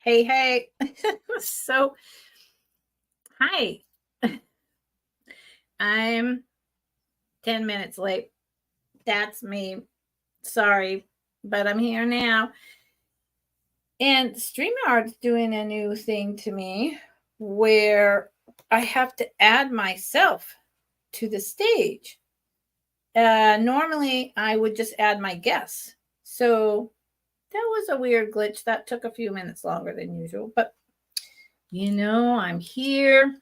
Hey. So, hi. I'm 10 minutes late. That's me. Sorry, but I'm here now. And StreamYard's doing a new thing to me where I have to add myself to the stage. Normally, I would just add my guests. So that was a weird glitch. That took a few minutes longer than usual. But, I'm here.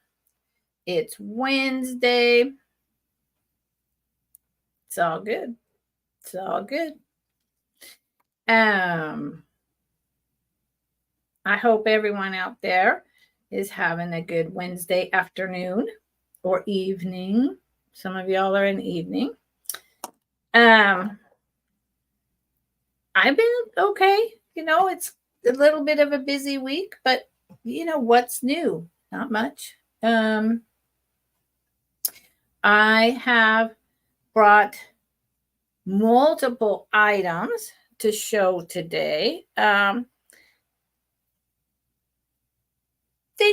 It's Wednesday. It's all good. It's all good. I hope everyone out there is having a good Wednesday afternoon or evening. Some of y'all are in evening. I've been okay. It's a little bit of a busy week, but what's new? Not much. I have brought multiple items to show today. They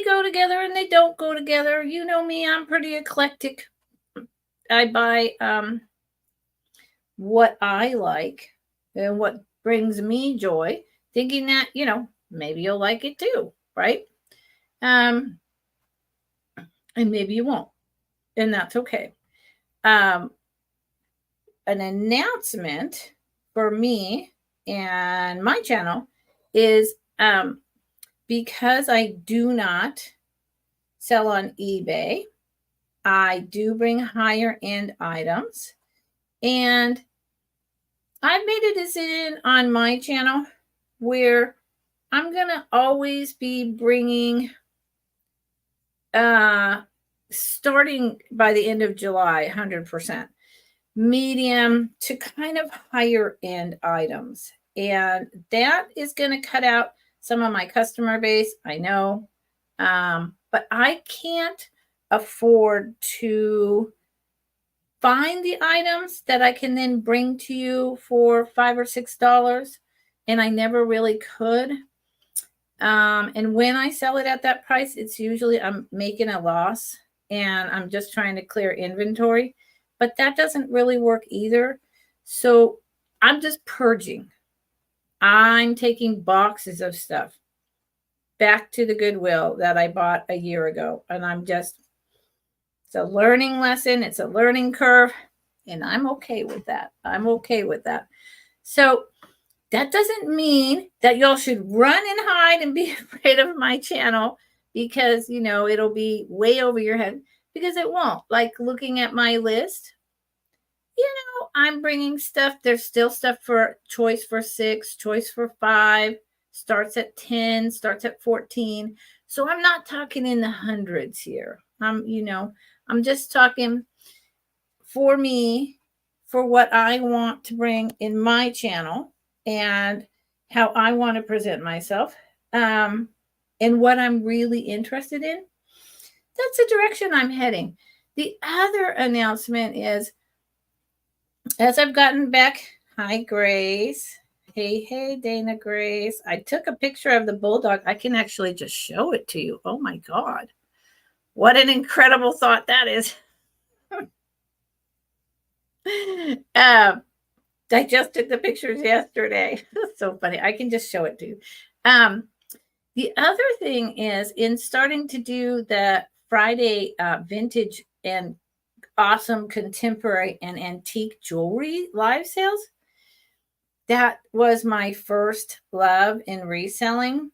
go together and they don't go together. You know me, I'm pretty eclectic. I buy what I like and what brings me joy, thinking that, maybe you'll like it too, right? And maybe you won't, and that's okay. An announcement for me and my channel is because I do not sell on eBay, I do bring higher end items. And I've made a decision on my channel where I'm going to always be bringing, starting by the end of July, 100%, medium to kind of higher end items. And that is going to cut out some of my customer base, I know. But I can't afford to find the items that I can then bring to you for $5 or $6. And I never really could. And when I sell it at that price, it's usually I'm making a loss and I'm just trying to clear inventory. But that doesn't really work either. So I'm just purging. I'm taking boxes of stuff back to the Goodwill that I bought a year ago. And it's a learning lesson. It's a learning curve. And I'm okay with that. So that doesn't mean that y'all should run and hide and be afraid of my channel because, it'll be way over your head, because it won't. Like looking at my list, I'm bringing stuff. There's still stuff for choice for 6, choice for 5, starts at 10, starts at 14. So I'm not talking in the hundreds here. I'm just talking for me, for what I want to bring in my channel and how I want to present myself, and what I'm really interested in. That's the direction I'm heading. The other announcement is, as I've gotten back, hi, Grace. Hey, Dana Grace. I took a picture of the bulldog. I can actually just show it to you. Oh my God. What an incredible thought that is. I just took the pictures yesterday. So funny. I can just show it to you. The other thing is, in starting to do the Friday vintage and awesome contemporary and antique jewelry live sales, that was my first love in reselling.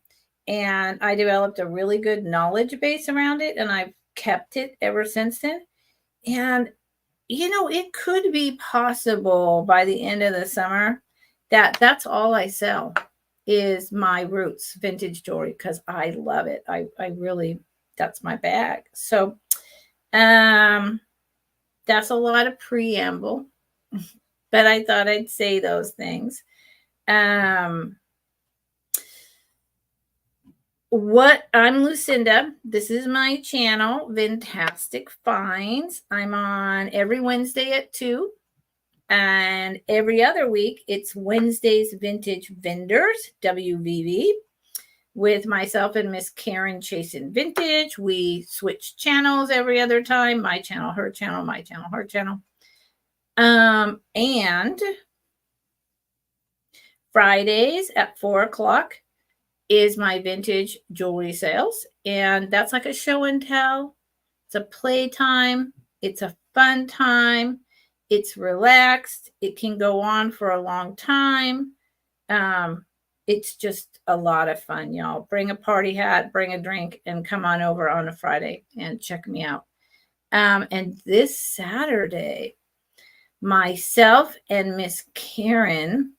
And I developed a really good knowledge base around it, and I've kept it ever since then. And it could be possible by the end of the summer that that's all I sell is my roots vintage jewelry, because I love it. I really, that's my bag. So that's a lot of preamble, but I thought I'd say those things. I'm Lucinda. This is my channel, Vintastic Finds. I'm on every Wednesday at 2. And every other week, it's Wednesday's Vintage Vendors, WVV. with myself and Miss Karen chasing vintage. We switch channels every other time. My channel, her channel, my channel, her channel. And Fridays at 4:00 is my vintage jewelry sales. And that's like a show and tell. It's a playtime. It's a fun time. It's relaxed. It can go on for a long time. It's just a lot of fun, y'all. Bring a party hat, bring a drink, and come on over on a Friday and check me out. And this Saturday, myself and Miss Karen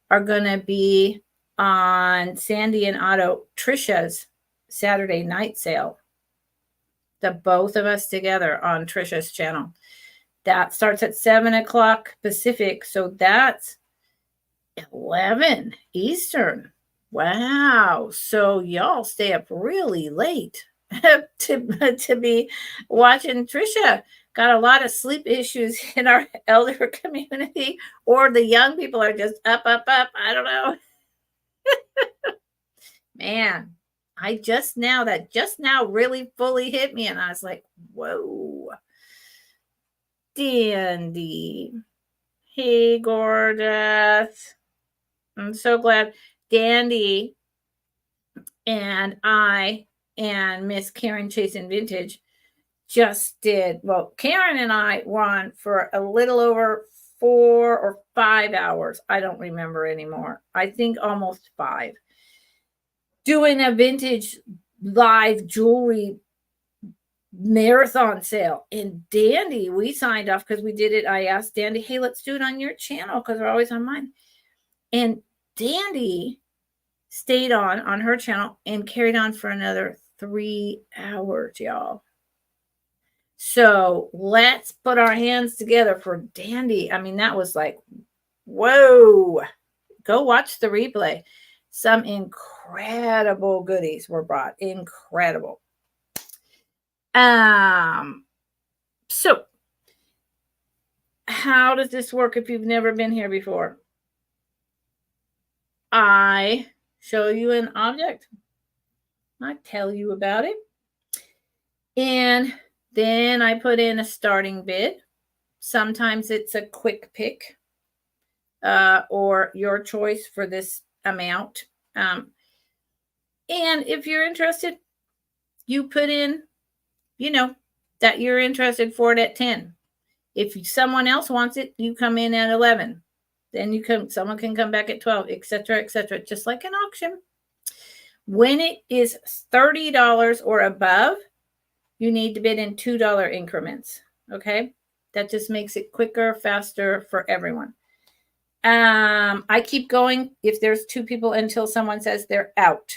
are going to be on Sandy and Otto Trisha's Saturday night sale. The both of us together on Trisha's channel. That starts at 7:00 Pacific. So that's 11 Eastern. Wow. So y'all stay up really late to be watching Trisha. Got a lot of sleep issues in our elder community, or the young people are just up. I don't know. Man, just now really fully hit me, and I was like, whoa. Dandy. Hey, gorgeous. I'm so glad Dandy and I and Miss Karen chasing vintage just did. Well, Karen and I were on for a little over 4 or 5 hours. I don't remember anymore. I think almost 5. Doing a vintage live jewelry marathon sale. And Dandy, we signed off because we did it. I asked Dandy, hey, let's do it on your channel because we're always on mine. And Dandy stayed on her channel and carried on for another 3 hours, y'all. So let's put our hands together for Dandy. I mean, that was like, whoa. Go watch the replay. Some incredible goodies were brought. Incredible. So how does this work if you've never been here before? I show you an object. I tell you about it. And then I put in a starting bid. Sometimes it's a quick pick or your choice for this amount. And if you're interested, you put in, that you're interested for it at 10. If someone else wants it, you come in at 11. Then someone can come back at 12, etc., just like an auction. When it is $30 or above, you need to bid in $2 increments. Okay. That just makes it quicker, faster for everyone. I keep going if there's 2 people until someone says they're out.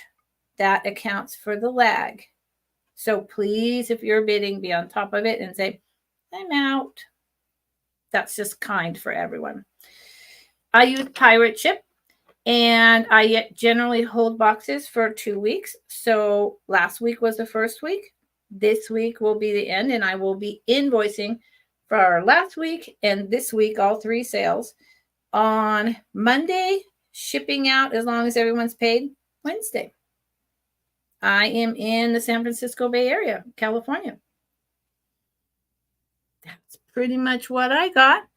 That accounts for the lag. So please, if you're bidding, be on top of it and say, I'm out. That's just kind for everyone. I use Pirate Ship, and I generally hold boxes for 2 weeks. So last week was the first week. This week will be the end, and I will be invoicing for our last week and this week, all 3 sales on Monday, shipping out as long as everyone's paid Wednesday. I am in the San Francisco Bay Area, California. That's pretty much what I got.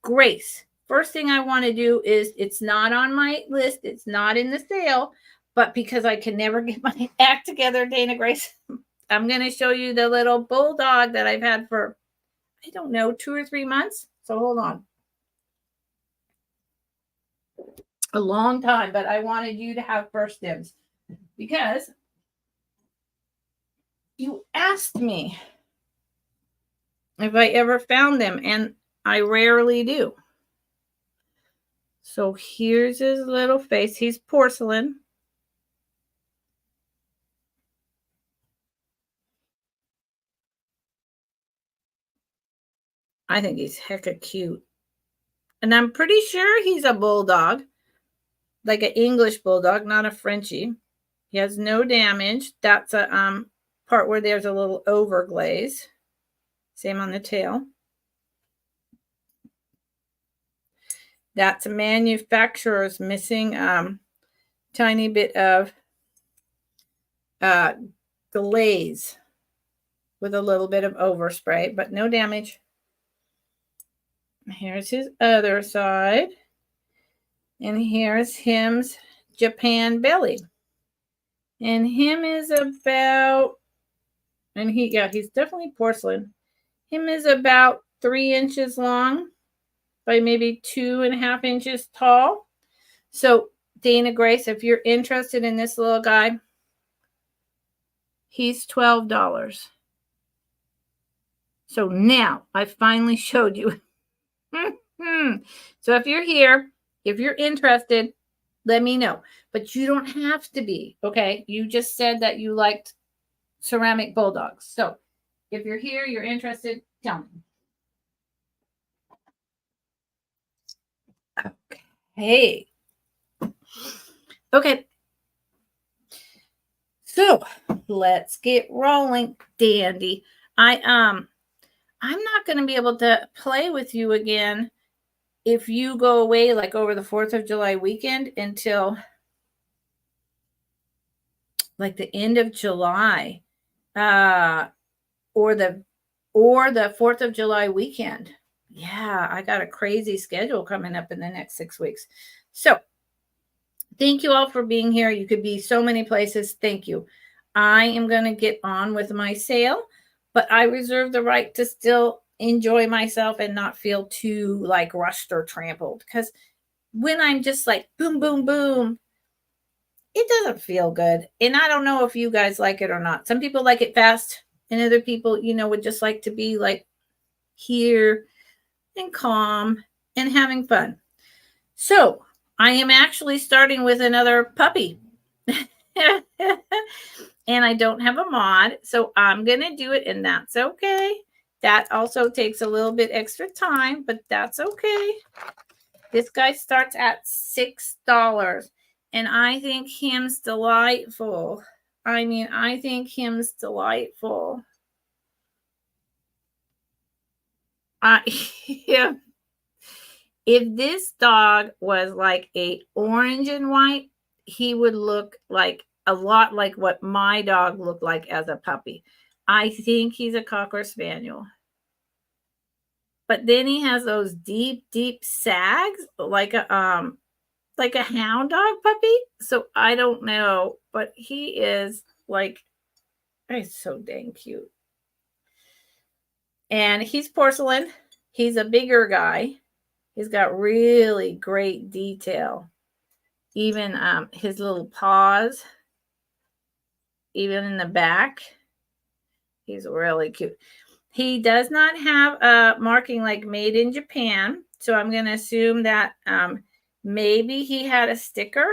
Grace. First thing I want to do is, it's not on my list. It's not in the sale, but because I can never get my act together, Dana Grace, I'm going to show you the little bulldog that I've had for, I don't know, 2 or 3 months. So hold on. A long time, but I wanted you to have first dibs because you asked me if I ever found them, and I rarely do. So here's his little face. He's porcelain. I think he's hecka cute. And I'm pretty sure he's a bulldog, like an English bulldog, not a Frenchie. He has no damage. That's a part where there's a little overglaze. Same on the tail. That's a manufacturer's missing tiny bit of glaze with a little bit of overspray, but no damage. Here's his other side. And here's him's Japan belly. And him is about, and he's definitely porcelain. Him is about 3 inches long by maybe 2.5 inches tall. So Dana Grace, if you're interested in this little guy, he's $12. So now I finally showed you. So if you're here, if you're interested, let me know. But you don't have to be, okay? You just said that you liked ceramic bulldogs. So if you're here, you're interested, tell me. Okay. Okay. So let's get rolling, Dandy. I'm not going to be able to play with you again if you go away like over the 4th of July weekend until like the end of July, or the 4th of July weekend. Yeah, I got a crazy schedule coming up in the next 6 weeks. So thank you all for being here. You could be so many places. Thank you. I am going to get on with my sale, but I reserve the right to still enjoy myself and not feel too like rushed or trampled. Because when I'm just like boom, boom, boom, it doesn't feel good. And I don't know if you guys like it or not. Some people like it fast, and other people, would just like to be like here and calm and having fun. So I am actually starting with another puppy. And I don't have a mod, so I'm going to do it, and that's okay. That also takes a little bit extra time, but that's okay. This guy starts at $6, and I think him's delightful. I think him's delightful. Yeah. If this dog was like a orange and white, he would look like a lot like what my dog looked like as a puppy. I think he's a Cocker Spaniel. But then he has those deep, deep sags like a hound dog puppy. So I don't know, but he is like, he's so dang cute. And he's porcelain. He's a bigger guy. He's got really great detail. Even his little paws, even in the back, he's really cute. He does not have a marking like made in Japan. So I'm going to assume that maybe he had a sticker.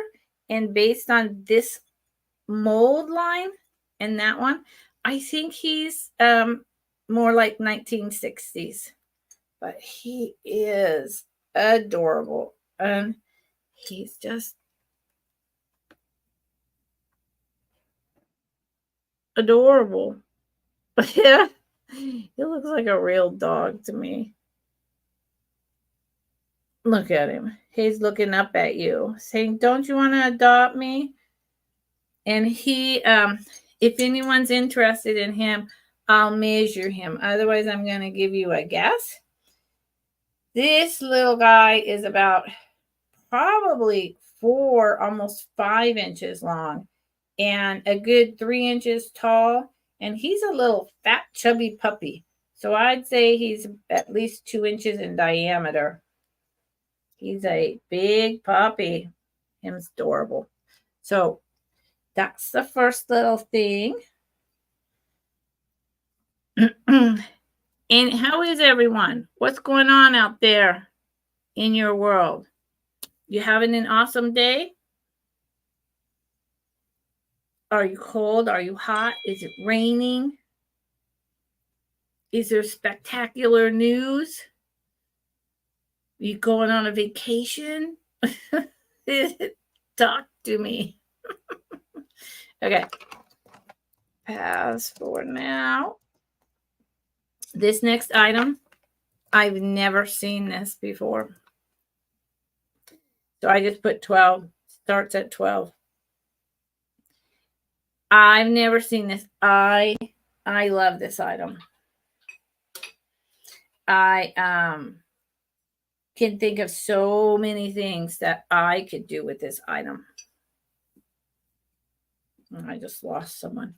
And based on this mold line and that one, I think he's more like 1960s. But he is adorable. And he's just adorable. Yeah, he looks like a real dog to me. Look at him. He's looking up at you, saying, "Don't you want to adopt me?" And he, if anyone's interested in him, I'll measure him. Otherwise, I'm going to give you a guess. This little guy is about probably 4, almost 5 inches long and a good 3 inches tall. And he's a little fat, chubby puppy. So I'd say he's at least 2 inches in diameter. He's a big puppy. Him's adorable. So that's the first little thing. And how is everyone? What's going on out there in your world? You having an awesome day? Are you cold? Are you hot? Is it raining? Is there spectacular news? Are you going on a vacation? Talk to me. Okay. Pass for now. This next item, I've never seen this before. So I just put 12. Starts at 12. I've never seen this. I love this item. I can think of so many things that I could do with this item. I just lost someone.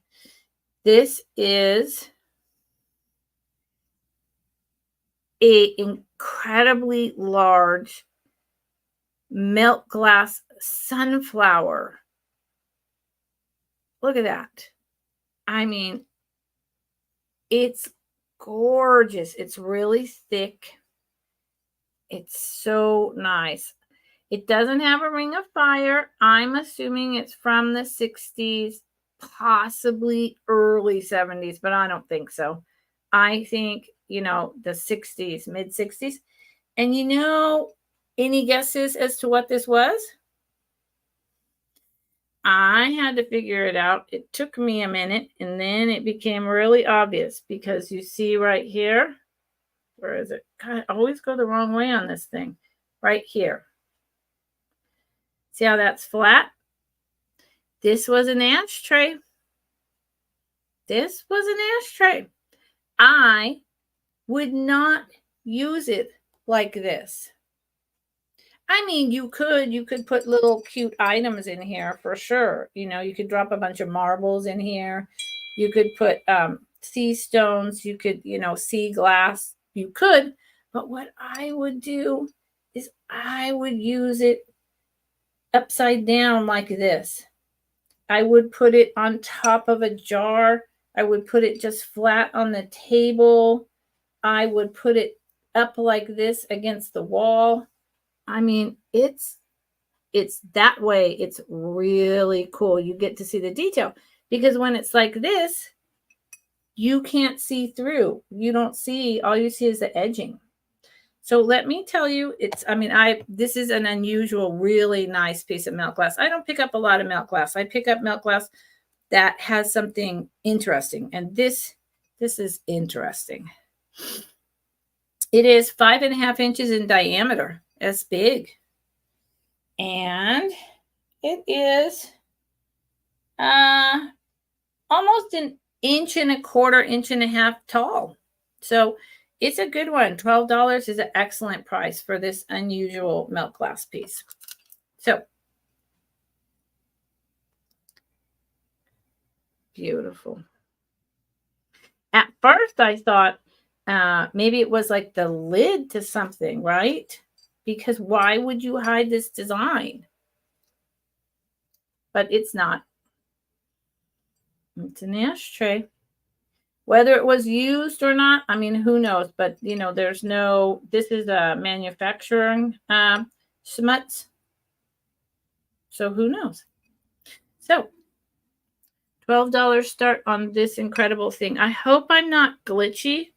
This is a incredibly large melt glass sunflower. Look at that. I mean, it's gorgeous. It's really thick. It's so nice. It doesn't have a ring of fire. I'm assuming it's from the 60s, possibly early 70s, but I don't think so. I think, the 60s, mid 60s. And any guesses as to what this was? I had to figure it out. It took me a minute, and then it became really obvious because you see right here, where is it? God, I always go the wrong way on this thing. Right here. See how that's flat? This was an ashtray. This was an ashtray. I would not use it like this. I mean, you could put little cute items in here for sure. You could drop a bunch of marbles in here. You could put sea stones. You could, sea glass. You could. But what I would do is I would use it upside down like this. I would put it on top of a jar. I would put it just flat on the table. I would put it up like this against the wall. I mean, it's that way. It's really cool. You get to see the detail because when it's like this, you can't see through. You don't see, all you see is the edging. So let me tell you, this is an unusual, really nice piece of melt glass. I don't pick up a lot of melt glass. I pick up melt glass that has something interesting. And this is interesting. It is 5.5 inches in diameter. That's big. And it is almost an 1.25 inches tall. So it's a good one. $12 is an excellent price for this unusual melt glass piece. So beautiful. At first I thought maybe it was like the lid to something, right? Because why would you hide this design? But it's not. It's an ashtray. Whether it was used or not, I mean, who knows? But, this is a manufacturing schmutz. So who knows? So $12 start on this incredible thing. I hope I'm not glitchy.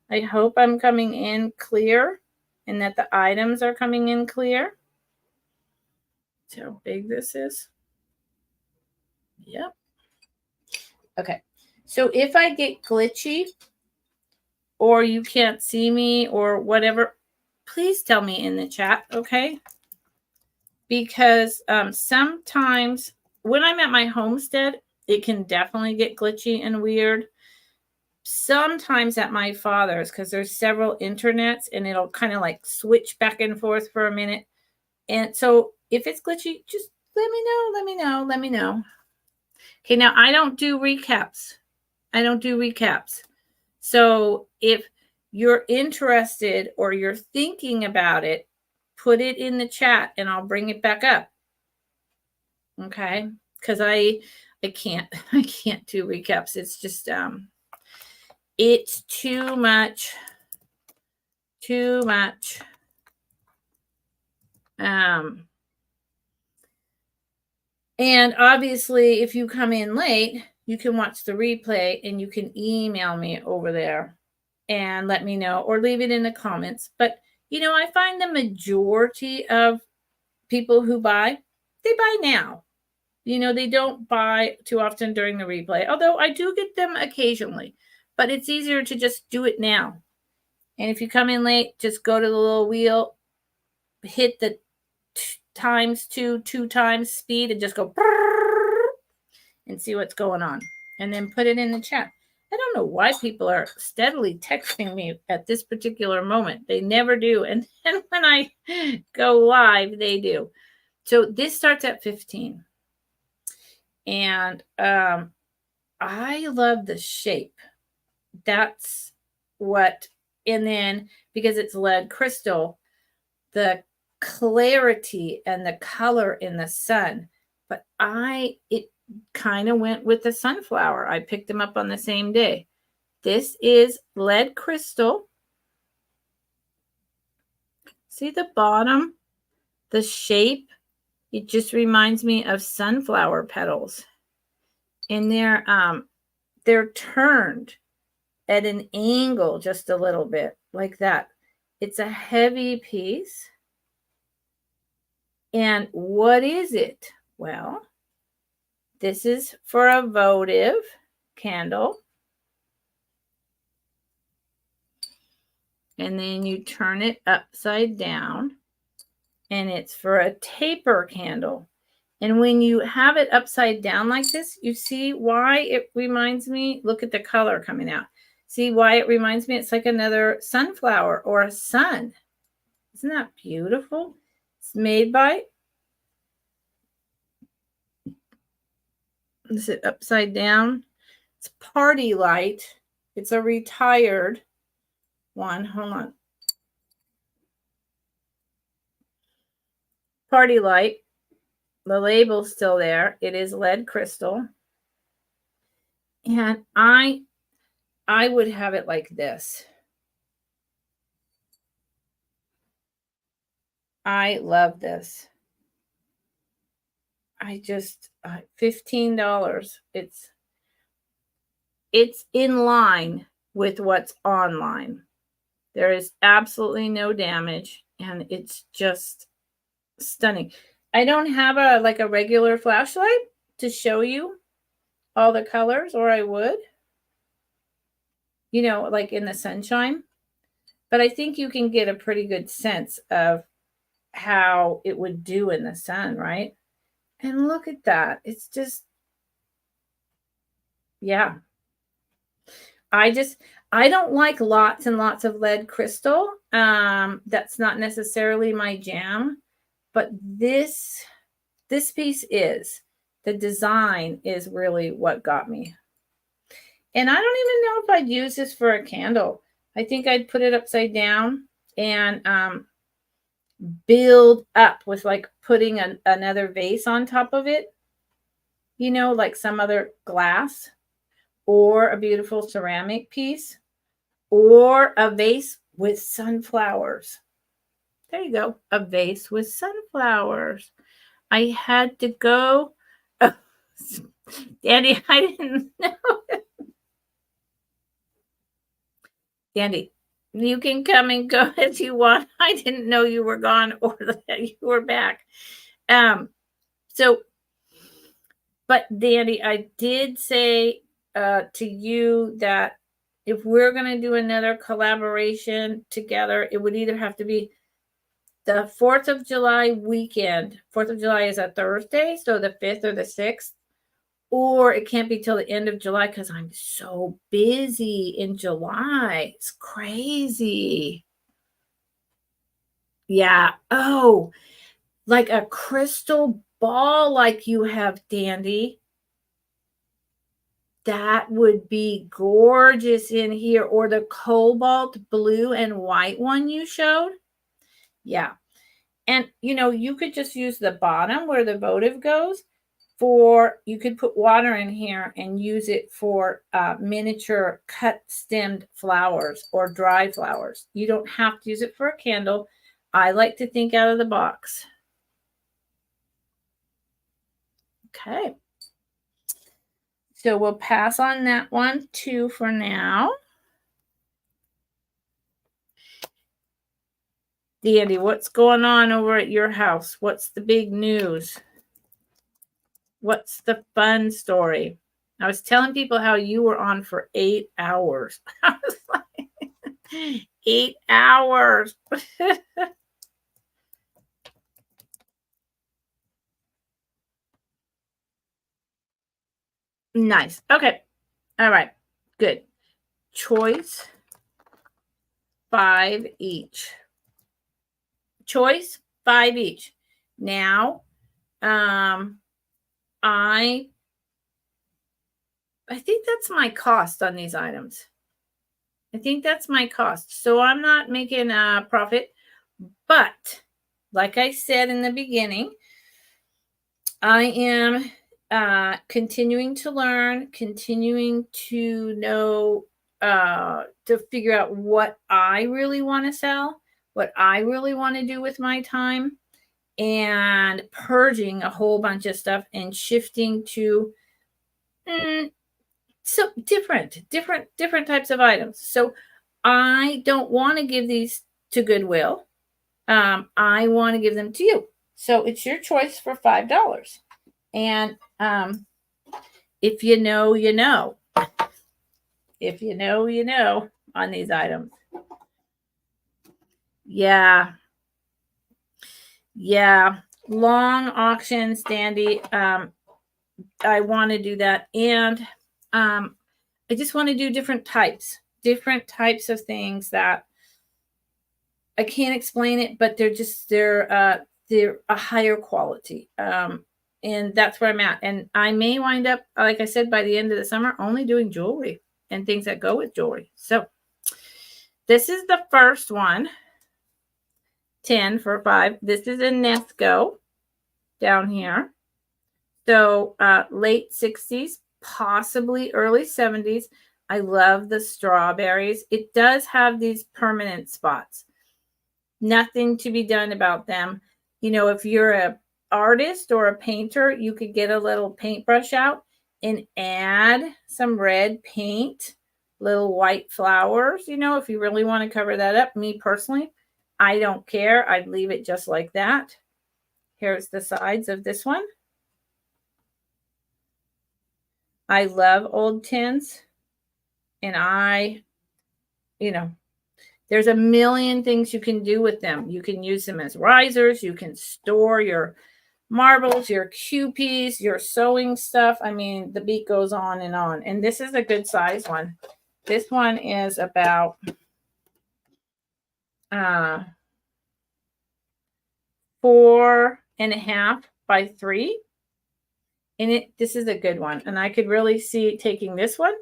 I hope I'm coming in clear and that the items are coming in clear. See how big this is? Yep. Okay. So if I get glitchy or you can't see me or whatever, please tell me in the chat, okay? Because sometimes when I'm at my homestead, it can definitely get glitchy and weird. Sometimes at my father's, because there's several internets and it'll kind of like switch back and forth for a minute. And so if it's glitchy, just let me know. Okay, now I don't do recaps. So if you're interested or you're thinking about it, put it in the chat and I'll bring it back up. Okay? Because I can't do recaps. It's just it's too much. And obviously, if you come in late, you can watch the replay and you can email me over there and let me know or leave it in the comments. But, I find the majority of people who buy, they buy now. They don't buy too often during the replay, although I do get them occasionally. But it's easier to just do it now. And if you come in late, just go to the little wheel, hit the two times speed and just go. and see what's going on. And then put it in the chat. I don't know why people are steadily texting me at this particular moment. They never do. And then when I go live, they do. So this starts at 15. And I love the shape. That's what, and then because it's lead crystal, the clarity and the color in the sun. But it kind of went with the sunflower. I picked them up on the same day. This is lead crystal. See the bottom, the shape? It just reminds me of sunflower petals. And they're turned at an angle just a little bit like that. It's a heavy piece. And what is it? Well, this is for a votive candle. And then you turn it upside down. And it's for a taper candle. And when you have it upside down like this, you see why it reminds me. Look at the color coming out. See why it reminds me? It's like another sunflower or a sun. Isn't that beautiful? It's made by, is it upside down? It's Party Light. It's a retired one. Hold on. Party Light. The label's still there. It is lead crystal. And I would have it like this. I love this. I just $15. It's in line with what's online. There is absolutely no damage, and it's just stunning. I don't have a regular flashlight to show you all the colors, or I would, like in the sunshine. But I think you can get a pretty good sense of how it would do in the sun, right? And look at that. It's just, yeah. I don't like lots and lots of lead crystal. That's not necessarily my jam, but this piece is. The design is really what got me. And I don't even know if I'd use this for a candle. I think I'd put it upside down and build up with like putting another vase on top of it, like some other glass or a beautiful ceramic piece or a vase with sunflowers. There you go. A vase with sunflowers. I had to go. Oh, Dandy, I didn't know. Dandy, you can come and go as you want. I didn't know you were gone or that you were back. But Dandy, I did say to you that if we're going to do another collaboration together, it would either have to be the 4th of July weekend. 4th of July is a Thursday, so the 5th or the 6th. Or it can't be till the end of July because I'm so busy in July. It's crazy. Yeah. Oh, like a crystal ball like you have, Dandy. That would be gorgeous in here. Or the cobalt blue and white one you showed. Yeah. And, you could just use the bottom where the votive goes. You could put water in here and use it for miniature cut stemmed flowers or dry flowers. You don't have to use it for a candle. I like to think out of the box. Okay. So we'll pass on that one too for now. Dandy, what's going on over at your house? What's the big news? What's the fun story? I was telling people how you were on for 8 hours. I was like, 8 hours. Nice. Okay. All right. Good. Choice 5 each. Choice 5 each. Now, I think that's my cost on these items. I think that's my cost. So I'm not making a profit, but like I said in the beginning, I am continuing to learn, continuing to know, to figure out what I really want to sell, what I really want to do with my time, and purging a whole bunch of stuff and shifting to so different types of items. So I don't want to give these to Goodwill. I want to give them to you. So it's your choice for $5. And if you know, you know. If you know, you know on these items. Yeah. Yeah. Long auctions, Dandy. I want to do that. And I just want to do different types of things that I can't explain it, but they're a higher quality. And that's where I'm at. And I may wind up, like I said, by the end of the summer, only doing jewelry and things that go with jewelry. So this is the first one, 10 for 5. This is a Nesco down here. So late 60s, possibly early 70s. I love the strawberries. It does have these permanent spots. Nothing to be done about them. You know, if you're a artist or a painter, you could get a little paintbrush out and add some red paint, little white flowers, you know, if you really want to cover that up. Me personally, I don't care. I'd leave it just like that. Here's the sides of this one. I love old tins, and there's a million things you can do with them. You can use them as risers. You can store your marbles, your QPs, your sewing stuff. I mean, the beat goes on. And this is a good size one. This one is about 4.5 by 3. And this is a good one. And I could really see taking this one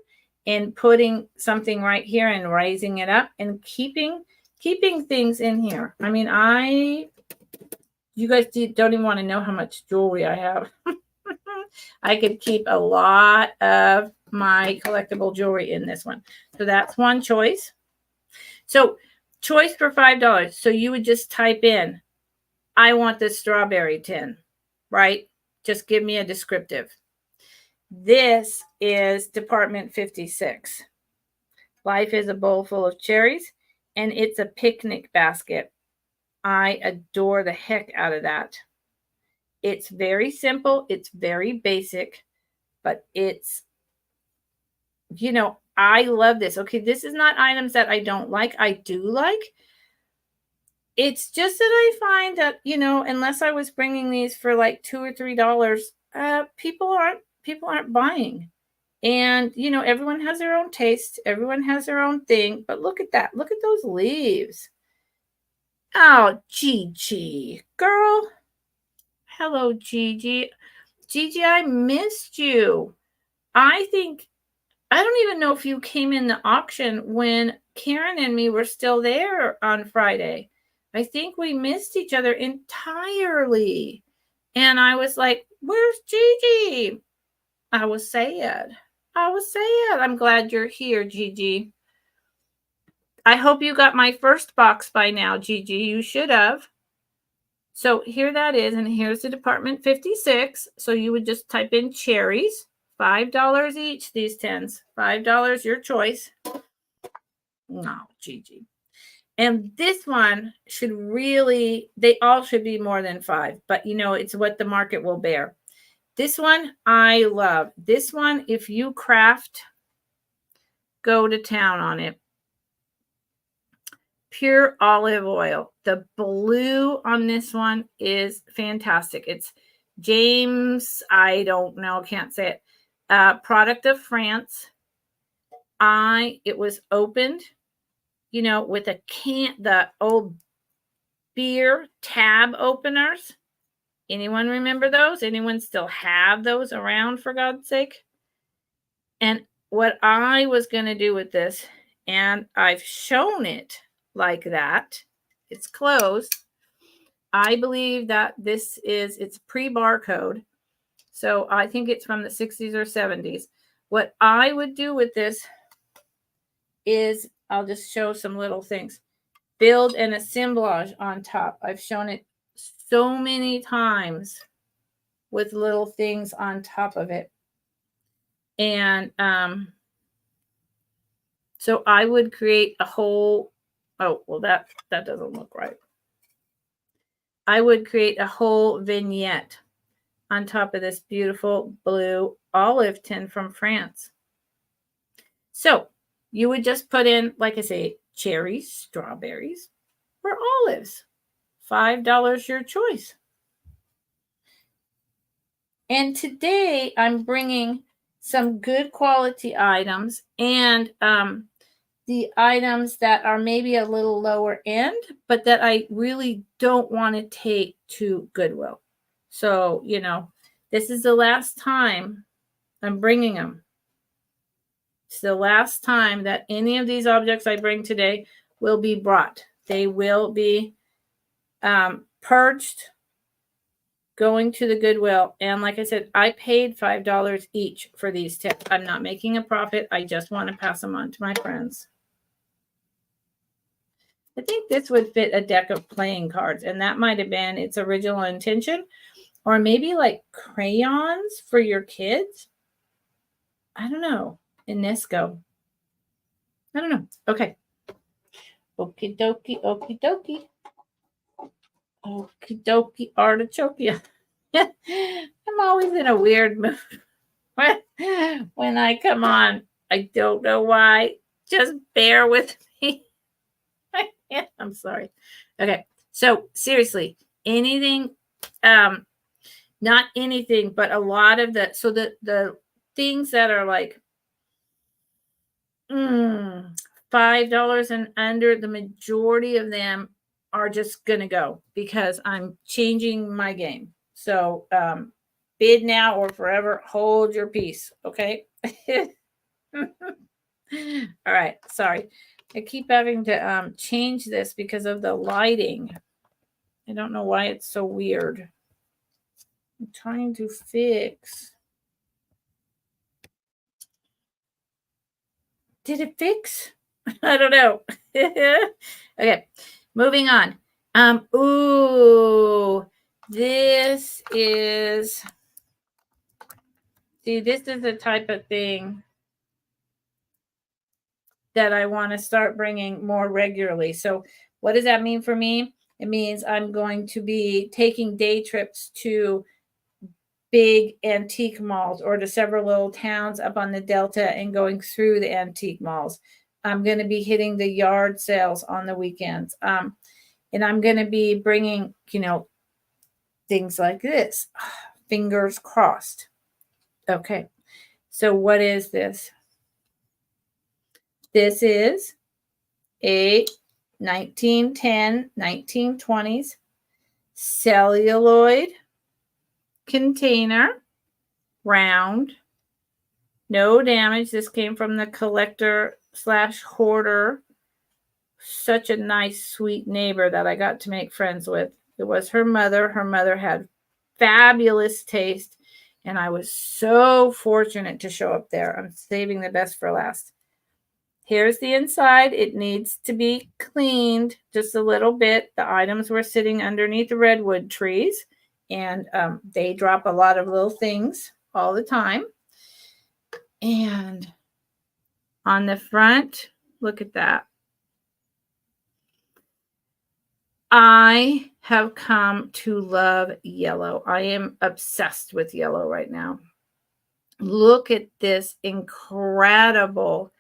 and putting something right here and raising it up and keeping things in here. I mean, you guys don't even want to know how much jewelry I have. I could keep a lot of my collectible jewelry in this one. So that's one choice. So choice for $5. So you would just type in, I want this strawberry tin, right? Just give me a descriptive. This is Department 56. Life is a bowl full of cherries, and it's a picnic basket. I adore the heck out of that. It's very simple. It's very basic, but it's, I love this. Okay, this is not items that I don't like. I do like. It's just that I find that, unless I was bringing these for like $2 or $3, people aren't buying. And, everyone has their own taste. Everyone has their own thing. But look at that. Look at those leaves. Oh, Gigi. Girl. Hello, Gigi. Gigi, I missed you. I don't even know if you came in the auction when Karen and me were still there on Friday. I think we missed each other entirely. And I was like, where's Gigi? I was sad. I'm glad you're here, Gigi. I hope you got my first box by now, Gigi. You should have. So here that is, and here's the Department 56. So you would just type in cherries, $5 each, these tins. $5, your choice. No, Gigi. And this one they all should be more than 5, but it's what the market will bear. This one, I love. This one, if you craft, go to town on it. Pure olive oil. The blue on this one is fantastic. It's James, I don't know, can't say it. product of France. It was opened, with the old beer tab openers. Anyone remember those? Anyone still have those around, for God's sake? And what I was going to do with this, and I've shown it like that, it's closed. I believe that it's pre-barcode. So I think it's from the 60s or 70s. What I would do with this is, I'll just show some little things. Build an assemblage on top. I've shown it so many times with little things on top of it. And so I would create a whole, that doesn't look right. I would create a whole vignette on top of this beautiful blue olive tin from France. So you would just put in, like I say, cherries, strawberries, or olives. $5 your choice. And today I'm bringing some good quality items and the items that are maybe a little lower end, but that I really don't want to take to Goodwill. So, this is the last time I'm bringing them. It's the last time that any of these objects I bring today will be brought. They will be purged, going to the Goodwill. And like I said, I paid $5 each for these tips. I'm not making a profit. I just want to pass them on to my friends. I think this would fit a deck of playing cards, and that might have been its original intention. Or maybe like crayons for your kids. I don't know. Inesco. I don't know. Okay. Okie dokie, okie dokie. Okie dokie, artichoke. I'm always in a weird mood when I come on. I don't know why. Just bear with me. I'm sorry. Okay. So seriously, anything, not anything, but a lot of the things that are like $5 and under, the majority of them are just gonna go because I'm changing my game. So bid now or forever hold your peace. Okay. All right. Sorry. I keep having to change this because of the lighting. I don't know why it's so weird. I'm trying to fix. Did it fix? I don't know. Okay, moving on. This is the type of thing that I want to start bringing more regularly. So what does that mean for me? It means I'm going to be taking day trips to big antique malls or to several little towns up on the Delta and going through the antique malls. I'm going to be hitting the yard sales on the weekends. And I'm going to be bringing, things like this. Fingers crossed. Okay. So what is this? This is a 1910, 1920s celluloid container, round, no damage. This came from the collector/hoarder. Such a nice, sweet neighbor that I got to make friends with. It was her mother. Her mother had fabulous taste, and I was so fortunate to show up there. I'm saving the best for last. Here's the inside. It needs to be cleaned just a little bit. The items were sitting underneath the redwood trees, and they drop a lot of little things all the time. And on the front, look at that. I have come to love yellow. I am obsessed with yellow right now. Look at this incredible,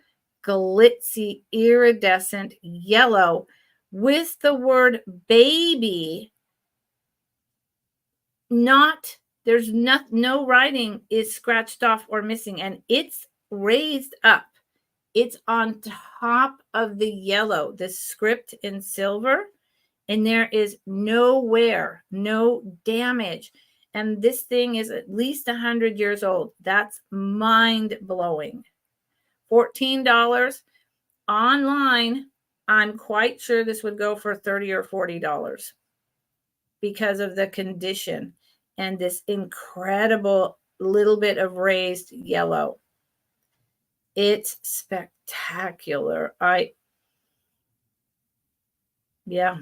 glitzy, iridescent yellow with the word baby not There's no writing is scratched off or missing, and it's raised up. It's on top of the yellow, the script in silver, and there is no wear, no damage. And this thing is at least 100 years old. That's mind-blowing. $14 online. I'm quite sure this would go for $30 or $40 because of the condition and this incredible little bit of raised yellow. It's spectacular. Yeah.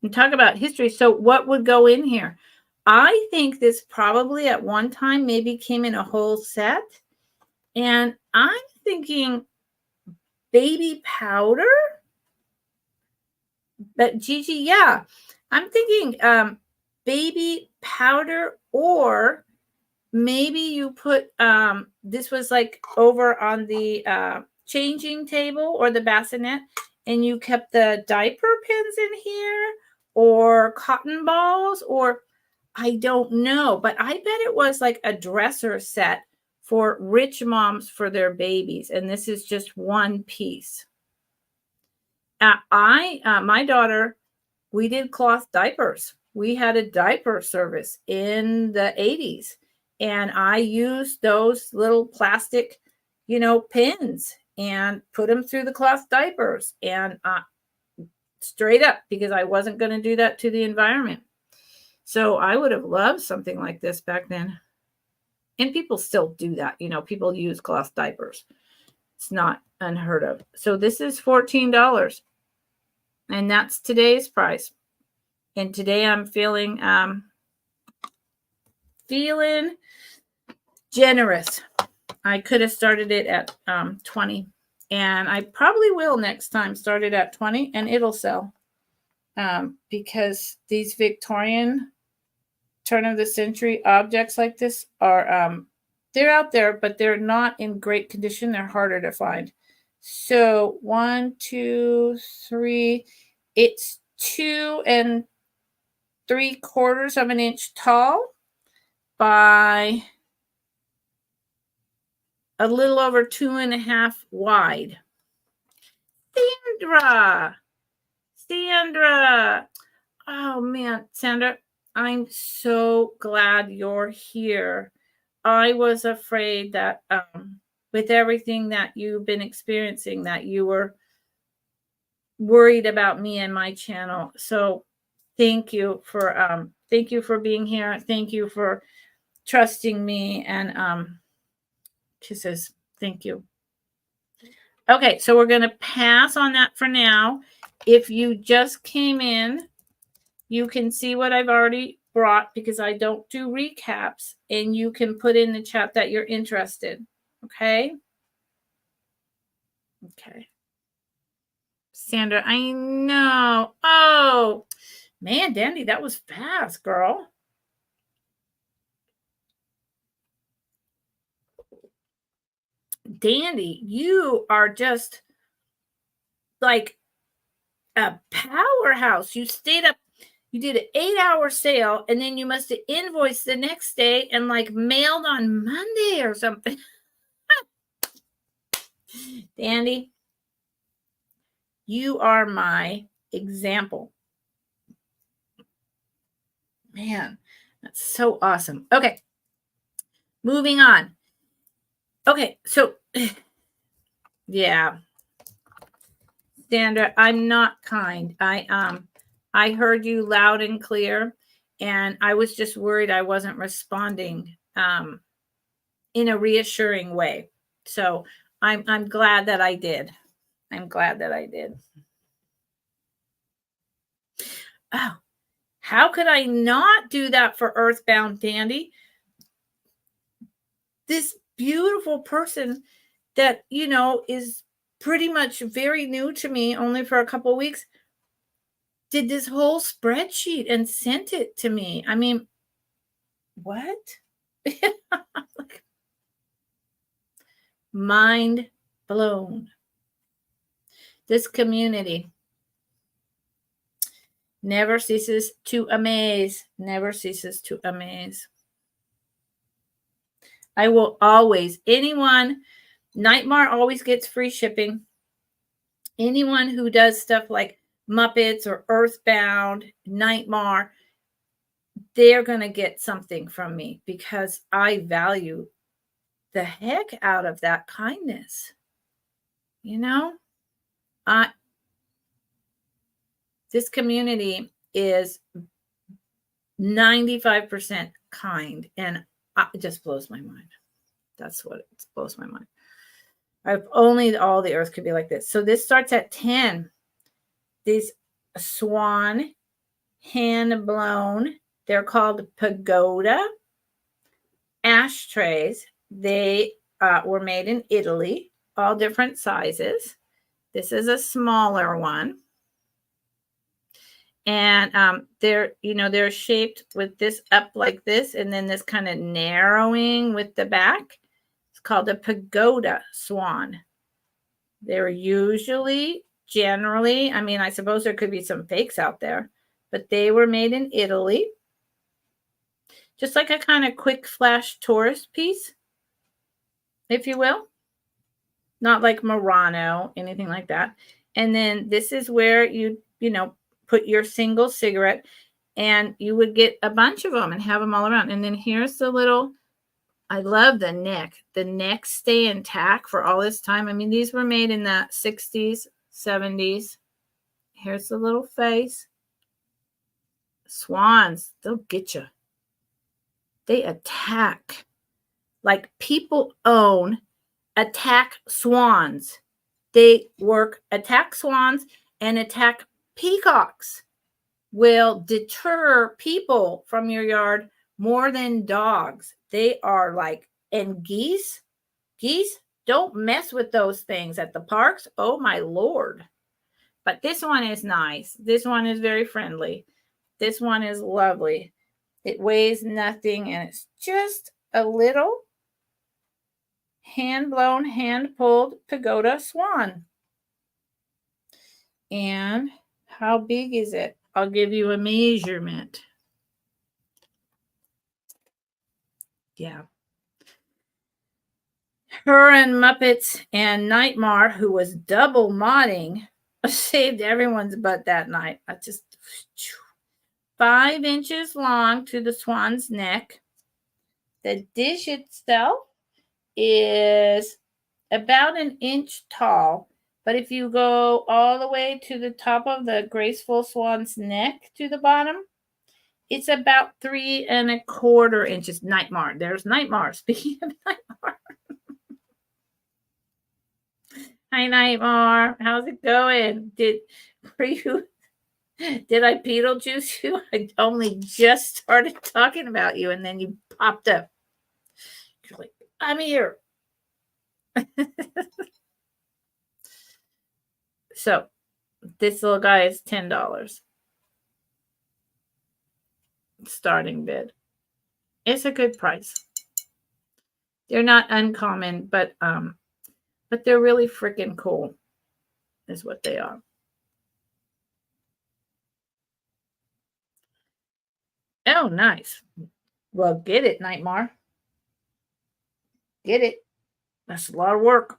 And talk about history. So what would go in here? I think this probably at one time maybe came in a whole set. And I'm thinking baby powder. But Gigi, yeah. I'm thinking baby powder, or maybe you put this was like over on the changing table or the bassinet, and you kept the diaper pins in here, or cotton balls, or I don't know, but I bet it was like a dresser set for rich moms for their babies, and this is just one piece. My daughter, we did cloth diapers. We had a diaper service in the 80s, and I used those little plastic, pins and put them through the cloth diapers, and straight up, because I wasn't going to do that to the environment. So I would have loved something like this back then. And people still do that. People use cloth diapers. It's not unheard of. So this is $14. And that's today's price. And today I'm feeling generous. I could have started it at 20, and I probably will next time start it at 20, and it'll sell because these Victorian turn of the century objects like this are they're out there, but they're not in great condition. They're harder to find. So 1, 2, 3. It's 2 3/4 of an inch tall by a little over 2.5 wide. Sandra. Oh man, Sandra, I'm so glad you're here. I was afraid that with everything that you've been experiencing, that you were worried about me and my channel. So thank you for being here. Thank you for trusting me, and kisses. Thank you. Okay, so we're going to pass on that for now. If you just came in, you can see what I've already brought because I don't do recaps, and you can put in the chat that you're interested. Okay? Okay. Sandra, I know. Oh, man, Dandy, that was fast, girl. Dandy, you are just like a powerhouse. You stayed up, you did an 8-hour sale, and then you must have invoiced the next day and like mailed on Monday or something. Dandy, you are my example. Man, that's so awesome. Okay, moving on. Okay, so yeah, Sandra, I'm not kind. I heard you loud and clear, and I was just worried I wasn't responding in a reassuring way. So I'm glad that I did. I'm glad that I did. Oh, how could I not do that for Earthbound Dandy? This beautiful person that, is pretty much very new to me, only for a couple of weeks, did this whole spreadsheet and sent it to me. I mean, what? Mind blown. This community. Never ceases to amaze. Never ceases to amaze. I will always, anyone, Nightmare always gets free shipping. Anyone who does stuff like Muppets or Earthbound, Nightmare, they're going to get something from me because I value the heck out of that kindness. You know, this community is 95% kind, and it just blows my mind. That's what it blows my mind. If only all the earth could be like this. So this starts at 10. These swan hand blown, they're called pagoda ashtrays. They were made in Italy, all different sizes. This is a smaller one. And they're shaped with this up like this, and then this kind of narrowing with the back. It's called a pagoda swan. They're generally, I mean, I suppose there could be some fakes out there, but they were made in Italy. Just like a kind of quick flash tourist piece, if you will. Not like Murano, anything like that. And then this is where you put your single cigarette, and you would get a bunch of them and have them all around. And then here's the little, I love the neck. The necks stay intact for all this time. I mean, these were made in the 60s, 70s. Here's the little face. Swans, they'll get you. They attack. Like people own attack swans. They work attack swans and attack peacocks. Will deter people from your yard more than dogs. They are like, and geese, don't mess with those things at the parks. Oh my Lord. But this one is nice. This one is very friendly. This one is lovely. It weighs nothing, and it's just a little hand-blown, hand-pulled pagoda swan. And how big is it? I'll give you a measurement. Yeah. Her and Muppets and Nightmare, who was double modding, saved everyone's butt that night. 5 inches long to the swan's neck. The dish itself is about 1 inch tall, but if you go all the way to the top of the graceful swan's neck to the bottom, it's about 3 1/4 inches. Nightmare. There's Nightmare. Speaking of Nightmare. Hi, Nightmare. How's it going? Did I Beetlejuice you? I only just started talking about you, and then you popped up. You're like, I'm here. So this little guy is $10. Starting bid. It's a good price. They're not uncommon, but they're really freaking cool, is what they are. Oh, nice. Well, get it, Nightmare. Get it. That's a lot of work.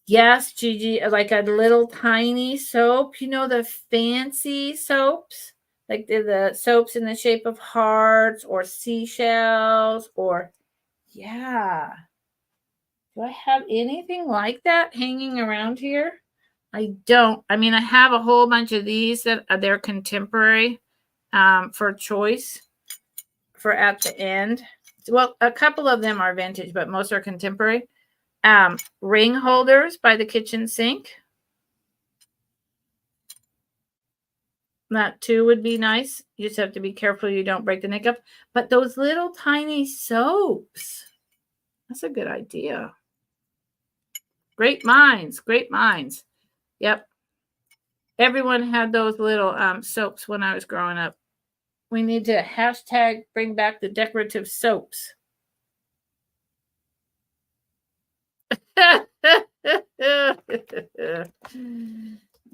Yes, Gigi, like a little tiny soap. You know, the fancy soaps? Like the soaps in the shape of hearts or seashells or, yeah. Do I have anything like that hanging around here? I don't. I mean, I have a whole bunch of these that they're contemporary for choice for at the end. Well, a couple of them are vintage, but most are contemporary. Ring holders by the kitchen sink. That too would be nice. You just have to be careful you don't break the neck up. But those little tiny soaps, that's a good idea. Great minds, great minds. Yep. Everyone had those little soaps when I was growing up. We need to hashtag bring back the decorative soaps.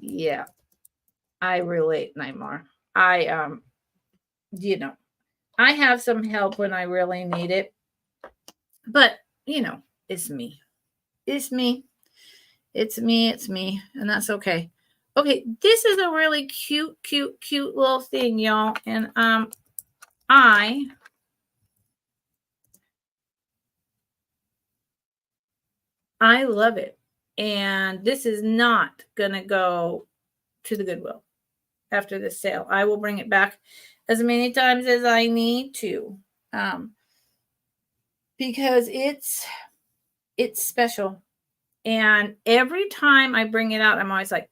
Yeah, I relate, Nightmare. I you know, I have some help when I really need it, but it's me. It's me. It's me. It's me, and that's okay. Okay, this is a really cute, cute, cute little thing, y'all, and I love it, and this is not gonna go to the Goodwill after this sale. I will bring it back as many times as I need to, um, because it's special. And every time I bring it out, I'm always like,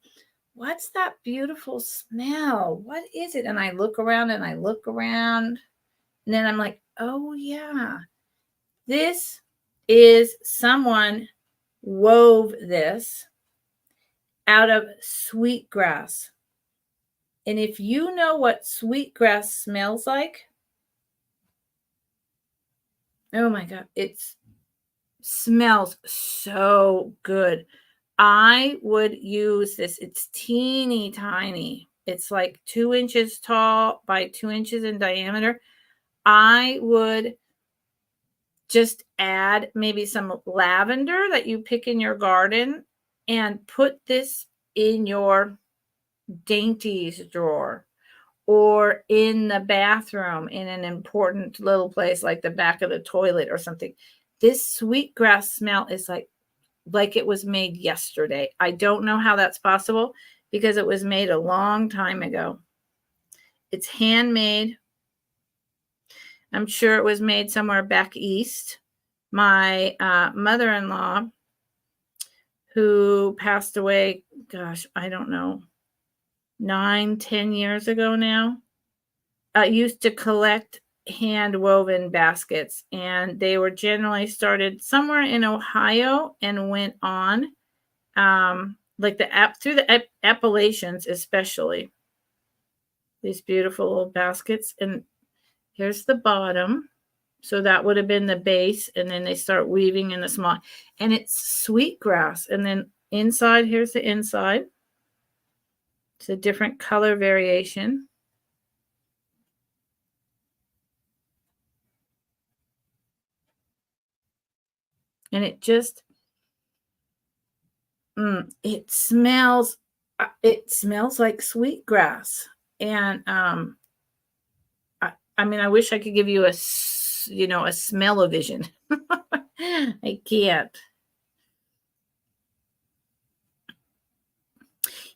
"What's that beautiful smell? What is it?" And I look around and I look around, and then I'm like, "Oh yeah, this is someone wove this out of sweetgrass." And if you know what sweetgrass smells like, oh my God, it smells so good. I would use this. It's teeny tiny. It's like 2 inches tall by 2 inches in diameter. I would just add maybe some lavender that you pick in your garden and put this in your dainties drawer or in the bathroom in an important little place like the back of the toilet or something. This sweetgrass smell is like it was made yesterday. I don't know how that's possible because it was made a long time ago. It's handmade. I'm sure it was made somewhere back east. My mother-in-law, who passed away, gosh, I don't know, 9, 10 years ago now, used to collect hand woven baskets, and they were generally started somewhere in Ohio and went on like through the Appalachians, especially these beautiful little baskets. And here's the bottom. So that would have been the base, and then they start weaving in the small, and it's sweetgrass. And then inside, here's the inside. It's a different color variation. And it just it smells like sweetgrass. And I mean, I wish I could give you a smell-o-vision. I can't.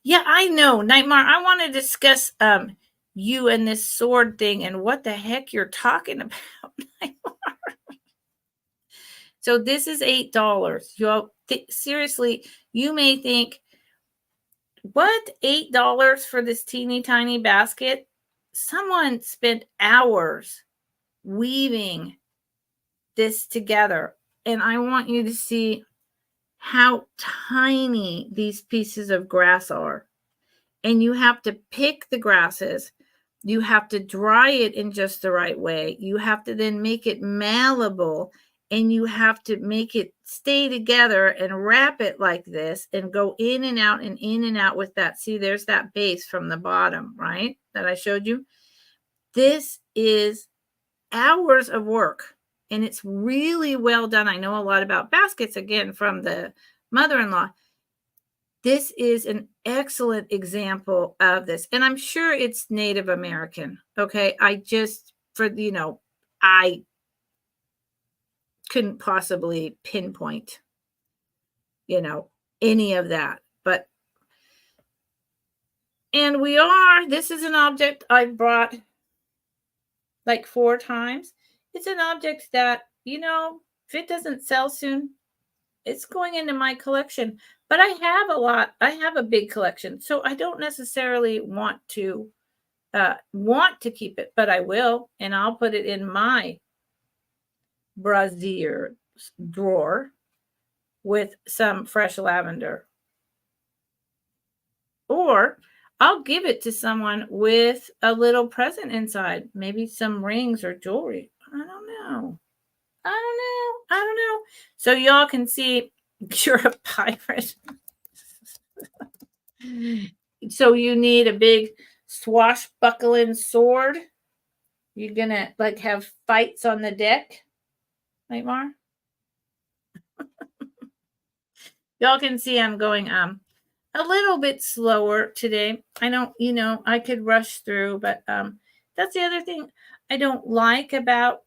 Yeah, I know, Nightmare. I want to discuss you and this sword thing and what the heck you're talking about. So this is $8. You seriously, you may think, what, $8 for this teeny tiny basket? Someone spent hours weaving this together, and I want you to see how tiny these pieces of grass are. And you have to pick the grasses. You have to dry it in just the right way. You have to then make it malleable, and you have to make it stay together and wrap it like this and go in and out and in and out with that. See, there's that base from the bottom, right? That I showed you. This is hours of work, and it's really well done. I know a lot about baskets, again, from the mother-in-law. This is an excellent example of this. And I'm sure it's Native American. Okay. I couldn't possibly pinpoint, any of that. And this is an object I've brought like 4 times. It's an object that, if it doesn't sell soon, it's going into my collection. But I have a big collection, so I don't necessarily want to keep it, but I will, and I'll put it in my brassiere drawer with some fresh lavender. Or I'll give it to someone with a little present inside, maybe some rings or jewelry. I don't know. So y'all can see you're a pirate. So you need a big swashbuckling sword. You're gonna like have fights on the deck, Nightmare. Y'all can see I'm going a little bit slower today. I don't, I could rush through, but that's the other thing I don't like about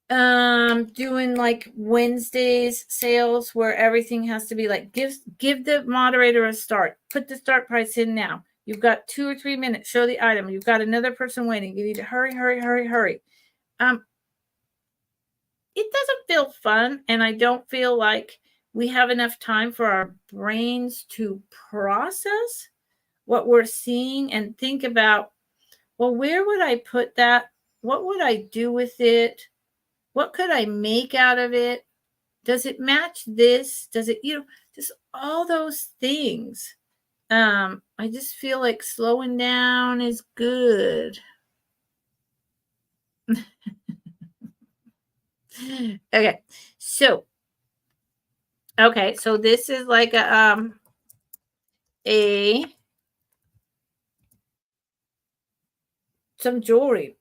doing like Wednesdays sales where everything has to be like give the moderator a start. Put the start price in now. You've got 2 or 3 minutes. Show the item. You've got another person waiting. You need to hurry, hurry, hurry, hurry. It doesn't feel fun, and I don't feel like we have enough time for our brains to process what we're seeing and think about, well, where would I put that? What would I do with it? What could I make out of it? Does it match this? Does it, just all those things. I just feel like slowing down is good. Okay. So this is like some jewelry.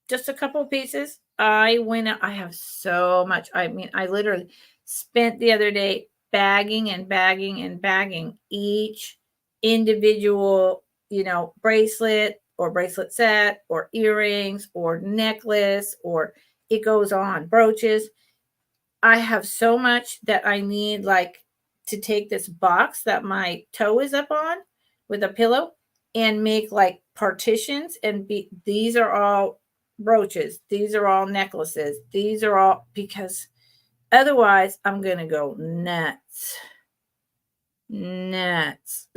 Just a couple of pieces. I have so much. I mean, I literally spent the other day bagging and bagging and bagging each individual, bracelet or bracelet set or earrings or necklace, or it goes on, brooches. I have so much that I need like to take this box that my toe is up on with a pillow and make like partitions and these are all brooches. These are all necklaces. These are all, because otherwise I'm going to go nuts. Nuts.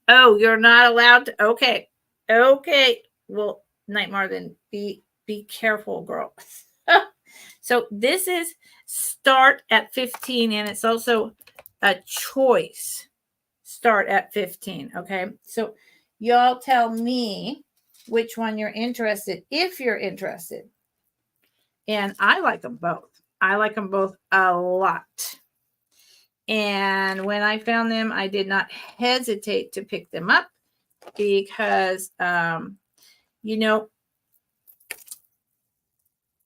Oh, you're not allowed to. Okay. Okay. Well, Nightmare, then be careful, girl. So this is start at 15, and it's also a choice. Start at 15. Okay. So y'all tell me which one you're interested, if you're interested. And I like them both. I like them both a lot. And when I found them, I did not hesitate to pick them up because,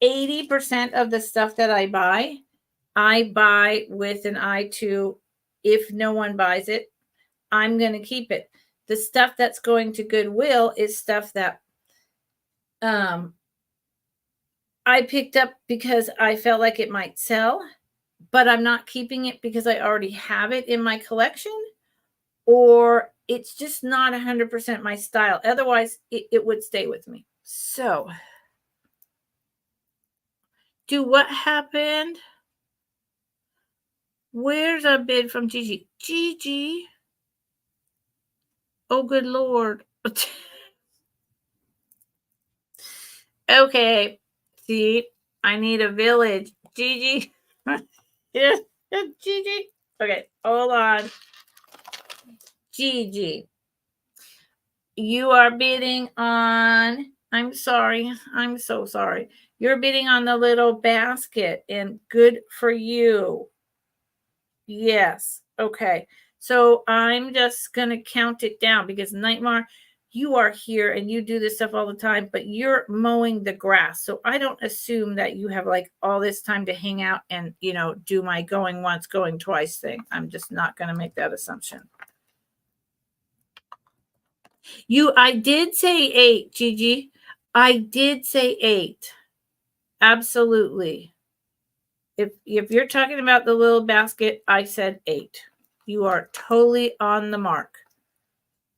80% of the stuff that I buy with an eye to, if no one buys it, I'm going to keep it. The stuff that's going to Goodwill is stuff that I picked up because I felt like it might sell, but I'm not keeping it because I already have it in my collection, or it's just not 100% my style. Otherwise, it would stay with me. So, what happened? Where's a bid from Gigi? Gigi. Oh, good Lord. Okay. See, I need a village. Gigi. Yeah, Gigi. Okay, hold on. Gigi. You are bidding on, I'm sorry. I'm so sorry. You're bidding on the little basket, and good for you. Yes. Okay. So I'm just going to count it down because Nightmare, you are here and you do this stuff all the time, but you're mowing the grass. So I don't assume that you have like all this time to hang out and, do my going once, going twice thing. I'm just not going to make that assumption. I did say 8, Gigi. I did say 8. Absolutely. If you're talking about the little basket, I said 8. You are totally on the mark.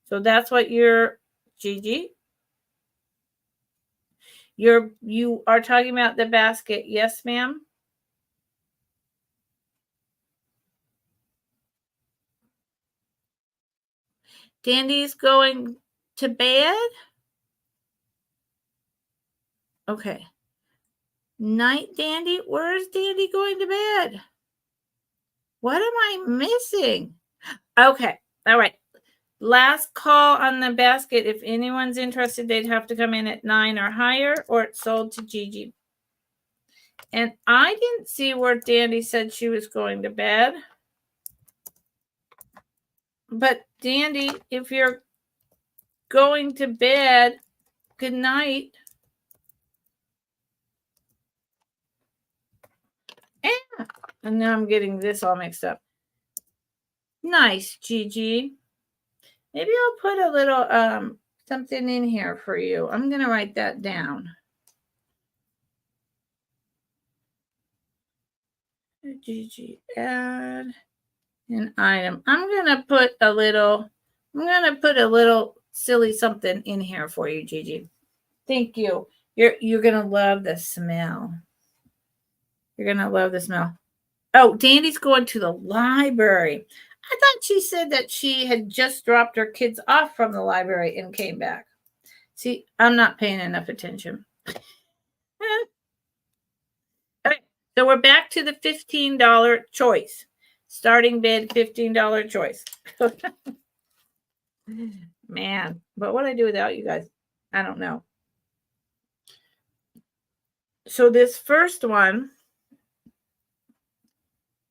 So that's what you're, Gigi. You are talking about the basket. Yes, ma'am. Dandy's going to bed. Okay. Night, Dandy. Where is Dandy going to bed? What am I missing? Okay. All right. Last call on the basket. If anyone's interested, they'd have to come in at 9 or higher, or it's sold to Gigi. And I didn't see where Dandy said she was going to bed. But Dandy, if you're going to bed, good night. Yeah. And now I'm getting this all mixed up. Nice, Gigi. Maybe I'll put a little something in here for you. I'm going to write that down. Gigi, add an item. I'm going to put a little silly something in here for you, Gigi. Thank you. You're going to love the smell. You're going to love the smell. Oh, Dandy's going to the library. I thought she said that she had just dropped her kids off from the library and came back. See, I'm not paying enough attention. Okay, so we're back to the $15 choice. Starting bid, $15 choice. Man, but what do I do without you guys? I don't know. So this first one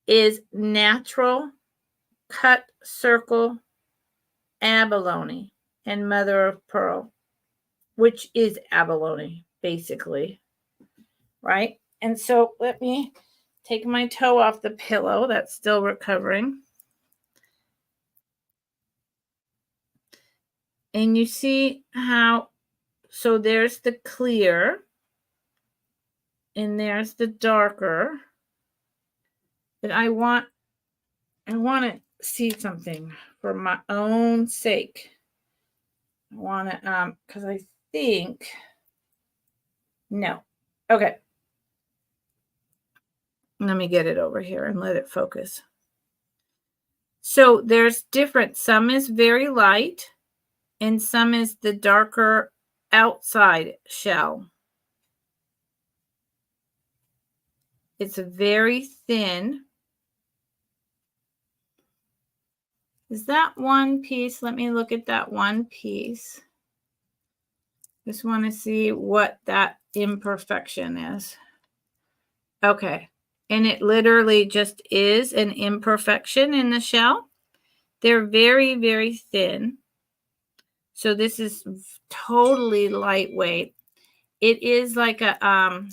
is natural cut circle abalone and mother of pearl, which is abalone, basically, right? And so let me take my toe off the pillow. That's still recovering. And you see how, so there's the clear, and there's the darker. But I want to see something for my own sake. I want to, because I think, no. Okay. Let me get it over here and let it focus. So there's different. Some is very light, and some is the darker outside shell. It's very thin. Is that one piece? Let me look at that one piece. Just want to see what that imperfection is. Okay. And it literally just is an imperfection in the shell. They're very, very thin. So this is totally lightweight. It is like a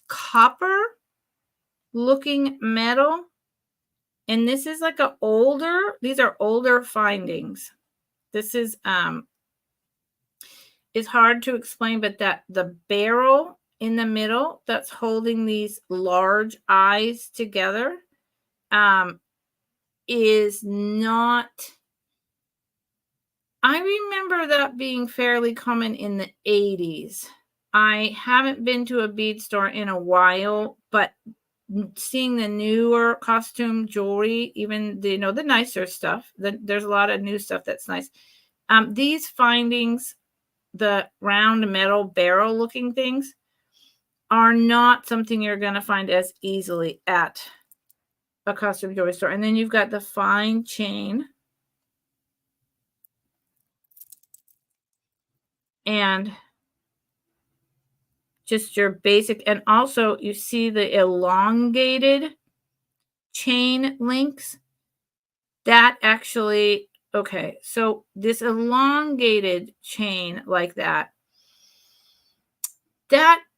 copper looking metal. And this is like these are older findings. This is it's hard to explain, but that the barrel in the middle that's holding these large eyes together is not. I remember that being fairly common in the 80s. I haven't been to a bead store in a while, but seeing the newer costume jewelry, even the nicer stuff, there's a lot of new stuff that's nice. These findings, the round metal barrel looking things, are not something you're going to find as easily at a costume jewelry store. And then you've got the fine chain. And just your basic, and also you see the elongated chain links. That actually, okay, so this elongated chain like that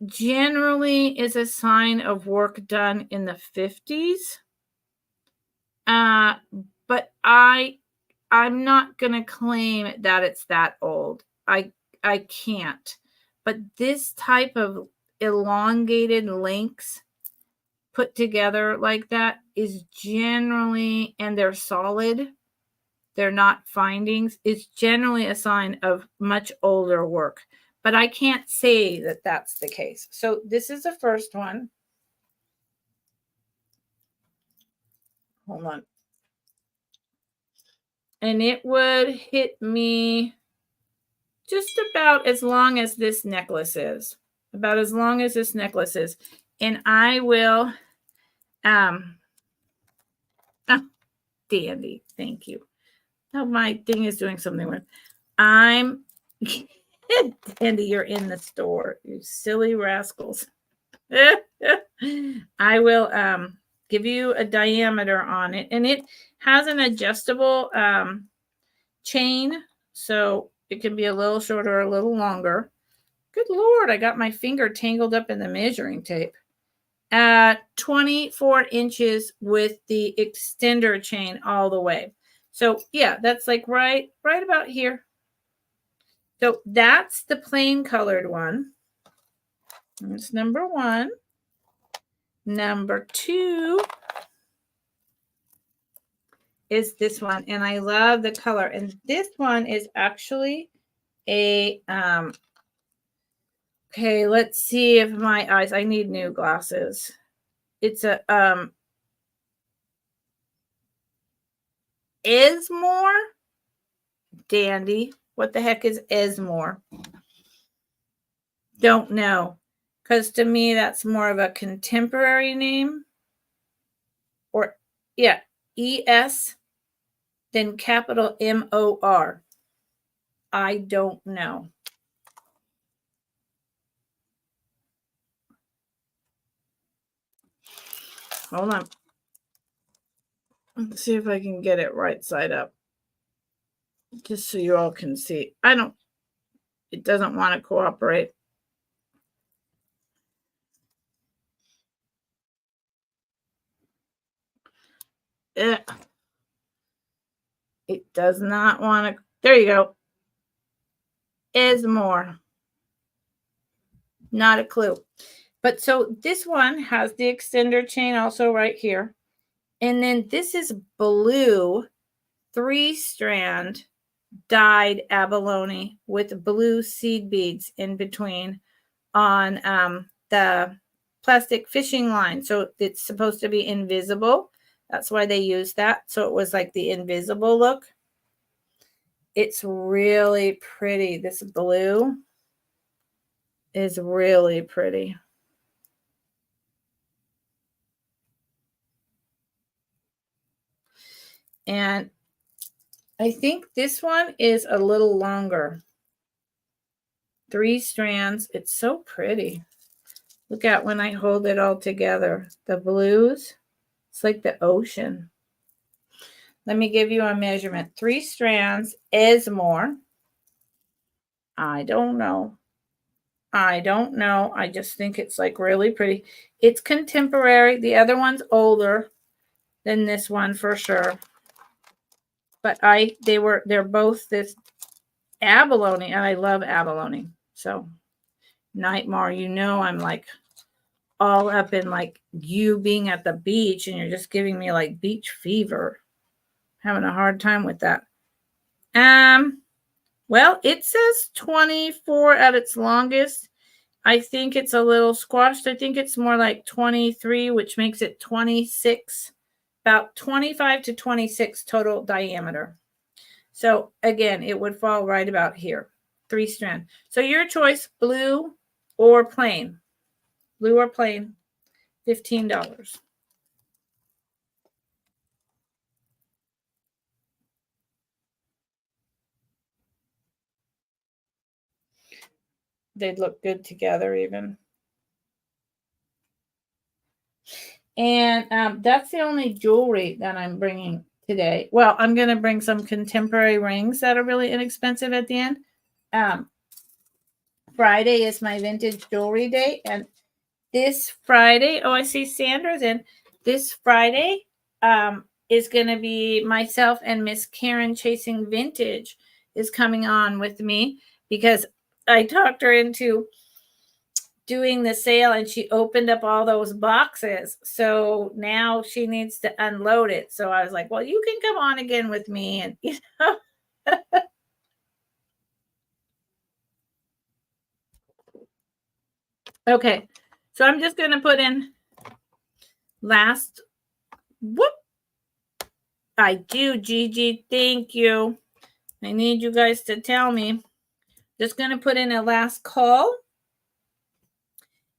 generally is a sign of work done in the 50s. But I'm not going to claim that it's that old. I can't. But this type of elongated links put together like that is generally, and they're solid, they're not findings, it's generally a sign of much older work. But I can't say that that's the case. So this is the first one. Hold on. And it would hit me just about as long as this necklace is. About as long as this necklace is. And I will, oh, dandy, thank you. Oh, my thing is doing something weird. Dandy, you're in the store, you silly rascals. I will give you a diameter on it. And it has an adjustable chain, so it can be a little shorter or a little longer. Good Lord, I got my finger tangled up in the measuring tape. At 24 inches with the extender chain all the way. So yeah, that's like right about here. So that's the plain colored one. That's number one. Number two is this one, and I love the color. And this one is actually a okay, let's see if my eyes, I need new glasses. It's a Esmore dandy. What the heck is Esmore? Don't know, because to me that's more of a contemporary name. Or yeah, ES then capital MOR. I don't know. Hold on. Let's see if I can get it right side up. Just so you all can see. It doesn't want to cooperate. It does not want to. There you go. Esmore. Not a clue. But so this one has the extender chain also right here. And then this is blue 3-strand dyed abalone with blue seed beads in between on the plastic fishing line. So it's supposed to be invisible. That's why they used that. So it was like the invisible look. It's really pretty. This blue is really pretty. And I think this one is a little longer. 3 strands. It's so pretty. Look at when I hold it all together. The blues, it's like the ocean. Let me give you a measurement. 3 strands is more. I don't know. I don't know. I just think it's like really pretty. It's contemporary. The other one's older than this one for sure. But they're both this abalone, and I love abalone. So Nightmare, you know, I'm like all up in like you being at the beach, and you're just giving me like beach fever. Having a hard time with that. Well, it says 24 at its longest. I think it's a little squashed. I think it's more like 23, which makes it 26, about 25 to 26 total diameter. So again, it would fall right about here, 3-strand. So your choice, blue or plain. Blue or plain, $15. They'd look good together even. And that's the only jewelry that I'm bringing today. Well, I'm going to bring some contemporary rings that are really inexpensive at the end. Friday is my vintage jewelry day. And this Friday, oh, I see Sandra's in. This Friday is going to be myself and Miss Karen Chasing Vintage is coming on with me because I talked her into doing the sale, and she opened up all those boxes. So now she needs to unload it. So I was like, well, you can come on again with me. And, you know, okay. So I'm just going to put in last. Whoop. I do, Gigi. Thank you. I need you guys to tell me. Just going to put in a last call.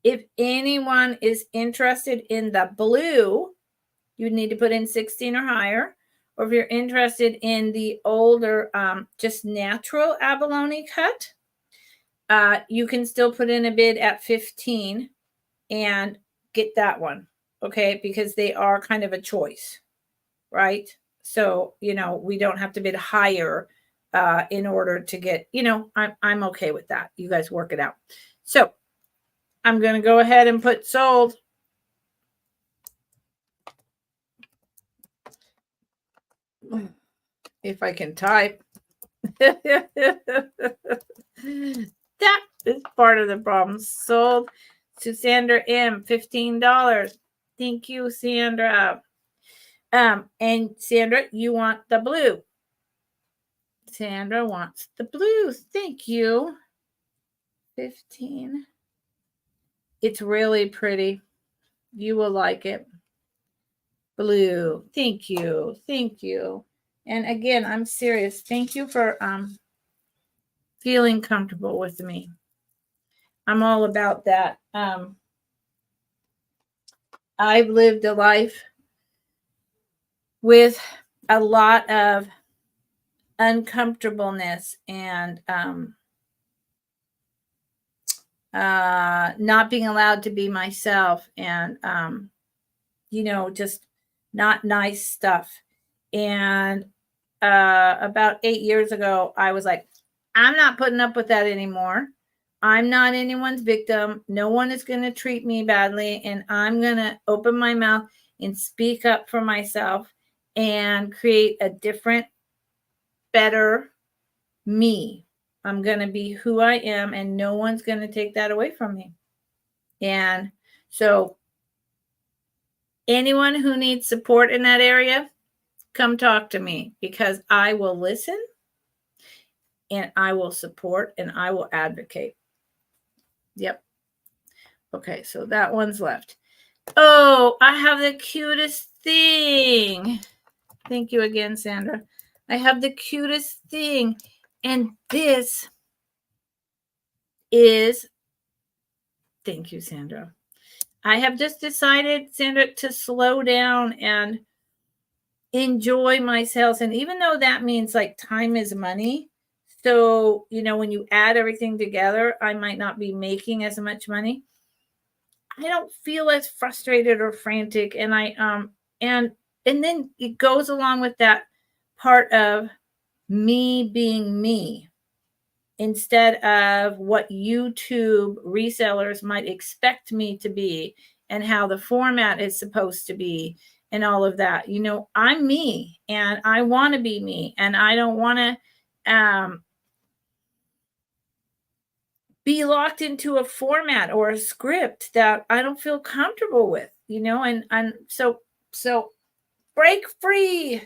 If anyone is interested in the blue, you need to put in 16 or higher. Or if you're interested in the older, just natural abalone cut, you can still put in a bid at 15 and get that one. okay, because they are kind of a choice, right? So, we don't have to bid higher in order to get, I'm okay with that. You guys work it out. So I'm going to go ahead and put sold. If I can type. That is part of the problem. Sold to Sandra M, $15. Thank you, Sandra. And Sandra, you want the blue. Sandra wants the blue. Thank you. 15. It's really pretty. You will like it. Blue. Thank you. Thank you. And again, I'm serious. Thank you for feeling comfortable with me. I'm all about that. I've lived a life with a lot of uncomfortableness and not being allowed to be myself and just not nice stuff. And about 8 years ago, I was like, I'm not putting up with that anymore. I'm not anyone's victim. No one is going to treat me badly. And I'm going to open my mouth and speak up for myself and create a different, better me. I'm going to be who I am, and no one's going to take that away from me. And so anyone who needs support in that area, come talk to me, because I will listen and I will support and I will advocate. Yep. Okay, so that one's left. Oh, I have the cutest thing. Thank you again, Sandra. I have the cutest thing. And this is, thank you, Sandra. I have just decided, Sandra, to slow down and enjoy my sales. And even though that means like time is money, so, when you add everything together, I might not be making as much money. I don't feel as frustrated or frantic. And and then it goes along with that part of me being me instead of what YouTube resellers might expect me to be and how the format is supposed to be and all of that. I'm me and I want to be me, and I don't want to be locked into a format or a script that I don't feel comfortable with, and so break free.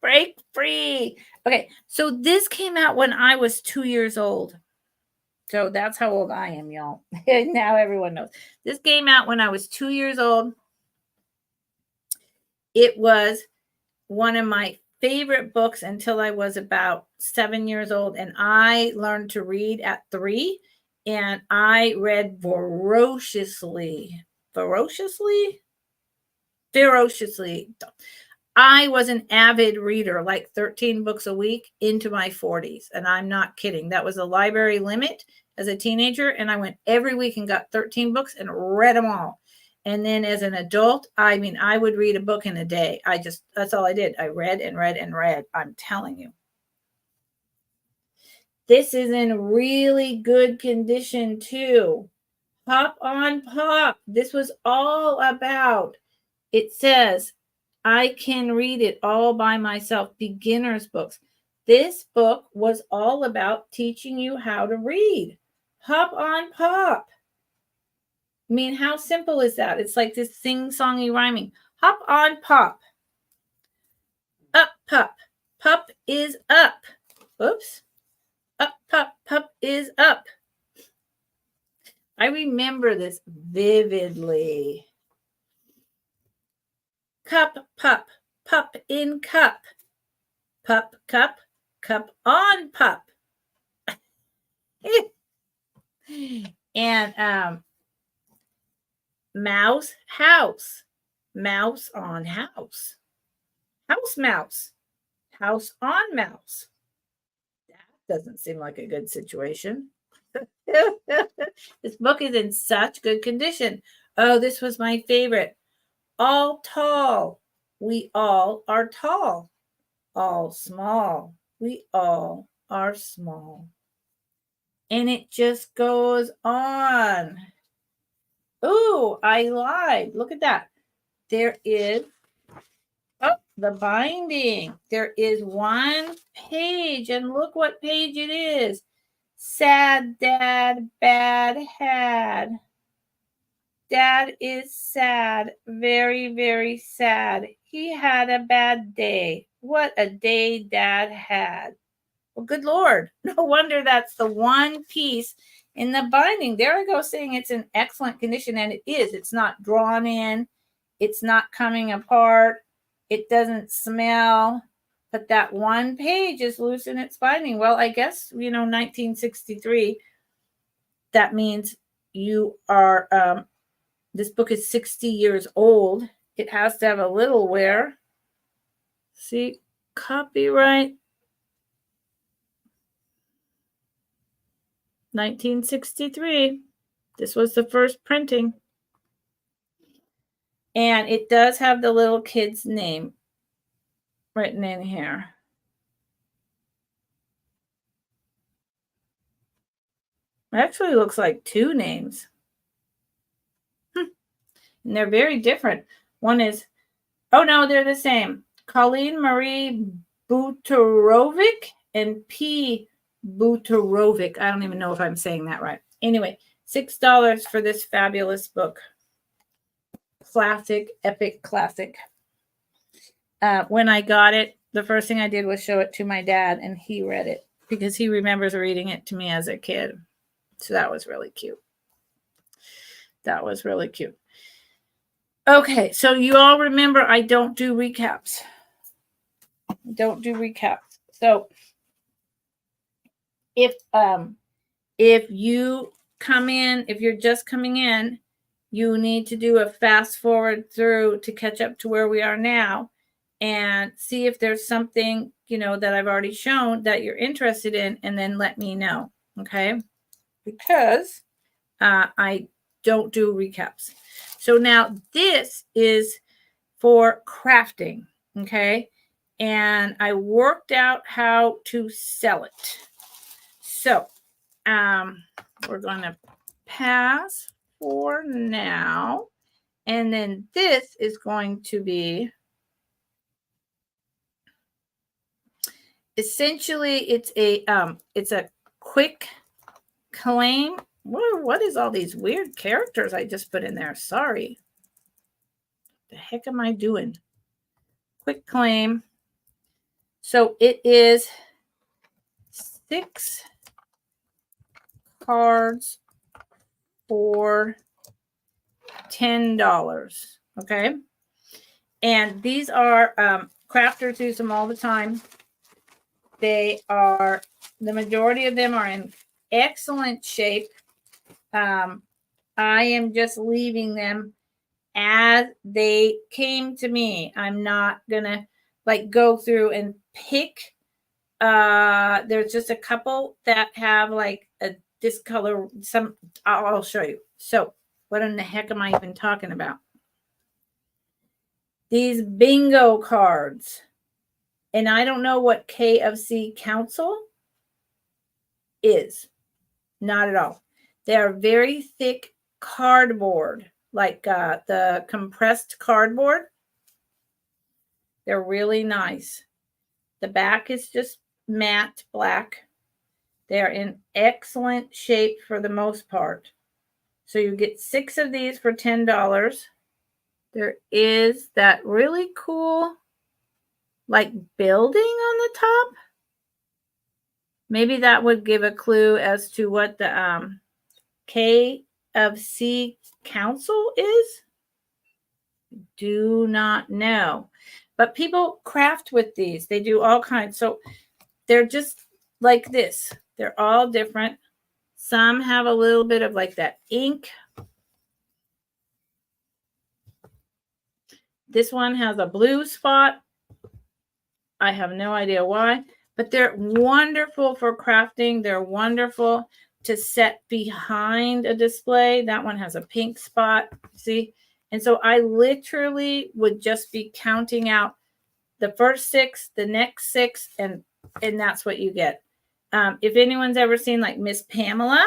Break free. Okay, so this came out when I was 2 years old. So that's how old I am, y'all. Now everyone knows. This came out when I was 2 years old. It was one of my favorite books until I was about 7 years old. And I learned to read at 3. And I read ferociously. I was an avid reader, like 13 books a week into my 40s. And I'm not kidding. That was a library limit as a teenager. And I went every week and got 13 books and read them all. And then as an adult, I would read a book in a day. That's all I did. I read and read and read. I'm telling you. This is in really good condition too. Hop on Pop. This was all about, it says, I can read it all by myself. Beginner's books. This book was all about teaching you how to read. Hop on Pop. I mean, how simple is that? It's like this sing-songy rhyming. Hop on Pop. Up, pup. Pup is up. Oops. Up, pup. Pup is up. I remember this vividly. Cup, pup. Pup in cup. Pup, cup. Cup on pup. And mouse, house. Mouse on house. House mouse. House on mouse. That doesn't seem like a good situation. This book is in such good condition. Oh, this was my favorite. All tall. We all are tall. All small. We all are small. And it just goes on. Oh, I lied. Look at that. There is, oh, the binding. There is one page, and look what page it is. Sad dad, bad had. Dad is sad, very, very sad. He had a bad day. What a day Dad had. Well, good Lord. No wonder that's the one piece in the binding. There I go saying it's in excellent condition, and it is. It's not drawn in. It's not coming apart. It doesn't smell. But that one page is loose in its binding. Well, I guess, 1963, that means you are, this book is 60 years old. It has to have a little wear. See, copyright 1963. This was the first printing. And it does have the little kid's name written in here. It actually looks like two names. And they're very different. One is, oh no, they're the same. Colleen Marie Butorovic and P. Butorovic. I don't even know if I'm saying that right. Anyway, $6 for this fabulous book. Classic, epic classic. When I got it, the first thing I did was show it to my dad, and he read it because he remembers reading it to me as a kid. So that was really cute. That was really cute. Okay, so you all remember I don't do recaps. Don't do recaps. So if you come in, if you're just coming in, you need to do a fast forward through to catch up to where we are now and see if there's something, that I've already shown that you're interested in, and then let me know, okay? Because I don't do recaps. So now this is for crafting, okay? And I worked out how to sell it. So we're going to pass for now. And then this is going to be, essentially, it's a quick claim. What is all these weird characters I just put in there? Sorry. The heck am I doing? Quick claim. So it is 6 cards for $10. Okay. And these are crafters use them all the time. They are, the majority of them are in excellent shape. I am just leaving them as they came to me. I'm not gonna go through and pick. There's just a couple that have a discolor. I'll show you. So what in the heck am I even talking about? These bingo cards. And I don't know what K of C Council is. Not at all. They are very thick cardboard, like the compressed cardboard. They're really nice. The back is just matte black. They're in excellent shape for the most part. So you get 6 of these for $10. There is that really cool building on the top. Maybe that would give a clue as to what the K of C Council is. Do not know. But people craft with these. They do all kinds. So they're just like this. They're all different. Some have a little bit of that ink. This one has a blue spot. I have no idea why, but they're wonderful for crafting. They're wonderful. to set behind a display. That one has a pink spot, see? And so I literally would just be counting out the first 6, the next 6, and that's what you get. If anyone's ever seen like Miss Pamela,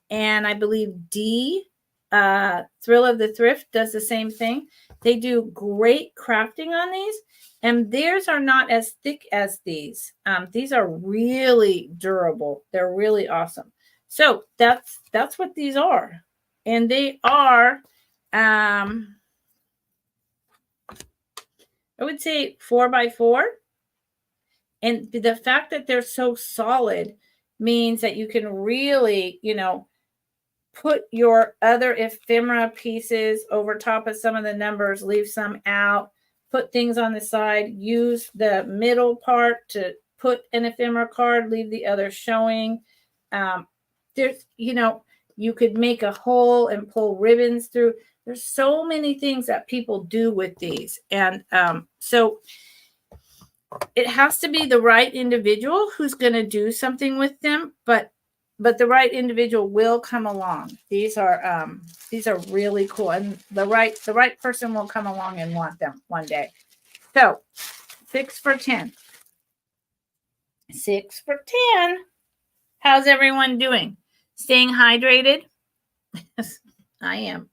and I believe Dee, Thrill of the Thrift does the same thing. They do great crafting on these, and theirs are not as thick as these. These are really durable. They're really awesome. So that's what these are, and they are, I would say 4x4. And the fact that they're so solid means that you can really, put your other ephemera pieces over top of some of the numbers, leave some out, put things on the side, use the middle part to put an ephemera card, leave the other showing. There's, you could make a hole and pull ribbons through. There's so many things that people do with these. And so it has to be the right individual who's going to do something with them, but the right individual will come along. These are really cool, and the right person will come along and want them one day. So 6 for 10. 6 for 10. How's everyone doing? Staying hydrated? Yes, I am.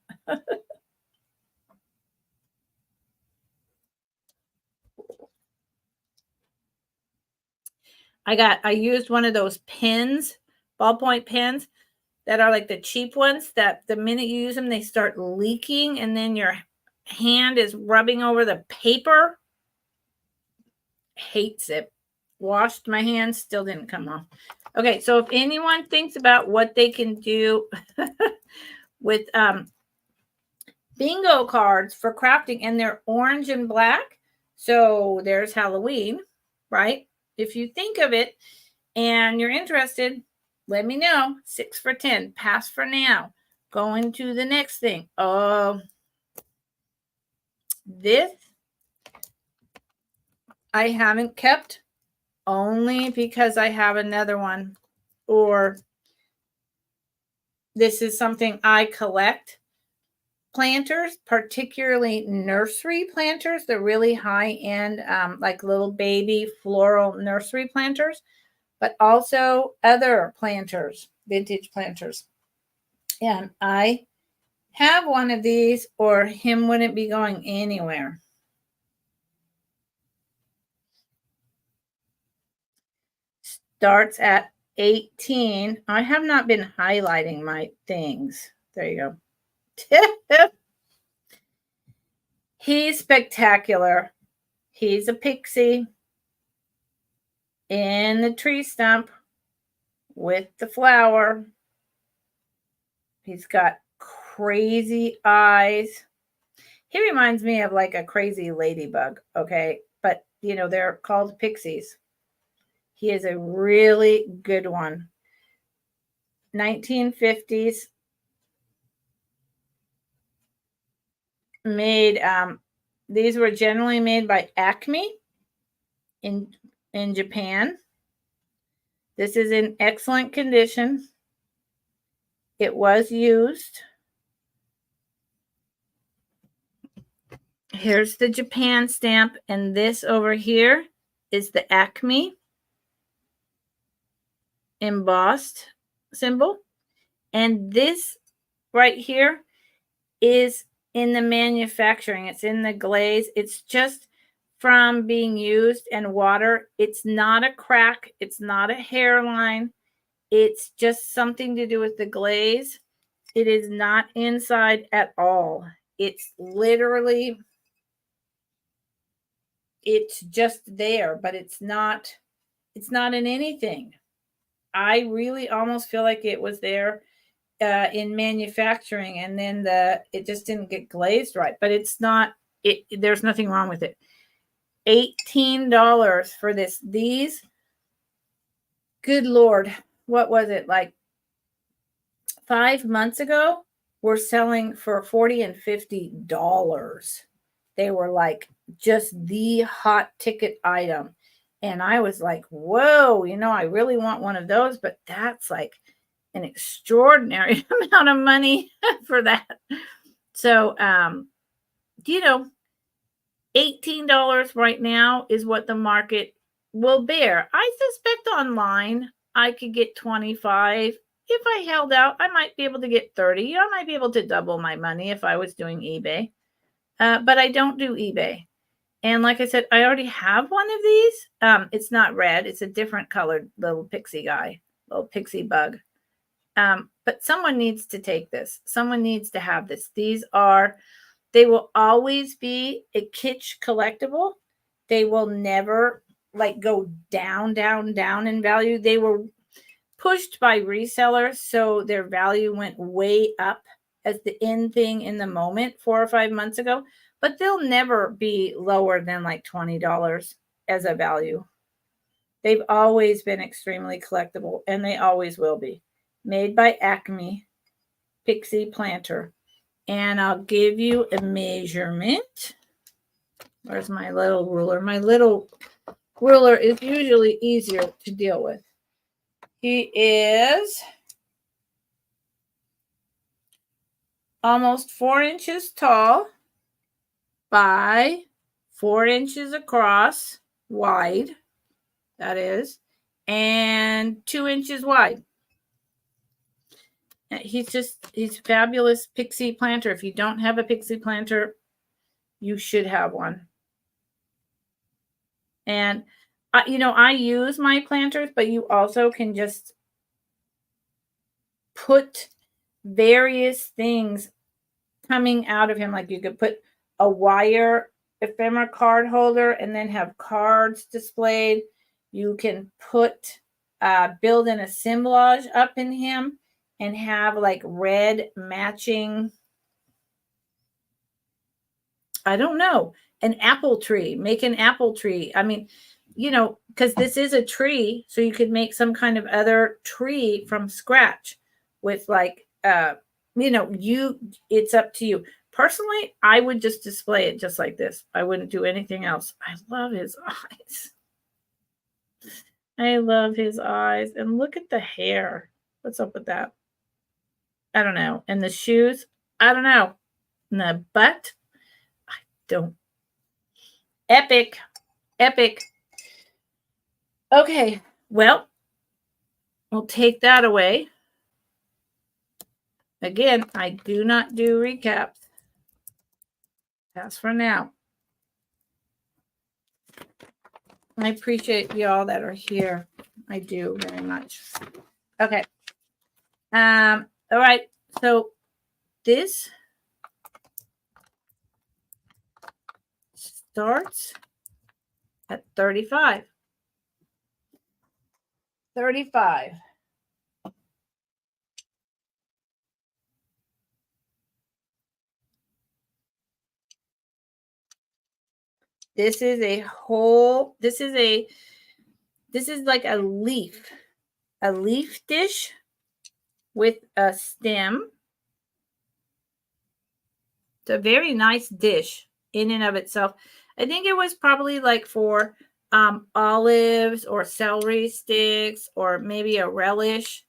I used one of those pens, ballpoint pens that are like the cheap ones that the minute you use them, they start leaking, and then your hand is rubbing over the paper. Hates it. Washed my hands, still didn't come off. Okay, so if anyone thinks about what they can do with bingo cards for crafting, and they're orange and black, so there's Halloween, right? If you think of it and you're interested, let me know. 6 for 10. Pass for now. Going to the next thing. This I haven't kept only because I have another one, or this is something I collect. Planters, particularly nursery planters. They're really high-end, like little baby floral nursery planters, but also other planters, vintage planters. And I have one of these, or him wouldn't be going anywhere. Starts at 18. I have not been highlighting my things. There you go. He's spectacular. He's a pixie in the tree stump with the flower. He's got crazy eyes. He reminds me of like a crazy ladybug, okay? But, they're called pixies. He is a really good one. 1950s. Made, these were generally made by Acme in Japan. This is in excellent condition. It was used. Here's the Japan stamp, and this over here is the Acme embossed symbol. And this right here is in the manufacturing. It's in the glaze. It's just from being used and water. It's not a crack. It's not a hairline. It's just something to do with the glaze. It is not inside at all. It's literally, it's just there, but it's not in anything. I really almost feel like it was there in manufacturing, and then it just didn't get glazed right, but it's not, there's nothing wrong with it. $18 for this. These, good Lord, what was it, like 5 months ago, were selling for $40 and $50. They were like just the hot ticket item. And I was like, whoa, I really want one of those, but that's like an extraordinary amount of money for that. So, $18 right now is what the market will bear. I suspect online I could get 25. If I held out, I might be able to get 30. I might be able to double my money if I was doing eBay. But I don't do eBay. And like I said, I already have one of these. It's not red. It's a different colored little pixie guy, little pixie bug. But someone needs to take this. Someone needs to have this. They will always be a Kitsch collectible. They will never go down in value. They were pushed by resellers, so their value went way up as the in thing in the moment 4 or 5 months ago, but they'll never be lower than like $20 as a value. They've always been extremely collectible, and they always will be. Made by Acme Pixie Planter. And I'll give you a measurement. Where's my little ruler? My little ruler is usually easier to deal with. He is almost 4 inches tall by 4 inches across, wide, that is, and 2 inches wide. He's a fabulous pixie planter. If you don't have a pixie planter, you should have one. And I use my planters, but you also can just put various things coming out of him. Like you could put a wire ephemera card holder and then have cards displayed. You can build an assemblage up in him and have like red matching, I don't know, an apple tree. Make an apple tree. I mean, because this is a tree, so you could make some kind of other tree from scratch with it's up to you. Personally, I would just display it just like this. I wouldn't do anything else. I love his eyes. I love his eyes. And look at the hair. What's up with that? I don't know. And the shoes, I don't know. And the butt, I don't. Epic. Okay, well, we'll take that away. Again, I do not do recaps. That's for now. I appreciate y'all that are here. I do very much. Okay. All right. So this starts at 35. 35. This is like a leaf dish with a stem. It's a very nice dish in and of itself. I think it was probably like for olives or celery sticks or maybe a relish.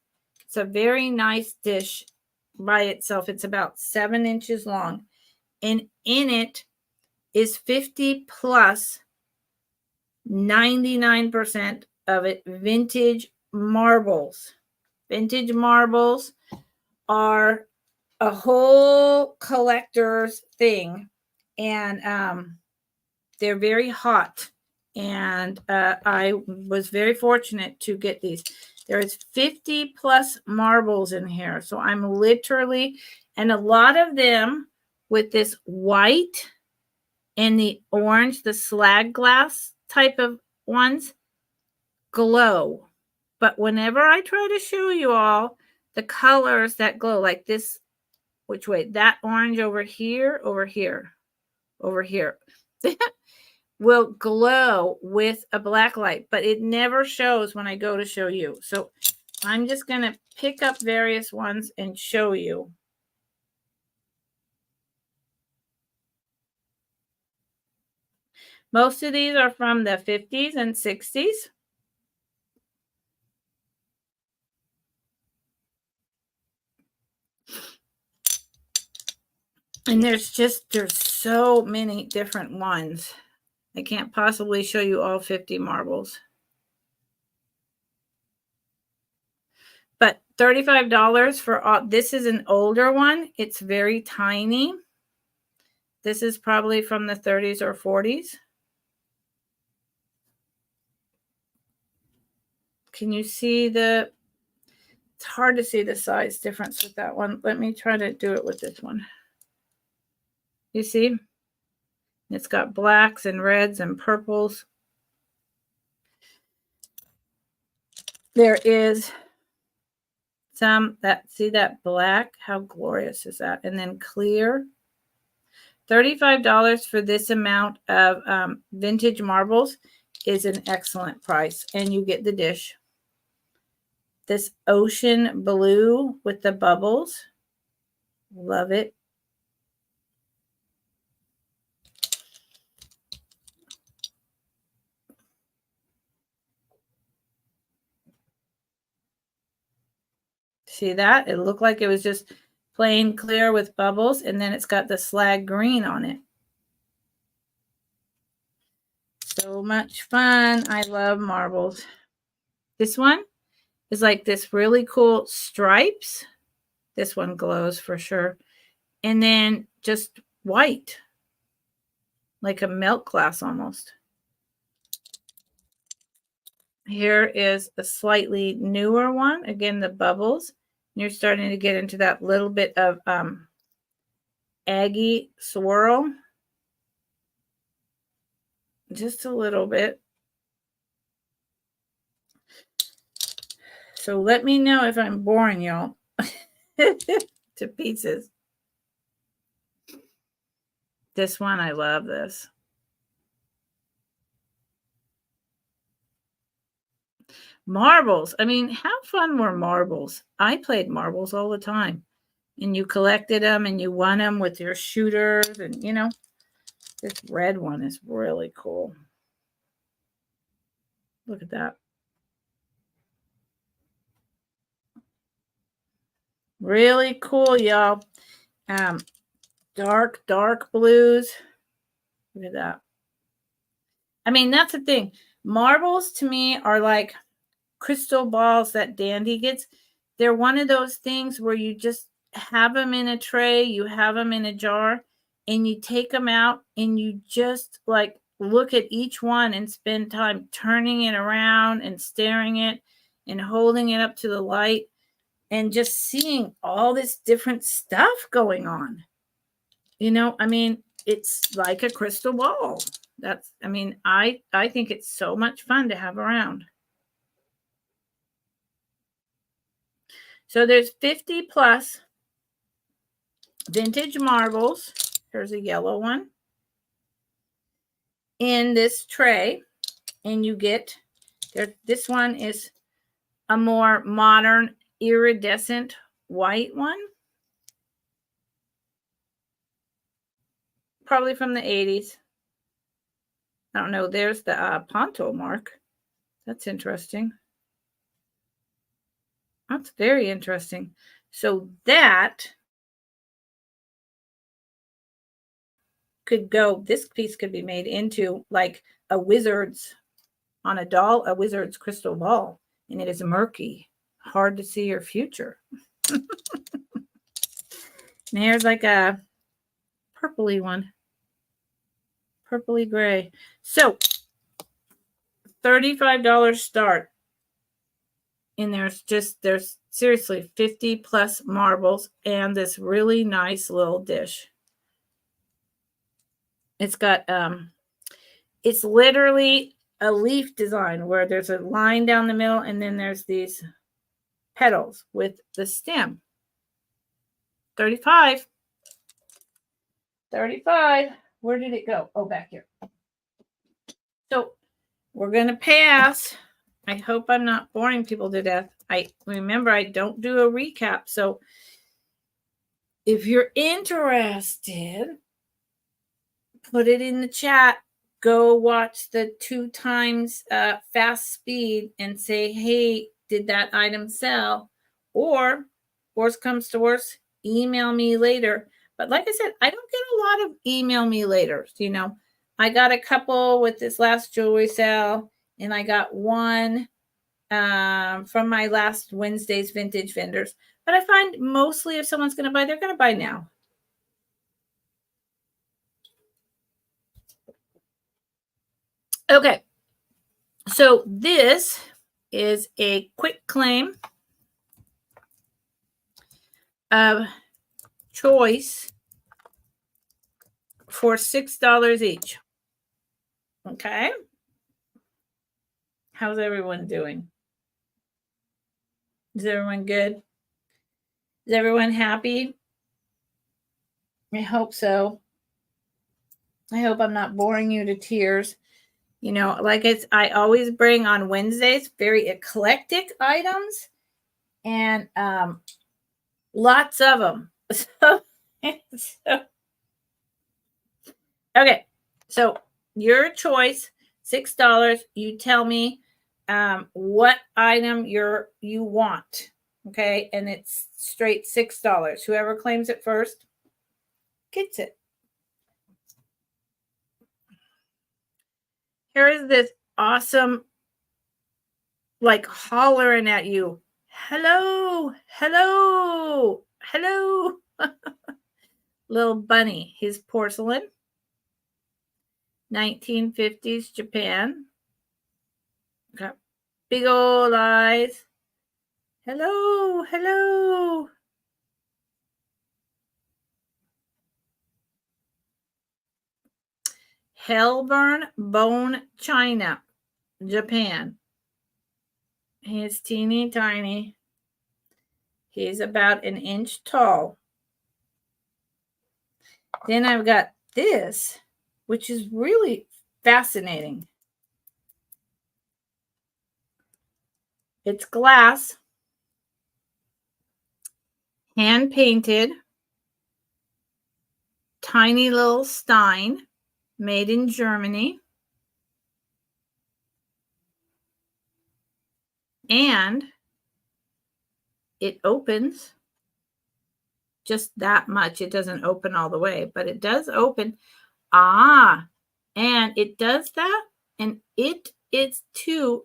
It's a very nice dish by itself. It's about 7 inches long. And in it is 50 plus 99% of it vintage marbles. Vintage marbles are a whole collector's thing, and they're very hot. And I was very fortunate to get these. There is 50 plus marbles in here. So I'm literally, and a lot of them with this white and the orange, the slag glass type of ones, glow. But whenever I try to show you all the colors that glow, like this, which way? That orange over here, will glow with a black light, but it never shows when I go to show you. So I'm just going to pick up various ones and show you. Most of these are from the 50s and 60s. And there's so many different ones. I can't possibly show you all 50 marbles. But $35 for all. This is an older one. It's very tiny. This is probably from the 30s or 40s. Can you see the, it's hard to see the size difference with that one. Let me try to do it with this one. You see? It's got blacks and reds and purples. There is some that, see that black? How glorious is that? And then clear. $35 for this amount of vintage marbles is an excellent price. And you get the dish. This ocean blue with the bubbles. Love it. See that? It looked like it was just plain clear with bubbles, and then it's got the slag green on it. So much fun. I love marbles. This one is like this really cool stripes. This one glows for sure. And then just white, like a milk glass almost. Here is a slightly newer one. Again, the bubbles. You're starting to get into that little bit of eggy swirl. Just a little bit. So let me know if I'm boring y'all to pieces. This one, I love this. Marbles. I mean, how fun were marbles? I played marbles all the time. And you collected them and you won them with your shooters. And, you know, this red one is really cool. Look at that. Really cool, y'all. Dark blues. Look at that. I mean, that's the thing. Marbles to me are like crystal balls that Dandy gets. They're one of those things where you just have them in a tray, you have them in a jar, and you take them out and you just like look at each one and spend time turning it around and staring it and holding it up to the light and just seeing all this different stuff going on. You know, I mean, it's like a crystal ball. That's, I mean, I think it's so much fun to have around. So there's 50 plus vintage marbles. Here's a yellow one in this tray. And you get, this one is a more modern iridescent white one. Probably from the 80s. I don't know. There's the Ponto mark. That's interesting. That's very interesting. So that could go, this piece could be made into like a wizard's, on a doll, a wizard's crystal ball. And it is murky. Hard to see your future. And here's like a purpley one. Purpley gray. So $35 start. And there's seriously 50 plus marbles and this really nice little dish. It's got it's literally a leaf design where there's a line down the middle and then there's these petals with the stem. 35. 35. Where did it go? Oh, back here. So we're going to pass. I hope I'm not boring people to death. I remember I don't do a recap. So if you're interested, put it in the chat. Go watch the 2 times fast speed and say, hey, did that item sell? Or worst comes to worst, email me later. But like I said, I don't get a lot of email me laters. I got a couple with this last jewelry sale, and I got one from my last Wednesday's vintage vendors. But I find mostly if someone's going to buy, they're going to buy now. Okay. So this is a quick claim of choice for $6 each. Okay. How's everyone doing? Is everyone good? Is everyone happy? I hope so. I hope I'm not boring you to tears. Like I always bring on Wednesdays very eclectic items and lots of them. Okay. So your choice, $6. You tell me what item you want. Okay. And it's straight $6. Whoever claims it first gets it. Here is this awesome, like hollering at you. Hello, hello, hello. Little bunny. He's porcelain. 1950s Japan. Got big old eyes. Hello, hello. Hellburn bone china, Japan. He's teeny tiny. He's about an inch tall. Then I've got this, which is really fascinating. It's glass, hand painted, tiny little stein, made in Germany. And it opens just that much. It doesn't open all the way, but it does open. And it does that. And it is too.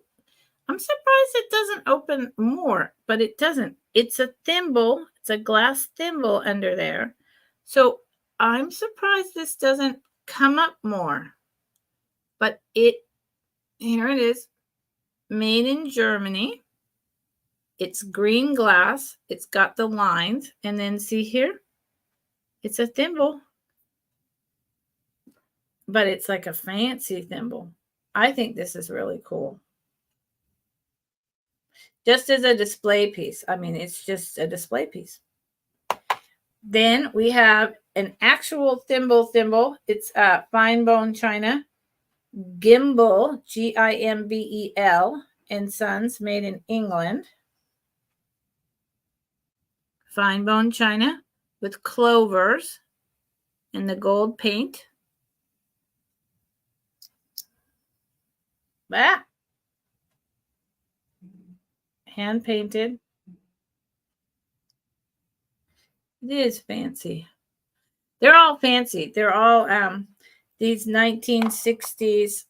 I'm surprised it doesn't open more, but it doesn't. It's a thimble. It's a glass thimble under there. So I'm surprised this doesn't come up more. But here it is, made in Germany. It's green glass. It's got the lines. And then see here, it's a thimble. But it's like a fancy thimble. I think this is really cool. Just as a display piece. I mean, it's just a display piece. Then we have an actual thimble. It's fine bone china. Gimbal, Gimbel, and Sons, made in England. Fine bone china with clovers and the gold paint. Hand painted. It is fancy. They're all fancy. They're all these 1960s,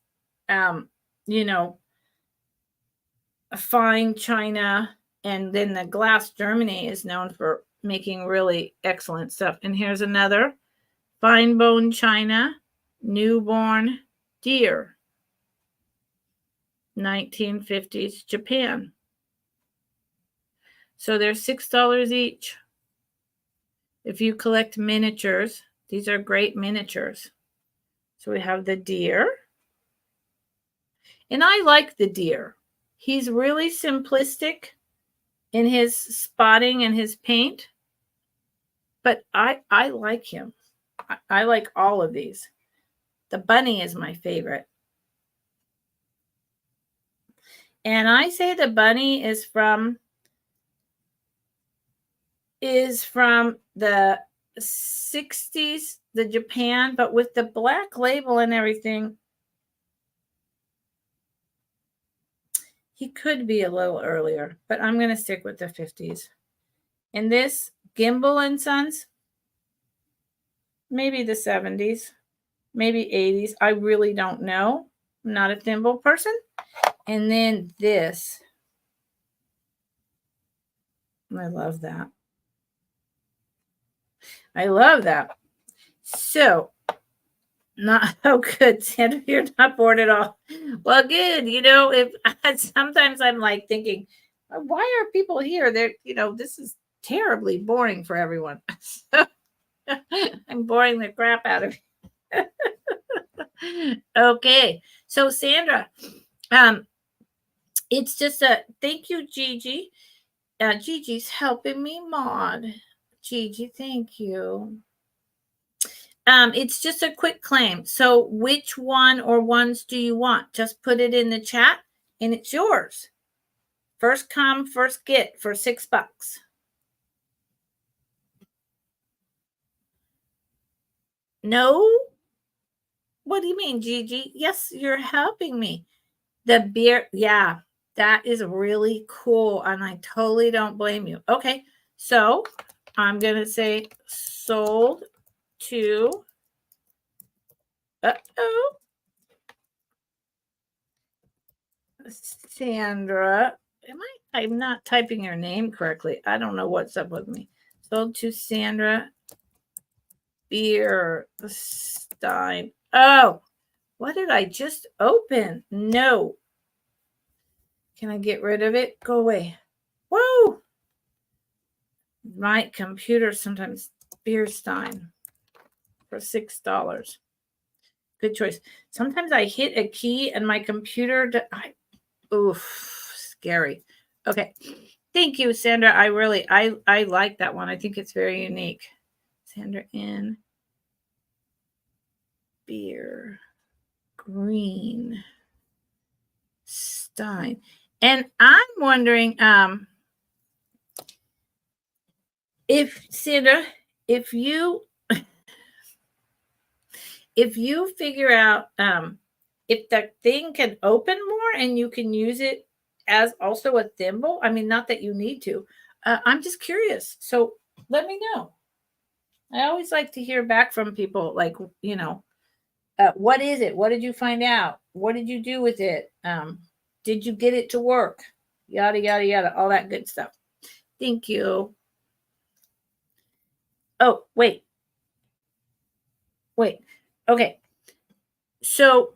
fine china. And then the glass Germany is known for making really excellent stuff. And here's another fine bone china, newborn deer, 1950s Japan. So they're $6 each. If you collect miniatures, these are great miniatures. So we have the deer. And I like the deer. He's really simplistic in his spotting and his paint. But I like him. I like all of these. The bunny is my favorite. And I say the bunny is from the 60s, the Japan, but with the black label and everything, he could be a little earlier, but I'm going to stick with the 50s. And this Gimbal and Sons, maybe the 70s, maybe 80s. I really don't know. I'm not a thimble person. And then this. I love that. I love that. So, not oh good, Sandra, you're not bored at all. Well, good. You know, if sometimes I'm like thinking, why are people here? They're, this is terribly boring for everyone. So I'm boring the crap out of you. Okay. So Sandra, it's just a thank you, Gigi. Gigi's helping me mod. Gigi, thank you. It's just a quick claim. So which one or ones do you want? Just put it in the chat and it's yours. First come, first get for $6. No? What do you mean, Gigi? Yes, you're helping me. The beer, yeah, that is really cool. And I totally don't blame you. Okay, so I'm going to say sold to, Sandra. I'm not typing your name correctly. I don't know what's up with me. Sold to Sandra Bierstein. Oh, what did I just open? No. Can I get rid of it? Go away. Whoa. My computer sometimes Bierstein for $6. Good choice. Sometimes I hit a key and my computer, oof, scary. Okay. Thank you, Sandra. I like that one. I think it's very unique. Sandra in beer green Stein. And I'm wondering if Sandra, if you figure out if the thing can open more and you can use it as also a thimble. I mean, not that you need to. I'm just curious. So let me know. I always like to hear back from people, like, what is it? What did you find out? What did you do with it? Did you get it to work? Yada, yada, yada, all that good stuff. Thank you. Oh, wait. Okay. So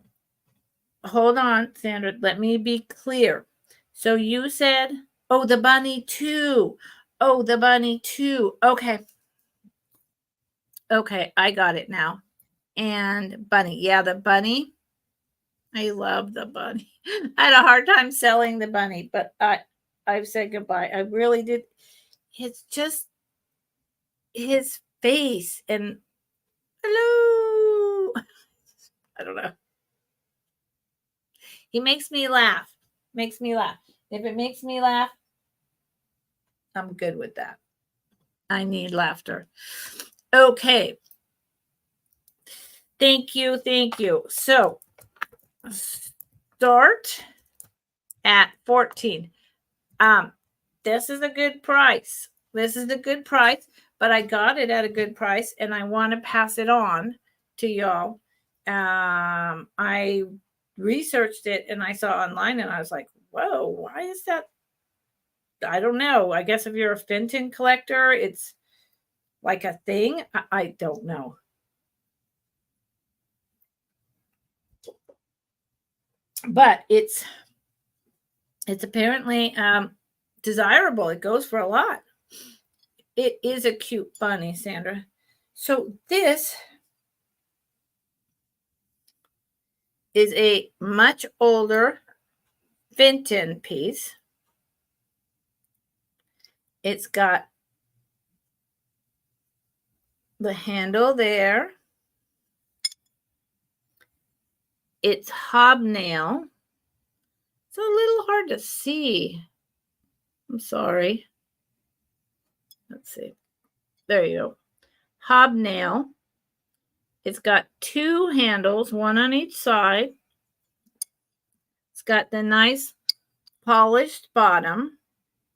hold on, Sandra. Let me be clear. So you said, oh, the bunny too. Oh, the bunny too. Okay. Okay, I got it now. And bunny. Yeah, the bunny. I love the bunny. I had a hard time selling the bunny, but I've said goodbye. I really did. It's just his face and hello. I don't know. He makes me laugh. Makes me laugh. If it makes me laugh, I'm good with that. I need laughter. Okay. Thank you. Thank you. So start at 14. This is a good price. This is a good price, but I got it at a good price and I want to pass it on to y'all. I researched it and I saw online and I was like, whoa, why is that? I don't know. I guess if you're a Fenton collector, it's like a thing. I don't know. But it's apparently desirable. It goes for a lot. It is a cute bunny, Sandra. So this is a much older Fenton piece. It's got the handle there. It's hobnail. It's a little hard to see. I'm sorry. Let's see. There you go. Hobnail. It's got two handles, one on each side. It's got the nice polished bottom.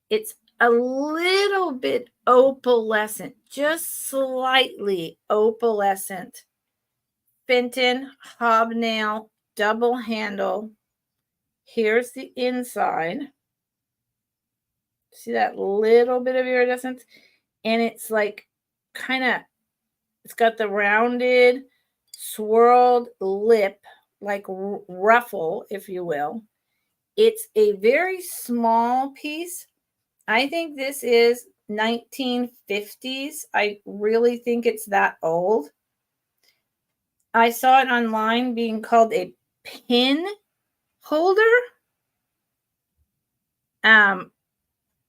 It's a little bit opalescent, just slightly opalescent. Fenton hobnail double handle. Here's the inside. See that little bit of iridescence? And it's like kind of, it's got the rounded, swirled lip, like ruffle, if you will. It's a very small piece. I think this is 1950s. I really think it's that old. I saw it online being called a pin holder.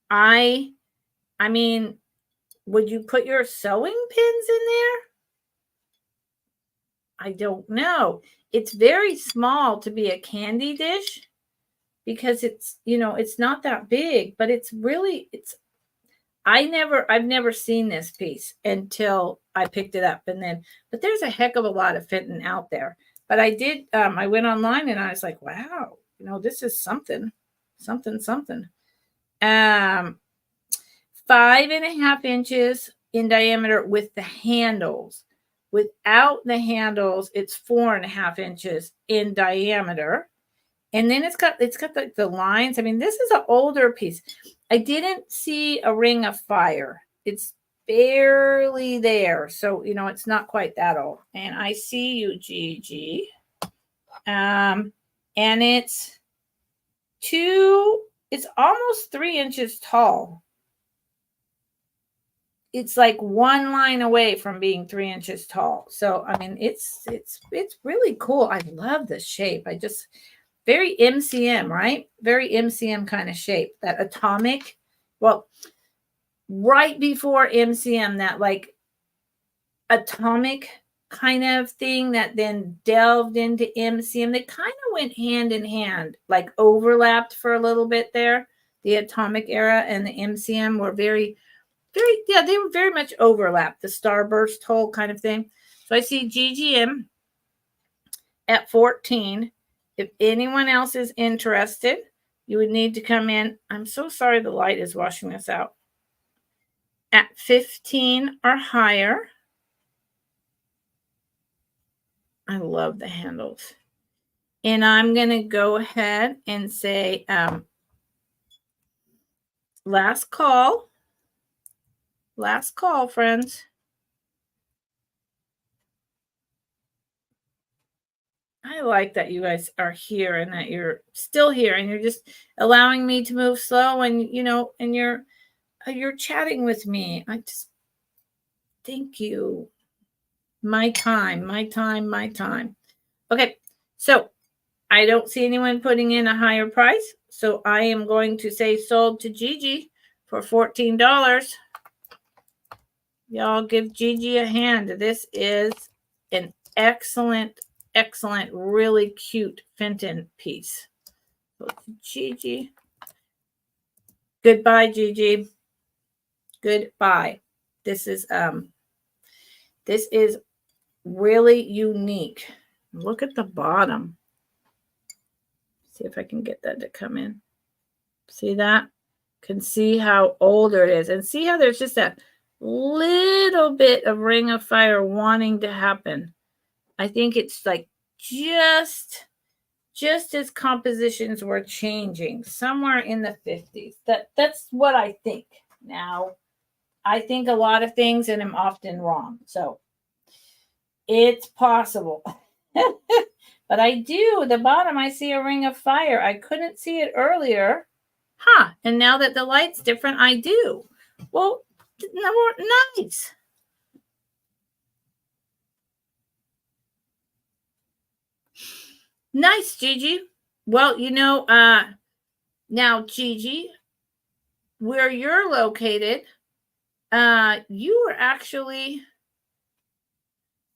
I mean, would you put your sewing pins in there? I don't know. It's very small to be a candy dish because it's, it's not that big, but it's really, I've never seen this piece until I picked it up. But there's a heck of a lot of Fenton out there. But I went online and I was like, wow, this is something. 5.5 inches in diameter with the handles. Without the handles, it's 4.5 inches in diameter. And then it's got the lines. I mean, this is an older piece. I didn't see a ring of fire. It's barely there. So, it's not quite that old. And I see you, Gigi. And it's almost 3 inches tall. It's like one line away from being 3 inches tall. So, I mean, it's really cool. I love the shape. Very MCM, right? Very MCM kind of shape. That atomic. Well, right before MCM, that like atomic kind of thing that then delved into MCM. They kind of went hand in hand, like overlapped for a little bit there. The atomic era and the MCM were they were very much overlapped. The starburst hole kind of thing. So I see GGM at 14. If anyone else is interested, you would need to come in. I'm so sorry the light is washing this out. At 15 or higher. I love the handles. And I'm going to go ahead and say last call. Last call, friends. I like that you guys are here and that you're still here and you're just allowing me to move slow and and you're chatting with me. I just thank you. My time. Okay. So I don't see anyone putting in a higher price. So I am going to say sold to Gigi for $14. Y'all give Gigi a hand. This is an excellent, really cute Fenton piece. So Gigi. Goodbye, Gigi. Goodbye. This is really unique. Look at the bottom. See if I can get that to come in. See that? Can see how older it is. And see how there's just that little bit of ring of fire wanting to happen. I think it's like just as compositions were changing somewhere in the 50s. That's what I think. Now, I think a lot of things and I'm often wrong. So it's possible. But I do. The bottom, I see a ring of fire. I couldn't see it earlier. And now that the light's different, I do. Well, nice. Nice, Gigi. Well, now, Gigi, where you're located, you are actually,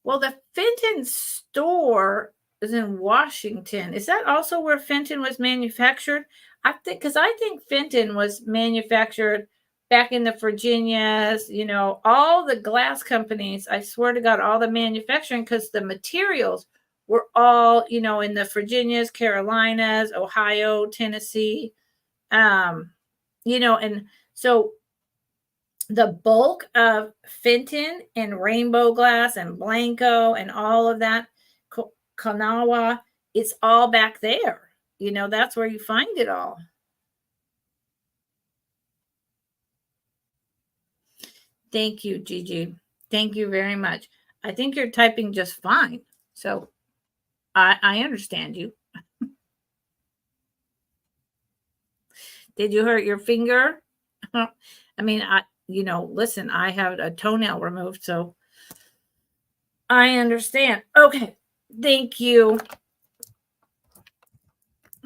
well, the Fenton store is in Washington. Is that also where Fenton was manufactured? I think Fenton was manufactured back in the Virginias, all the glass companies, I swear to God, all the manufacturing, because the materials were all, in the Virginias, Carolinas, Ohio, Tennessee, and So the bulk of Fenton and Rainbow Glass and Blanco and all of that, Kanawa, it's all back there. That's where you find it all. Thank you, Gigi. Thank you very much. I think you're typing just fine. So I understand you. Did you hurt your finger? I mean, listen, I have a toenail removed, so I understand. Okay. Thank you.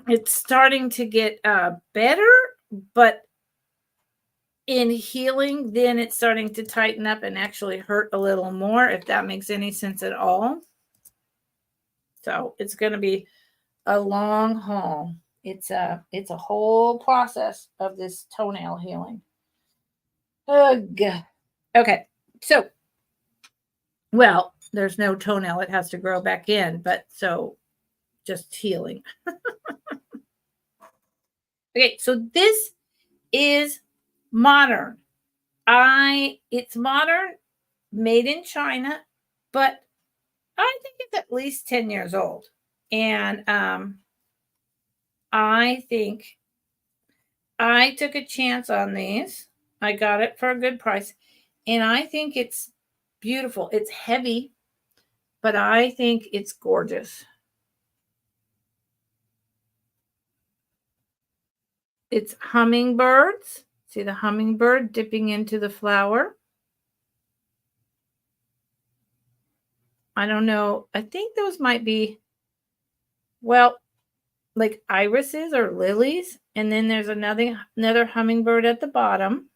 It's starting to get better, but in healing, then it's starting to tighten up and actually hurt a little more, if that makes any sense at all. So it's going to be a long haul. It's a whole process of this toenail healing. Ugh. Okay. So, well, there's no toenail. It has to grow back in, but so just healing. Okay. So this is modern. It's modern, made in China, but I think it's at least 10 years old. And I think I took a chance on these. I got it for a good price. And I think it's beautiful. It's heavy, but I think it's gorgeous. It's hummingbirds. See the hummingbird dipping into the flower? I don't know. I think those might be, well, like irises or lilies. And then there's another hummingbird at the bottom.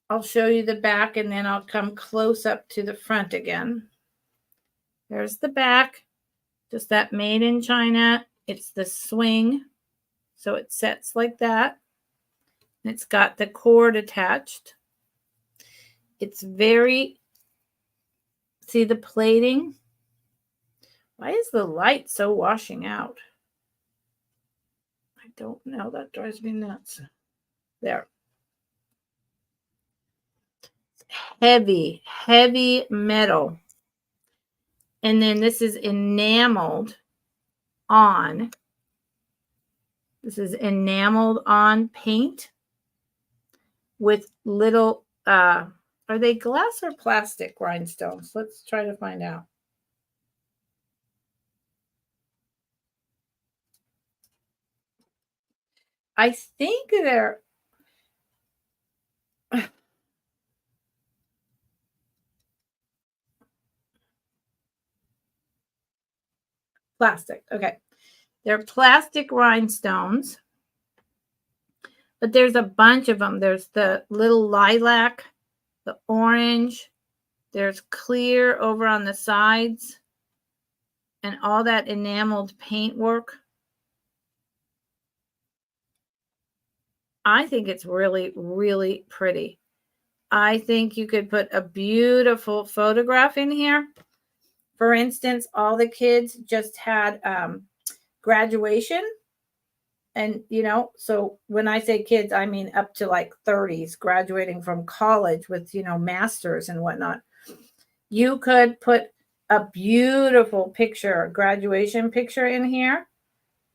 I'll show you the back and then I'll come close up to the front again. There's the back, just that made in China. It's the swing. So it sets like that. And it's got the cord attached. It's very, see the plating? Why is the light so washing out? I don't know. That drives me nuts. There. Heavy, heavy metal. And then this is enameled on. This is enameled on paint with little, are they glass or plastic rhinestones? Let's try to find out. I think they're plastic. Okay. They're plastic rhinestones, but there's a bunch of them. There's the little lilac, the orange, there's clear over on the sides, and all that enameled paintwork. I think it's really, really pretty. I think you could put a beautiful photograph in here. For instance, all the kids just had graduation. And, so when I say kids, I mean up to like 30s graduating from college with, masters and whatnot. You could put a beautiful picture, graduation picture in here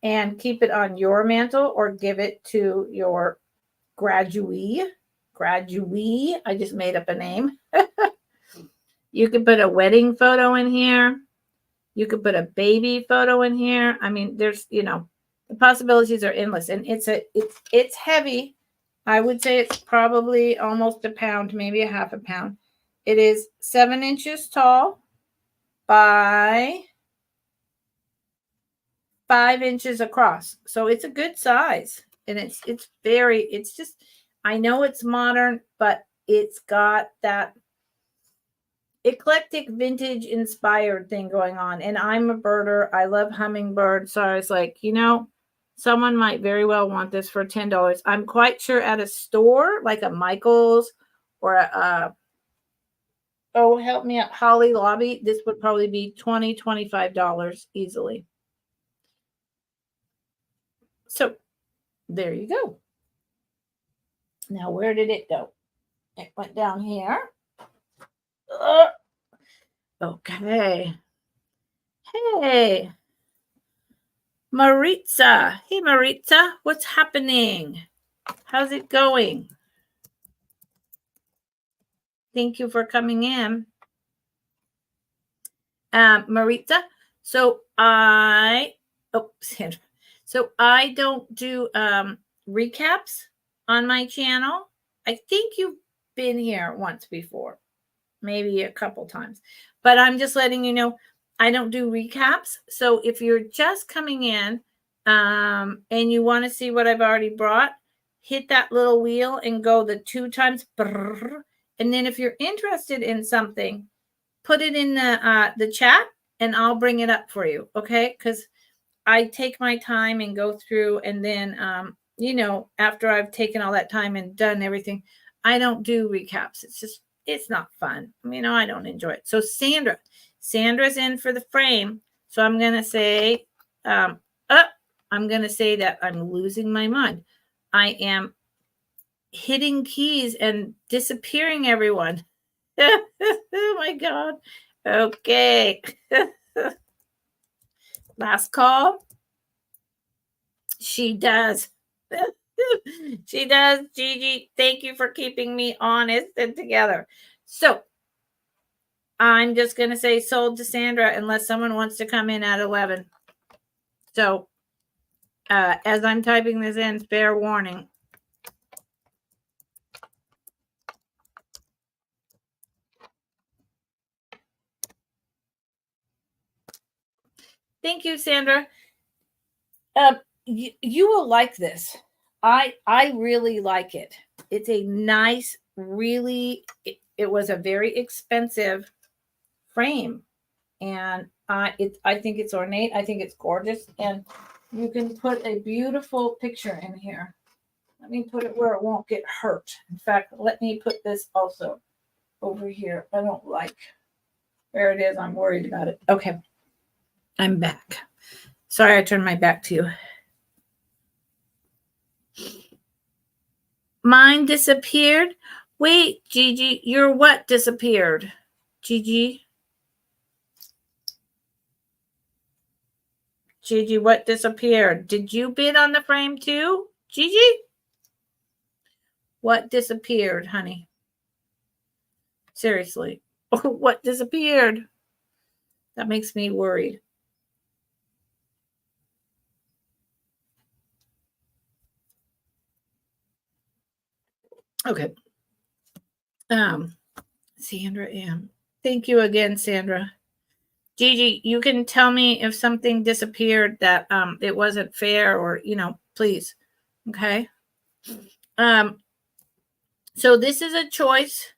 and keep it on your mantle or give it to your graduee. I just made up a name. You could put a wedding photo in here. You could put a baby photo in here. I mean, there's, the possibilities are endless, and it's heavy. I would say it's probably almost a pound, maybe a half a pound. It is 7 inches tall by 5 inches across. So it's a good size, and it's just, I know it's modern, but it's got that eclectic vintage inspired thing going on. And I'm a birder. I love hummingbirds. So I was like, someone might very well want this for $10. I'm quite sure at a store like a Michael's or oh, help me out, Holly Lobby, this would probably be $20, $25 easily. So There you go. Now, where did it go? It went down here. Okay. Hey, Maritza. Hey, Maritza. What's happening? How's it going? Thank you for coming in. Maritza. So Sandra. So I don't do recaps on my channel. I think you've been here once before, maybe a couple times, but I'm just letting you know I don't do recaps. So if you're just coming in and you want to see what I've already brought, hit that little wheel and go the 2 times. And then if you're interested in something, put it in the chat and I'll bring it up for you. Okay. Because I take my time and go through, and then, after I've taken all that time and done everything, I don't do recaps. It's not fun. I don't enjoy it. So Sandra's in for the frame. So I'm going to say, I'm going to say that I'm losing my mind. I am hitting keys and disappearing everyone. Oh my God. Okay. Last call. She does. She does. Gigi, thank you for keeping me honest and together. So I'm just going to say sold to Sandra unless someone wants to come in at 11. So as I'm typing this in, fair warning. Thank you, Sandra. You will like this. I really like it. It's a nice, really, it was a very expensive frame. And I think it's ornate. I think it's gorgeous. And you can put a beautiful picture in here. Let me put it where it won't get hurt. In fact, let me put this also over here. I don't like where it is. I'm worried about it. Okay. I'm back. Sorry, I turned my back to you. Mine disappeared. Wait, Gigi, your what disappeared? Gigi, what disappeared? Did you bid on the frame too? Gigi? What disappeared, honey? Seriously. What disappeared? That makes me worried. Okay. Sandra M. Thank you again, Sandra. Gigi, you can tell me if something disappeared that it wasn't fair, or please. Okay. So this is a choice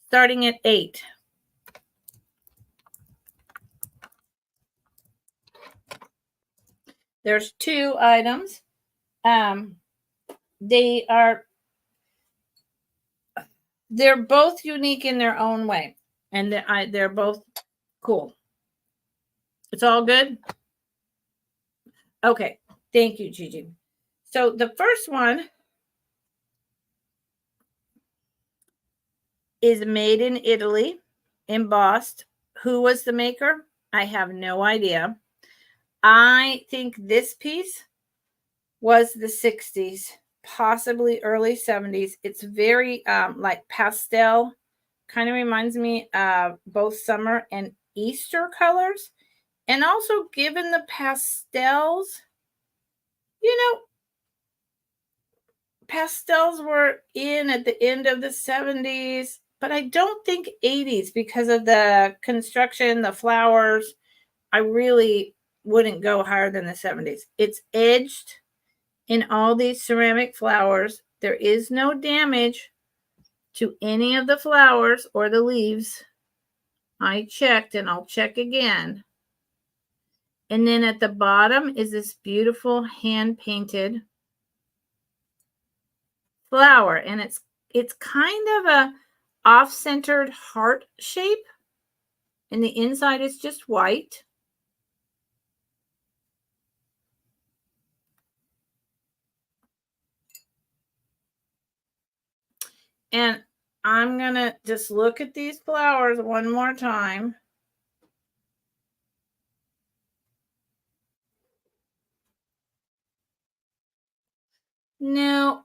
starting at 8. There's 2 items. They're both unique in their own way, and they're both cool. It's all good? Okay. Thank you, Gigi. So the first one is made in Italy, embossed. Who was the maker? I have no idea. I think this piece was the 60s, possibly early 70s. It's very like pastel, kind of reminds me of both summer and Easter colors. And also, given the pastels, pastels were in at the end of the 70s, but I don't think 80s because of the construction, the flowers. I really wouldn't go higher than the 70s. It's edged in all these ceramic flowers. There is no damage to any of the flowers or the leaves. I checked, and I'll check again. And then at the bottom is this beautiful hand-painted flower, and it's kind of a off-centered heart shape, and the inside is just white. And I'm going to just look at these flowers one more time. Now,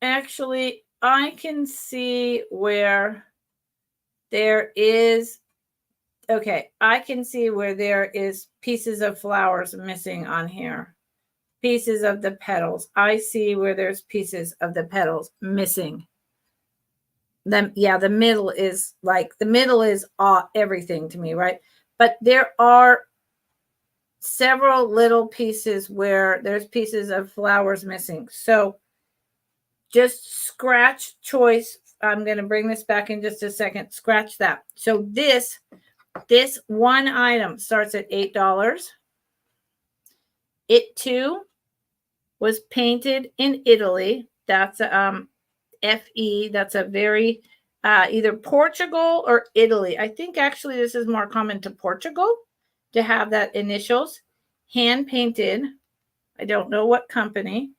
actually, I can see where there is, okay, I can see where there is pieces of flowers missing on here. Pieces of the petals. I see where there's pieces of the petals missing. The middle is everything to me, right? But there are several little pieces where there's pieces of flowers missing. So just scratch choice. I'm going to bring this back in just a second. Scratch that. So this one item starts at $8. It too was painted in Italy. That's FE. That's a very either Portugal or Italy. I think actually this is more common to Portugal to have that initials. Hand painted. I don't know what company.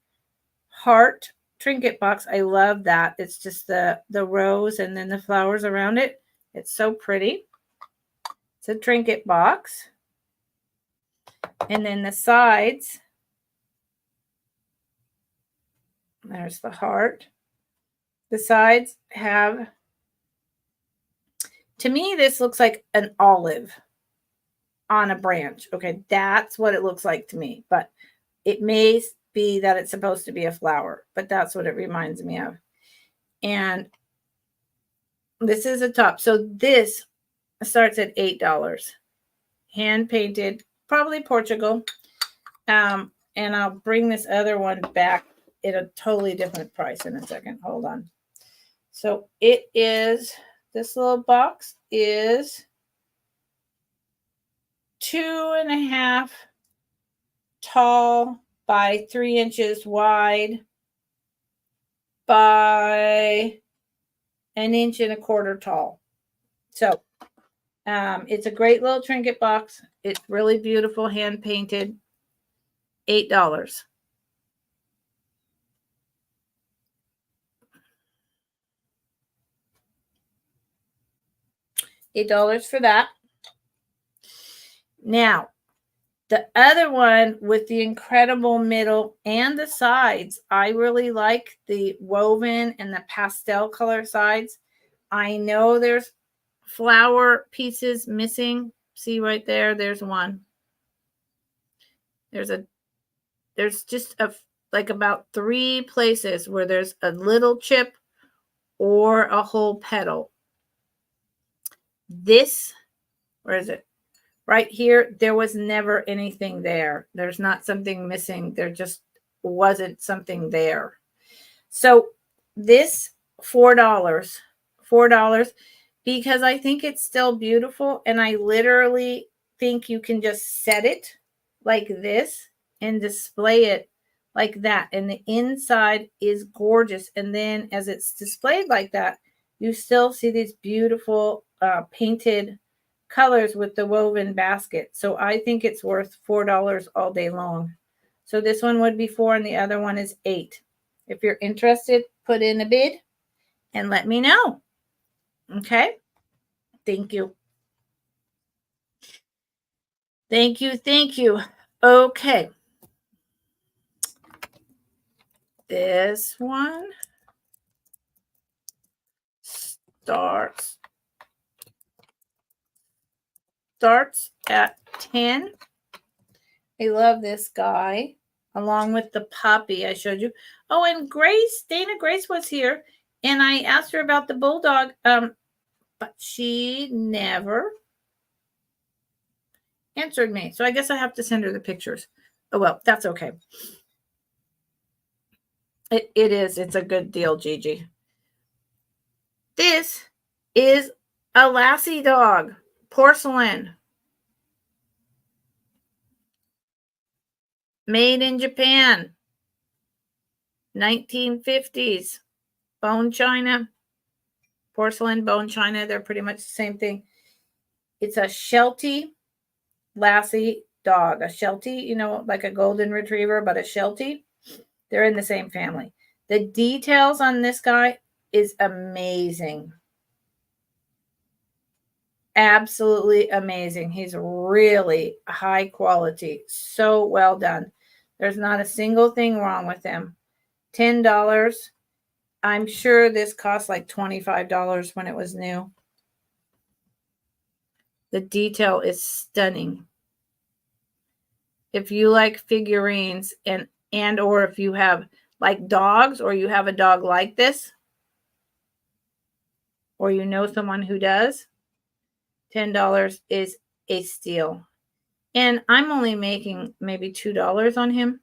Heart trinket box. I love that. It's just the rose and then the flowers around it. It's so pretty. It's a trinket box. And then the sides. There's the heart. The sides have, to me, this looks like an olive on a branch. Okay, that's what it looks like to me. But it may be that it's supposed to be a flower, but that's what it reminds me of. And this is a top. So this starts at $8. Hand painted, probably Portugal. And I'll bring this other one back at a totally different price in a second. Hold on. So it is, this little box is 2.5 tall by 3 inches wide by 1.25 inches tall. So it's a great little trinket box. It's really beautiful, hand painted. $8. $8 for that. Now, the other one with the incredible middle and the sides, I really like the woven and the pastel color sides. I know there's flower pieces missing. See right there, there's one. There's just like about 3 places where there's a little chip or a whole petal. This, where is it? Right here, there was never anything there. There's not something missing. There just wasn't something there. So this $4, because I think it's still beautiful. And I literally think you can just set it like this and display it like that. And the inside is gorgeous. And then as it's displayed like that, you still see these beautiful painted colors with the woven basket. So I think it's worth $4 all day long. So this one would be 4 and the other one is 8. If you're interested, put in a bid and let me know. Okay. Thank you. Thank you. Thank you. Okay. This one starts at 10. I love this guy along with the puppy I showed you. Oh, and Dana Grace was here and I asked her about the bulldog, but she never answered me. So I guess I have to send her the pictures. Oh, well, that's okay. It is. It's a good deal, Gigi. This is a Lassie dog, porcelain. Made in Japan. 1950s. Bone china. Porcelain, bone china. They're pretty much the same thing. It's a Sheltie Lassie dog. A Sheltie, like a golden retriever, but a Sheltie. They're in the same family. The details on this guy is amazing. Absolutely amazing. He's really high quality. So well done. There's not a single thing wrong with him. $10. I'm sure this cost like $25 when it was new. The detail is stunning. If you like figurines and or if you have like dogs, or you have a dog like this, or you know someone who does, $10 is a steal. And I'm only making maybe $2 on him.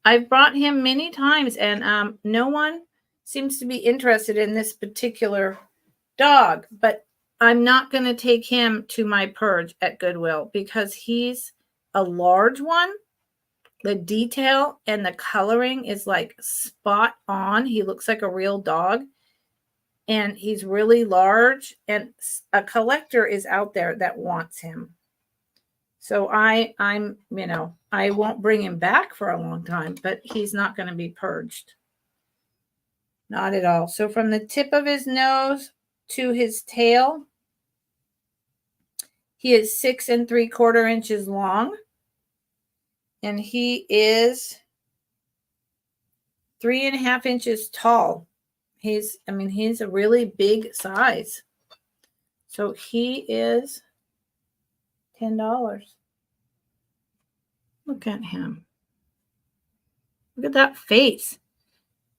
I've brought him many times, and no one seems to be interested in this particular dog, but I'm not going to take him to my purge at Goodwill because he's a large one. The detail and the coloring is like spot on. He looks like a real dog, and he's really large, and a collector is out there that wants him. So I'm, I won't bring him back for a long time, but he's not going to be purged. Not at all. So from the tip of his nose to his tail, he is 6 3/4 inches long, and he is 3.5 inches tall. He's a really big size. So he is $10. Look at him. Look at that face.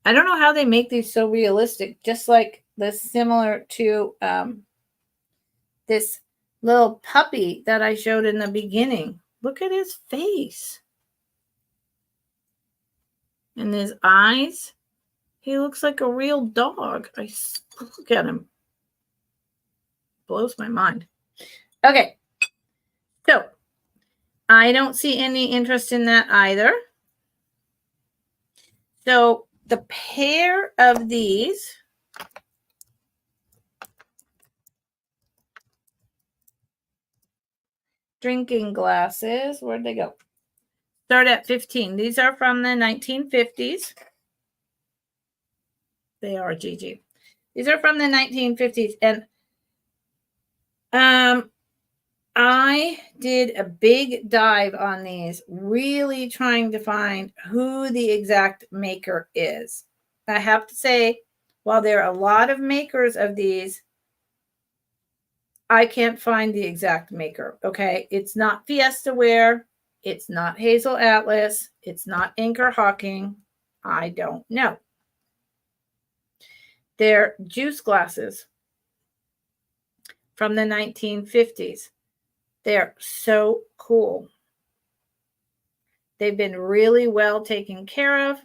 I don't know how they make these so realistic, just like this, similar to this little puppy that I showed in the beginning. Look at his face. And his eyes. He looks like a real dog. Look at him. Blows my mind. Okay. So I don't see any interest in that either. So the pair of these drinking glasses, where'd they go? Start at $15. These are from the 1950s. They are, Gigi. These are from the 1950s. And I did a big dive on these, really trying to find who the exact maker is. I have to say, while there are a lot of makers of these, I can't find the exact maker, okay? It's not Fiesta Wear. It's not Hazel Atlas. It's not Anchor Hawking. I don't know. They're juice glasses from the 1950s. They're so cool. They've been really well taken care of.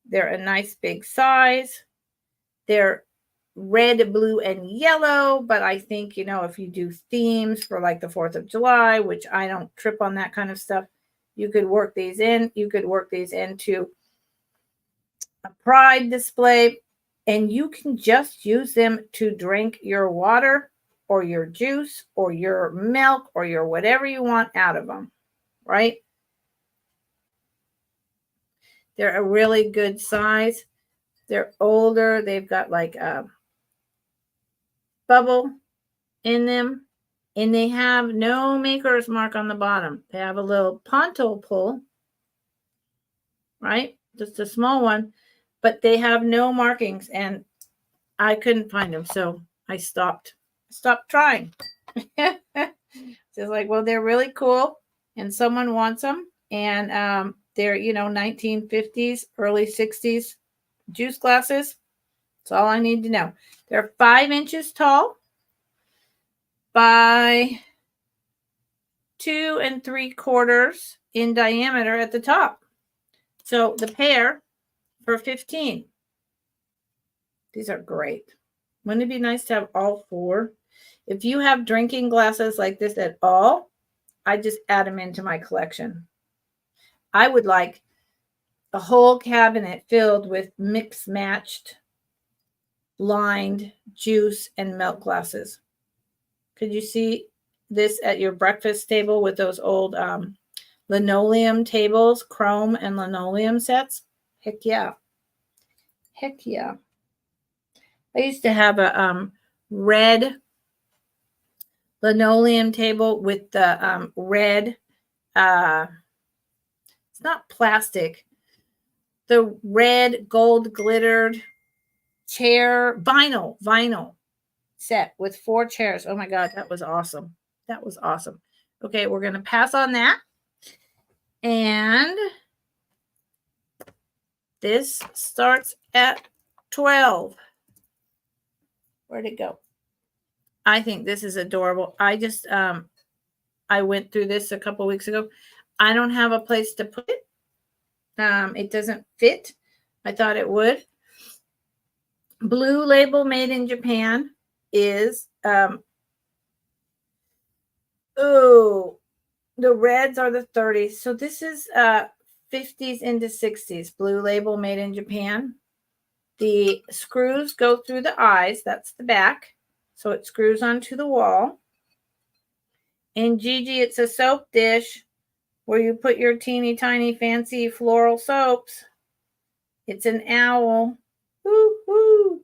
They're a nice big size. They're red, blue, and yellow, but I think, if you do themes for like the 4th of July, which I don't trip on that kind of stuff, you could work these in. You could work these into a pride display, and you can just use them to drink your water or your juice or your milk or your whatever you want out of them, right? They're a really good size. They're older. They've got like a bubble in them, and they have no maker's mark on the bottom. They have a little ponto pull, right? Just a small one, but they have no markings, and I couldn't find them, so I stopped trying. Just like, well, they're really cool, and someone wants them, and they're 1950s, early 60s juice glasses. That's all I need to know. They're 5 inches tall by 2 3/4 in diameter at the top. So the pair for $15. These are great. Wouldn't it be nice to have all 4? If you have drinking glasses like this at all, I just add them into my collection. I would like a whole cabinet filled with mix-matched, lined juice and milk glasses. Could you see this at your breakfast table with those old linoleum tables, chrome and linoleum sets. Heck yeah. Heck yeah. I used to have a red linoleum table with the red, it's not plastic, the red gold glittered chair, vinyl set with 4 chairs. Oh my God, that was awesome. That was awesome. Okay, we're going to pass on that. And this starts at 12. Where'd it go? I think this is adorable. I just, I went through this a couple weeks ago. I don't have a place to put it. It doesn't fit. I thought it would. Blue Label made in Japan is, the reds are the 30s. So this is 50s into 60s. Blue Label made in Japan. The screws go through the eyes. That's the back. So it screws onto the wall. In Gigi, it's a soap dish where you put your teeny tiny fancy floral soaps. It's an owl. Woo, woo,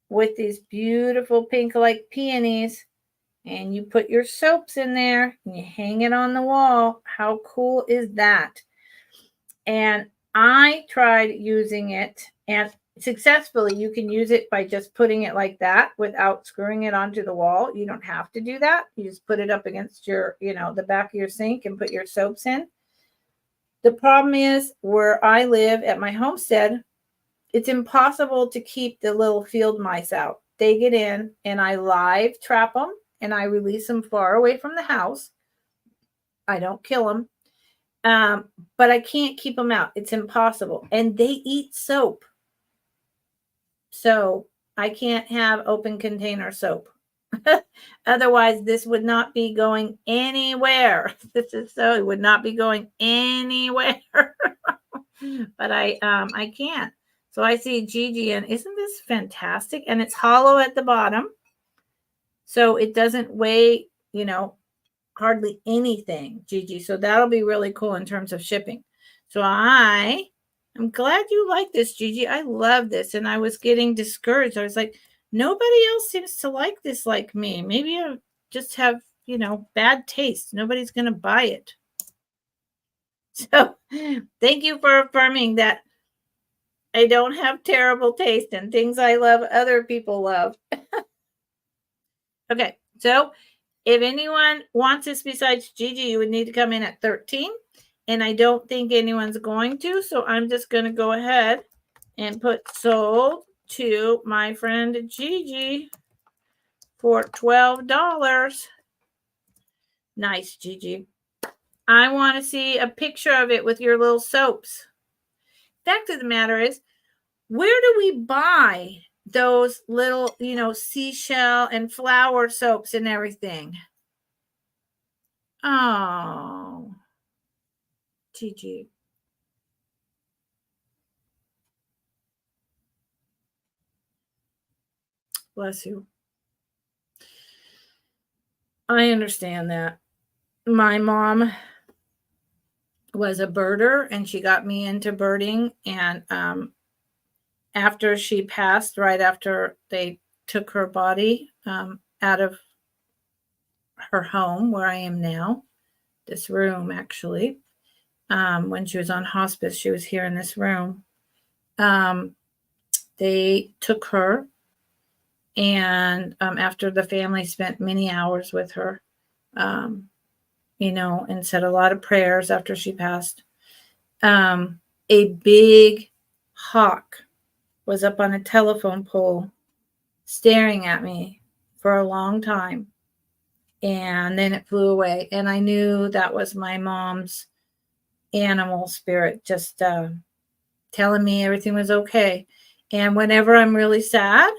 with these beautiful pink like peonies. And you put your soaps in there and you hang it on the wall. How cool is that? And I tried using it, and successfully. You can use it by just putting it like that without screwing it onto the wall. You don't have to do that. You just put it up against your, the back of your sink and put your soaps in. The problem is where I live at my homestead, it's impossible to keep the little field mice out. They get in and I live trap them and I release them far away from the house. I don't kill them. But I can't keep them out. It's impossible. And they eat soap. So I can't have open container soap. Otherwise, this would not be going anywhere. It would not be going anywhere. But I can't. So I see Gigi, and isn't this fantastic? And it's hollow at the bottom. So it doesn't weigh, hardly anything, Gigi. So that'll be really cool in terms of shipping. So I'm glad you like this, Gigi. I love this. And I was getting discouraged. I was like, nobody else seems to like this like me. Maybe I just have, bad taste. Nobody's going to buy it. So thank you for affirming that I don't have terrible taste and things I love, other people love. Okay, so if anyone wants this besides Gigi, you would need to come in at 13. And I don't think anyone's going to. So I'm just going to go ahead and put sold to my friend Gigi for $12. Nice, Gigi. I want to see a picture of it with your little soaps. Fact of the matter is, where do we buy those little, seashell and flower soaps and everything? Oh, Gigi. Bless you. I understand that. My mom was a birder and she got me into birding. And after she passed, right after they took her body out of her home where I am now, this room actually, when she was on hospice, she was here in this room. They took her, and after the family spent many hours with her, and said a lot of prayers after she passed, a big hawk was up on a telephone pole staring at me for a long time. And then it flew away. And I knew that was my mom's animal spirit just telling me everything was okay. And whenever I'm really sad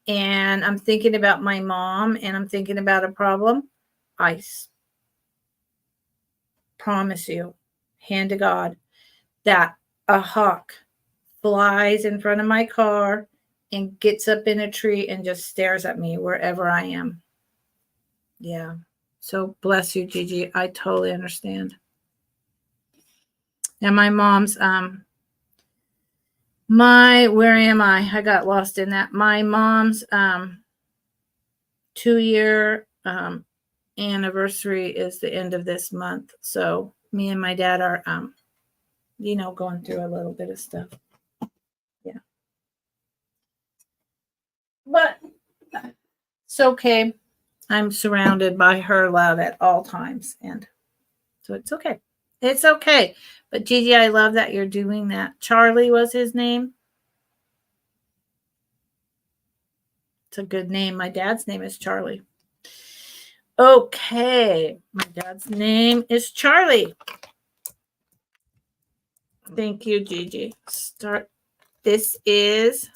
and I'm thinking about my mom and I'm thinking about a problem, I promise you, hand to God, that a hawk flies in front of my car and gets up in a tree and just stares at me wherever I am. Yeah. So bless you, Gigi. I totally understand. And my mom's, where am I? I got lost in that. My mom's 2-year anniversary is the end of this month. So me and my dad are, going through a little bit of stuff. Yeah. But it's okay. I'm surrounded by her love at all times. And so it's okay. It's okay. But Gigi, I love that you're doing that. Charlie was his name. It's a good name. My dad's name is Charlie. Okay. My dad's name is Charlie. Thank you, Gigi. Start. This is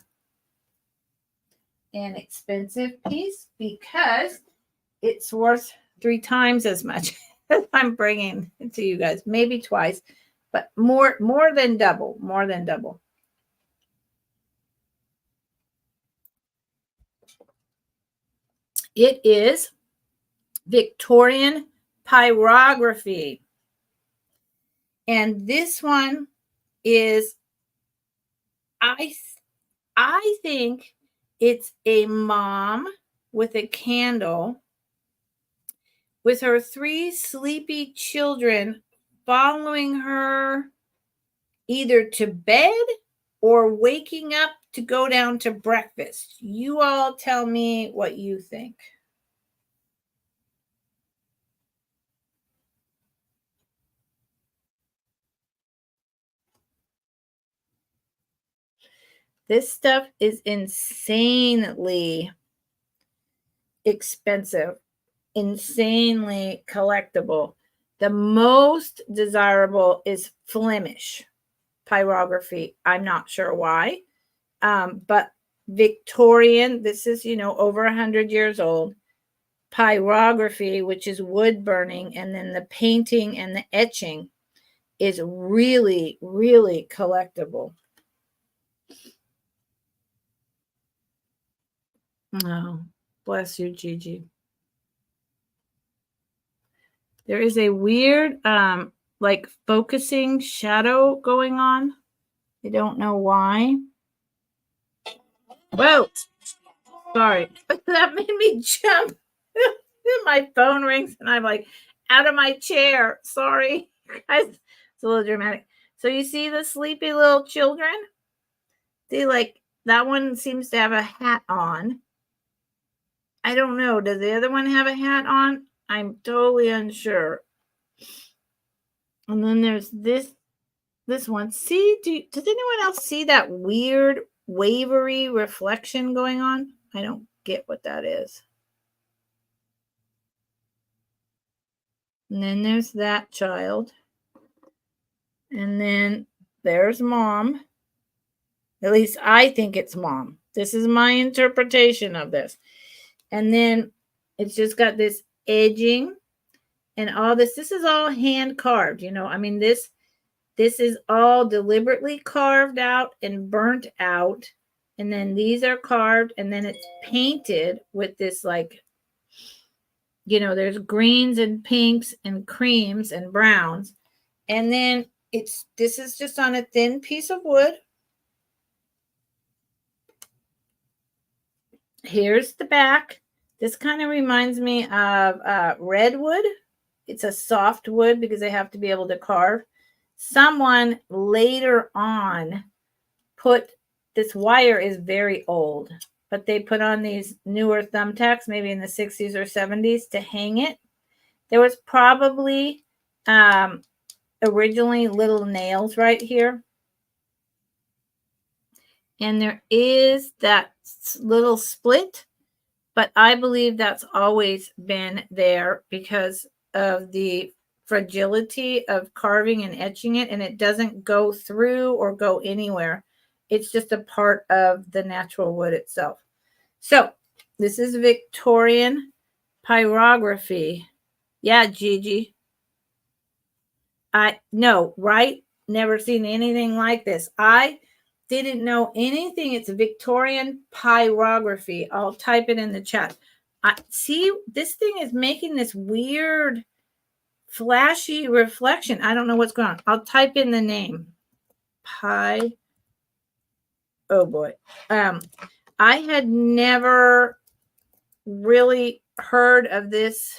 an expensive piece because it's worth 3 times as much as I'm bringing it to you guys. Maybe twice, but more than double. More than double. It is Victorian pyrography. And this one is, I think it's a mom with a candle with her 3 sleepy children following her either to bed or waking up to go down to breakfast. You all tell me what you think. This stuff is insanely expensive, insanely collectible. The most desirable is Flemish pyrography. I'm not sure why, but Victorian, this is, over 100 years old. Pyrography, which is wood burning, and then the painting and the etching is really, really collectible. Oh, bless you, Gigi. There is a weird, like focusing shadow going on. I don't know why. Whoa. Sorry. That made me jump. My phone rings and I'm like out of my chair. Sorry. Guys, it's a little dramatic. So you see the sleepy little children? That one seems to have a hat on. I don't know. Does the other one have a hat on? I'm totally unsure. And then there's this one. See, does anyone else see that weird wavery reflection going on? I don't get what that is. And then there's that child. And then there's mom. At least I think it's mom. This is my interpretation of this. And then it's just got this edging and all this. This is all hand carved, I mean, this is all deliberately carved out and burnt out. And then these are carved and then it's painted with this there's greens and pinks and creams and browns. And then this is just on a thin piece of wood. Here's the back. This kind of reminds me of redwood. It's a soft wood because they have to be able to carve. Someone later on put, this wire is very old, but they put on these newer thumbtacks, maybe in the 60s or 70s, to hang it. There was probably originally little nails right here. And there is that little split, but I believe that's always been there because of the fragility of carving and etching it, and it doesn't go through or go anywhere. It's just a part of the natural wood itself. So this is Victorian pyrography. Yeah, Gigi. I know, right? Never seen anything like this. I didn't know anything. It's Victorian pyrography. I'll type it in the chat. See, this thing is making this weird flashy reflection. I don't know what's going on. I'll type in the name. Pie. Oh boy. I had never really heard of this.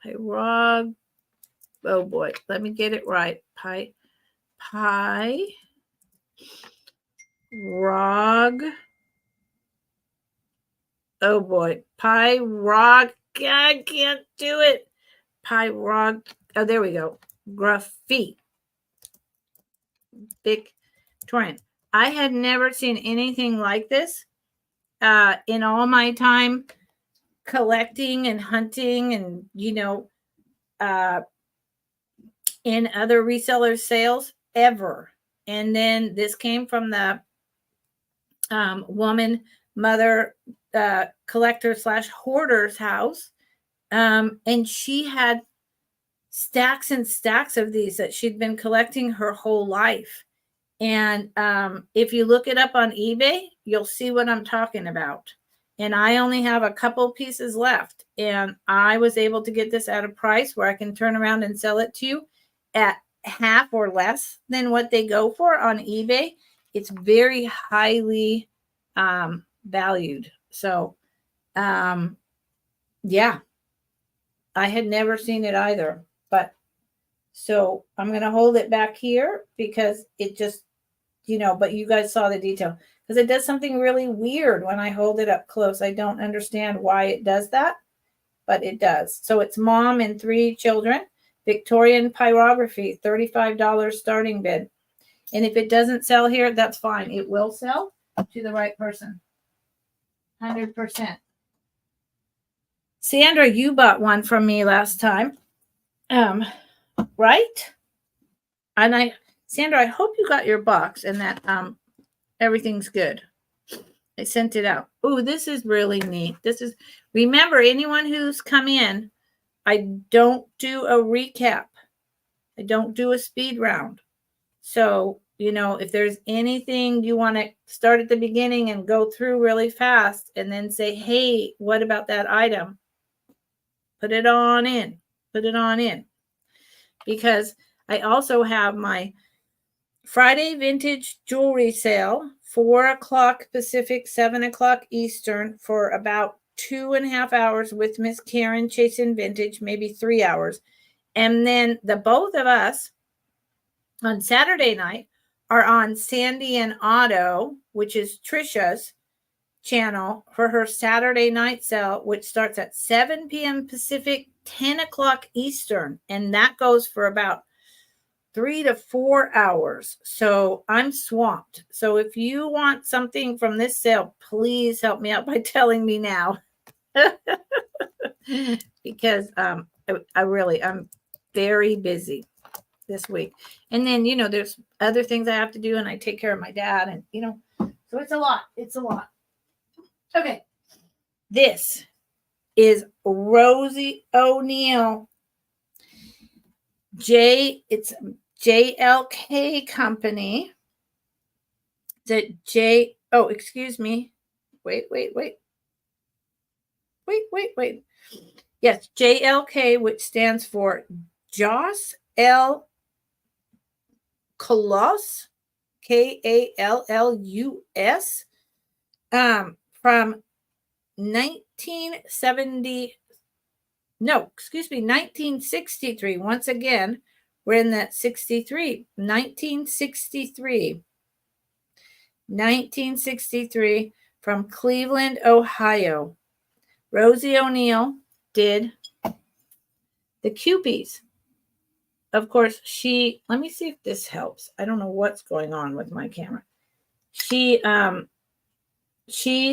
Pyrog. Oh boy. Let me get it right. Rog. Oh boy. Pyrog. I can't do it. Pyrog. Oh, there we go. Graphite. Victorian. I had never seen anything like this in all my time collecting and hunting and, in other resellers' sales ever. And then this came from the mother collector / hoarder's house. And she had stacks and stacks of these that she'd been collecting her whole life. And if you look it up on eBay, you'll see what I'm talking about. And I only have a couple pieces left. And I was able to get this at a price where I can turn around and sell it to you at half or less than what they go for on eBay. It's very highly valued. So, yeah, I had never seen it either. But so I'm going to hold it back here because it just, but you guys saw the detail because it does something really weird when I hold it up close. I don't understand why it does that, but it does. So it's mom and 3 children, Victorian pyrography, $35 starting bid. And if it doesn't sell here, that's fine. It will sell to the right person. 100%. Sandra, you bought one from me last time. Right? And Sandra, I hope you got your box and that everything's good. I sent it out. Oh, this is really neat. Remember, anyone who's come in, I don't do a recap. I don't do a speed round. So, if there's anything you want to start at the beginning and go through really fast and then say, hey, what about that item? Put it on in. Because I also have my Friday vintage jewelry sale, 4:00 Pacific, 7:00 Eastern, for about 2.5 hours with Miss Karen chasing vintage, maybe 3 hours. And then the both of us on Saturday night are on Sandy and Otto, which is Trisha's channel, for her Saturday night sale, which starts at 7 p.m. Pacific, 10:00 Eastern. And that goes for about 3 to 4 hours. So I'm swamped. So if you want something from this sale, please help me out by telling me now. Because I'm very busy this week. And then, there's other things I have to do and I take care of my dad and, so it's a lot. Okay. This is Rosie O'Neill. It's JLK company. Excuse me. Wait. Yes, JLK, which stands for Joss L. Kallus, Kallus, from 1963. Once again, we're in that 63. 1963 from Cleveland, Ohio. Rosie O'Neill did the Cupies. Of course, let me see if this helps. I don't know what's going on with my camera. She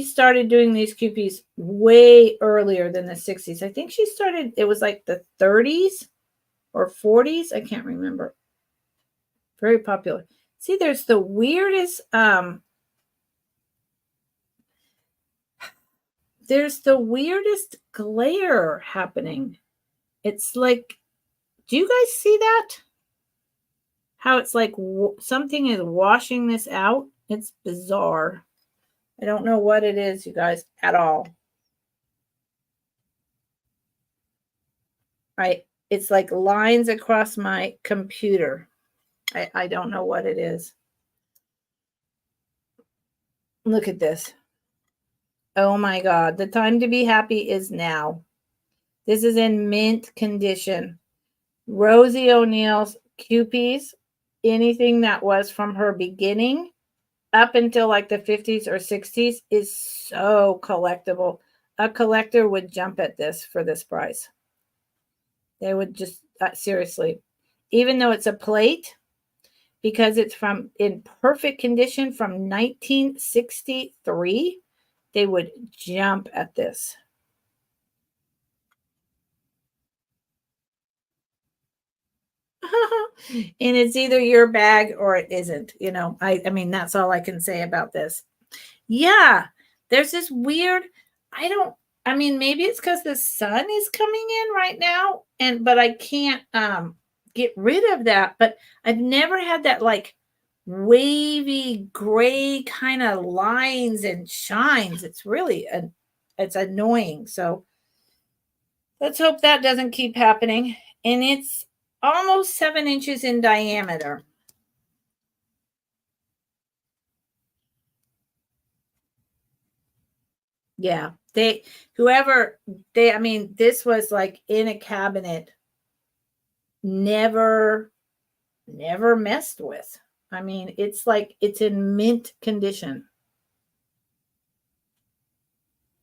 started doing these Cupies way earlier than the 60s. I think she started, it was like the 30s or 40s. I can't remember. Very popular. See, there's the weirdest, glare happening. It's like, do you guys see that? How it's like something is washing this out? It's bizarre. I don't know what it is, you guys, at all. It's like lines across my computer. I don't know what it is. Look at this. Oh my God. The time to be happy is now. This is in mint condition. Rosie O'Neill's Kewpies, anything that was from her beginning up until like the 50s or 60s is so collectible. A collector would jump at this for this price. They would just, seriously, even though it's a plate, because it's from in perfect condition from 1963, they would jump at this. And it's either your bag or it isn't. I mean, that's all I can say about this. Yeah, there's this weird, I mean, maybe it's because the sun is coming in right now, but I can't get rid of that. But I've never had that like wavy gray kind of lines and shines. It's annoying. So let's hope that doesn't keep happening. And it's almost 7 inches in diameter. Yeah. I mean, this was like in a cabinet, never messed with. I mean, it's like it's in mint condition.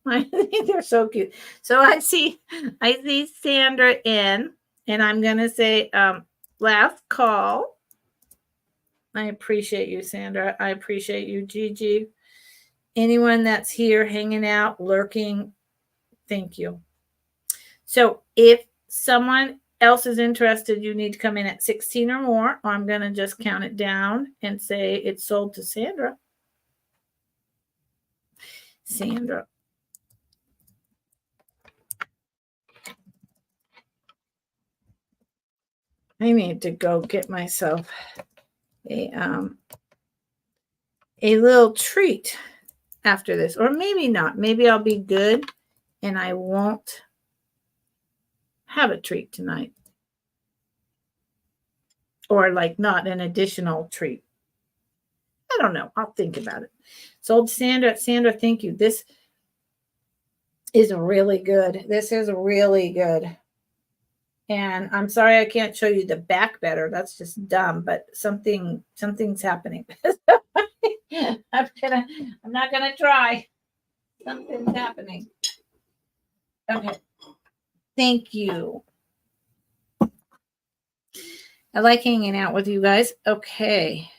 I think they're so cute. So I see Sandra in, and I'm gonna say last call. I appreciate you, Sandra. I appreciate you, Gigi. Anyone that's here hanging out, lurking, thank you. So if someone else is interested, you need to come in at 16 or more, or I'm going to just count it down and say it's sold to Sandra. Sandra. I need to go get myself a little treat after this, or maybe not. Maybe I'll be good and I won't have a treat tonight, or like not an additional treat. I don't know. I'll think about it. Sold Sandra. Sandra, thank you. This is really good. This is really good. And I'm sorry I can't show you the back better. That's just dumb, but something's happening. I'm not gonna try. Something's happening. Okay. Thank you. I like hanging out with you guys. Okay.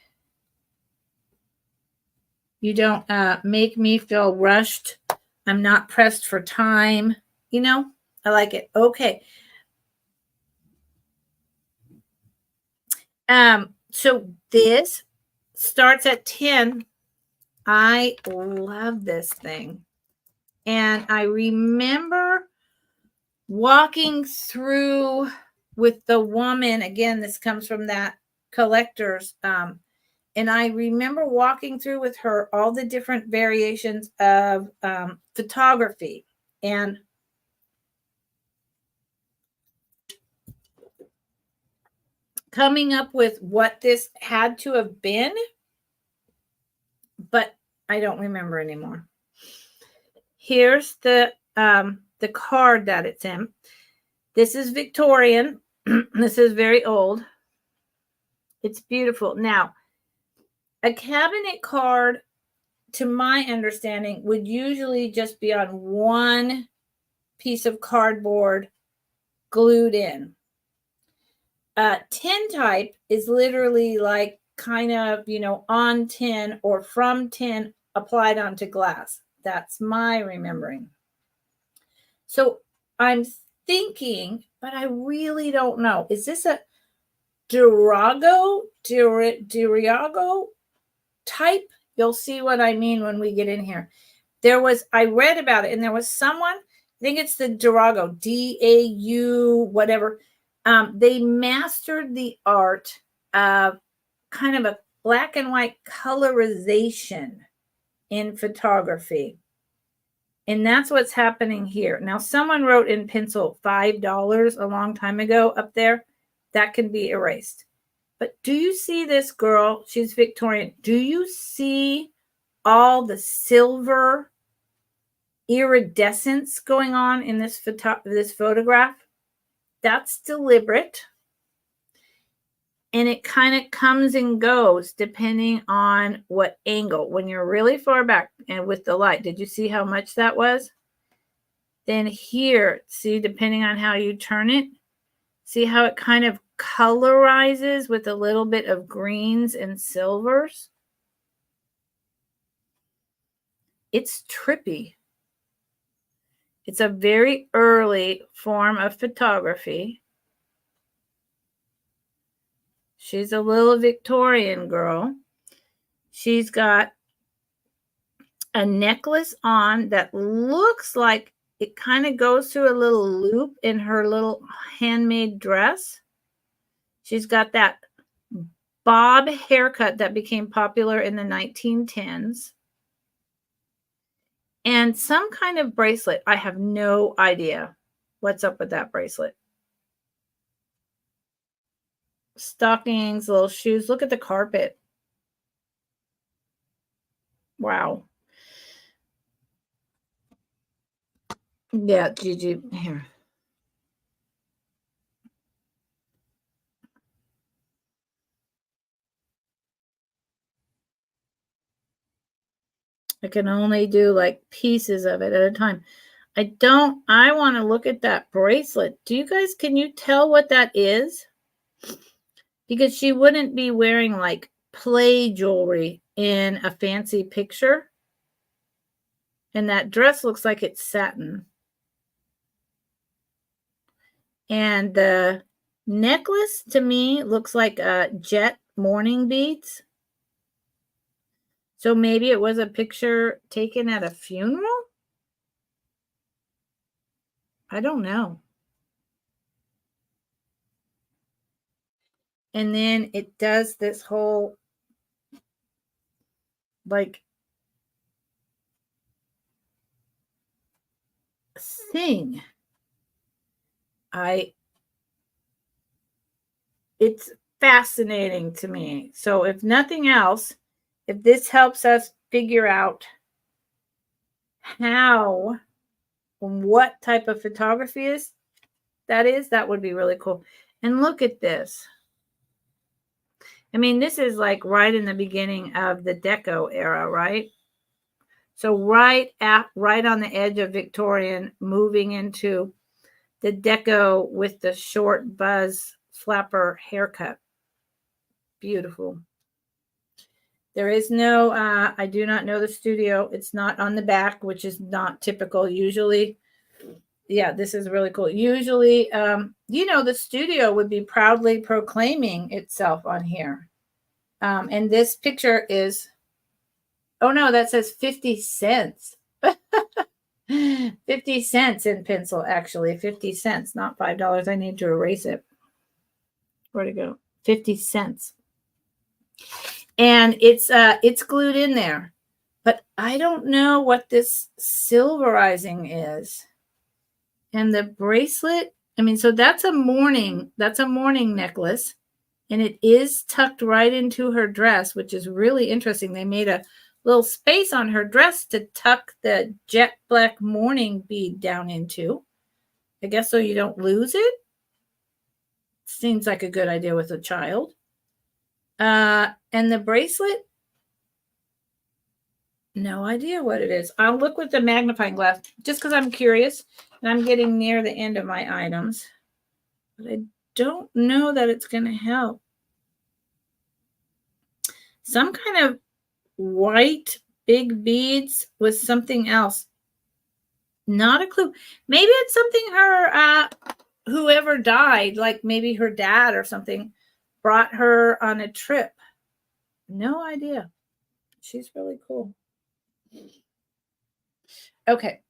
You don't make me feel rushed. I'm not pressed for time. I like it. Okay. So this starts at 10. I love this thing. And I remember walking through with the woman, again, this comes from that collector's, and I remember walking through with her all the different variations of photography and coming up with what this had to have been, but I don't remember anymore. Here's the card that it's in. This is Victorian. This is very old. It's beautiful. Now, a cabinet card, to my understanding, would usually just be on one piece of cardboard glued in. Tin type is literally like kind of, on tin or from tin applied onto glass. That's my remembering. So I'm thinking, but I really don't know. Is this a Durago type? You'll see what I mean when we get in here. I read about it, and there was someone, I think it's the Durago, DAU, whatever. They mastered the art of kind of a black and white colorization in photography. And that's what's happening here. Now, someone wrote in pencil $5 a long time ago up there. That can be erased. But do you see this girl? She's Victorian. Do you see all the silver iridescence going on in this photograph? That's deliberate. And it kind of comes and goes depending on what angle. When you're really far back and with the light, did you see how much that was? Then here, see, depending on how you turn it, see how it kind of colorizes with a little bit of greens and silvers? It's trippy. It's a very early form of photography. She's a little Victorian girl. She's got a necklace on that looks like it kind of goes through a little loop in her little handmade dress. She's got that bob haircut that became popular in the 1910s. And some kind of bracelet. I have no idea what's up with that bracelet. Stockings, little shoes. Look at the carpet. Wow. Yeah, Gigi, here. I can only do like pieces of it at a time. I want to look at that bracelet. Do you guys, can you tell what that is? Because she wouldn't be wearing like play jewelry in a fancy picture. And that dress looks like it's satin. And the necklace to me looks like jet mourning beads. So maybe it was a picture taken at a funeral? I don't know. And then it does this whole like thing. It's fascinating to me. So if nothing else, if this helps us figure out how and what type of photography that would be really cool. And look at this. I mean, this is like right in the beginning of the Deco era, right? So right on the edge of Victorian, moving into the Deco with the short buzz flapper haircut. Beautiful. There is no, I do not know the studio. It's not on the back, which is not typical. Usually, yeah, this is really cool. Usually, the studio would be proudly proclaiming itself on here. And this picture is, oh no, that says 50 cents. 50 cents in pencil, actually. 50 cents, not $5. I need to erase it. Where'd it go? 50 cents. And it's glued in there. But I don't know what this silverizing is. And the bracelet, I mean, so that's a mourning necklace. And it is tucked right into her dress, which is really interesting. They made a little space on her dress to tuck the jet black mourning bead down into. I guess so you don't lose it. Seems like a good idea with a child. And the bracelet, no idea what it is. I'll look with the magnifying glass just because I'm curious and I'm getting near the end of my items. But I don't know that it's going to help. Some kind of white big beads with something else. Not a clue. Maybe it's something her whoever died, like maybe her dad or something, brought her on a trip. No idea. She's really cool. Okay.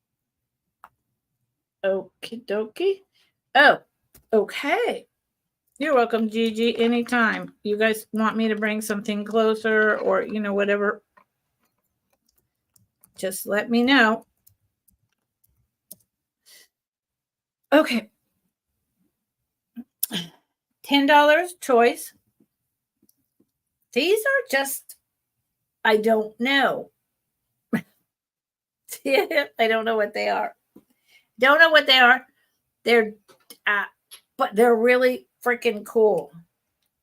Okie dokie. Oh, okay. You're welcome, Gigi. Anytime. You guys want me to bring something closer or, whatever, just let me know. Okay. $10 choice. These are just, I don't know. I don't know what they are. Don't know what they are. They're, but they're really freaking cool.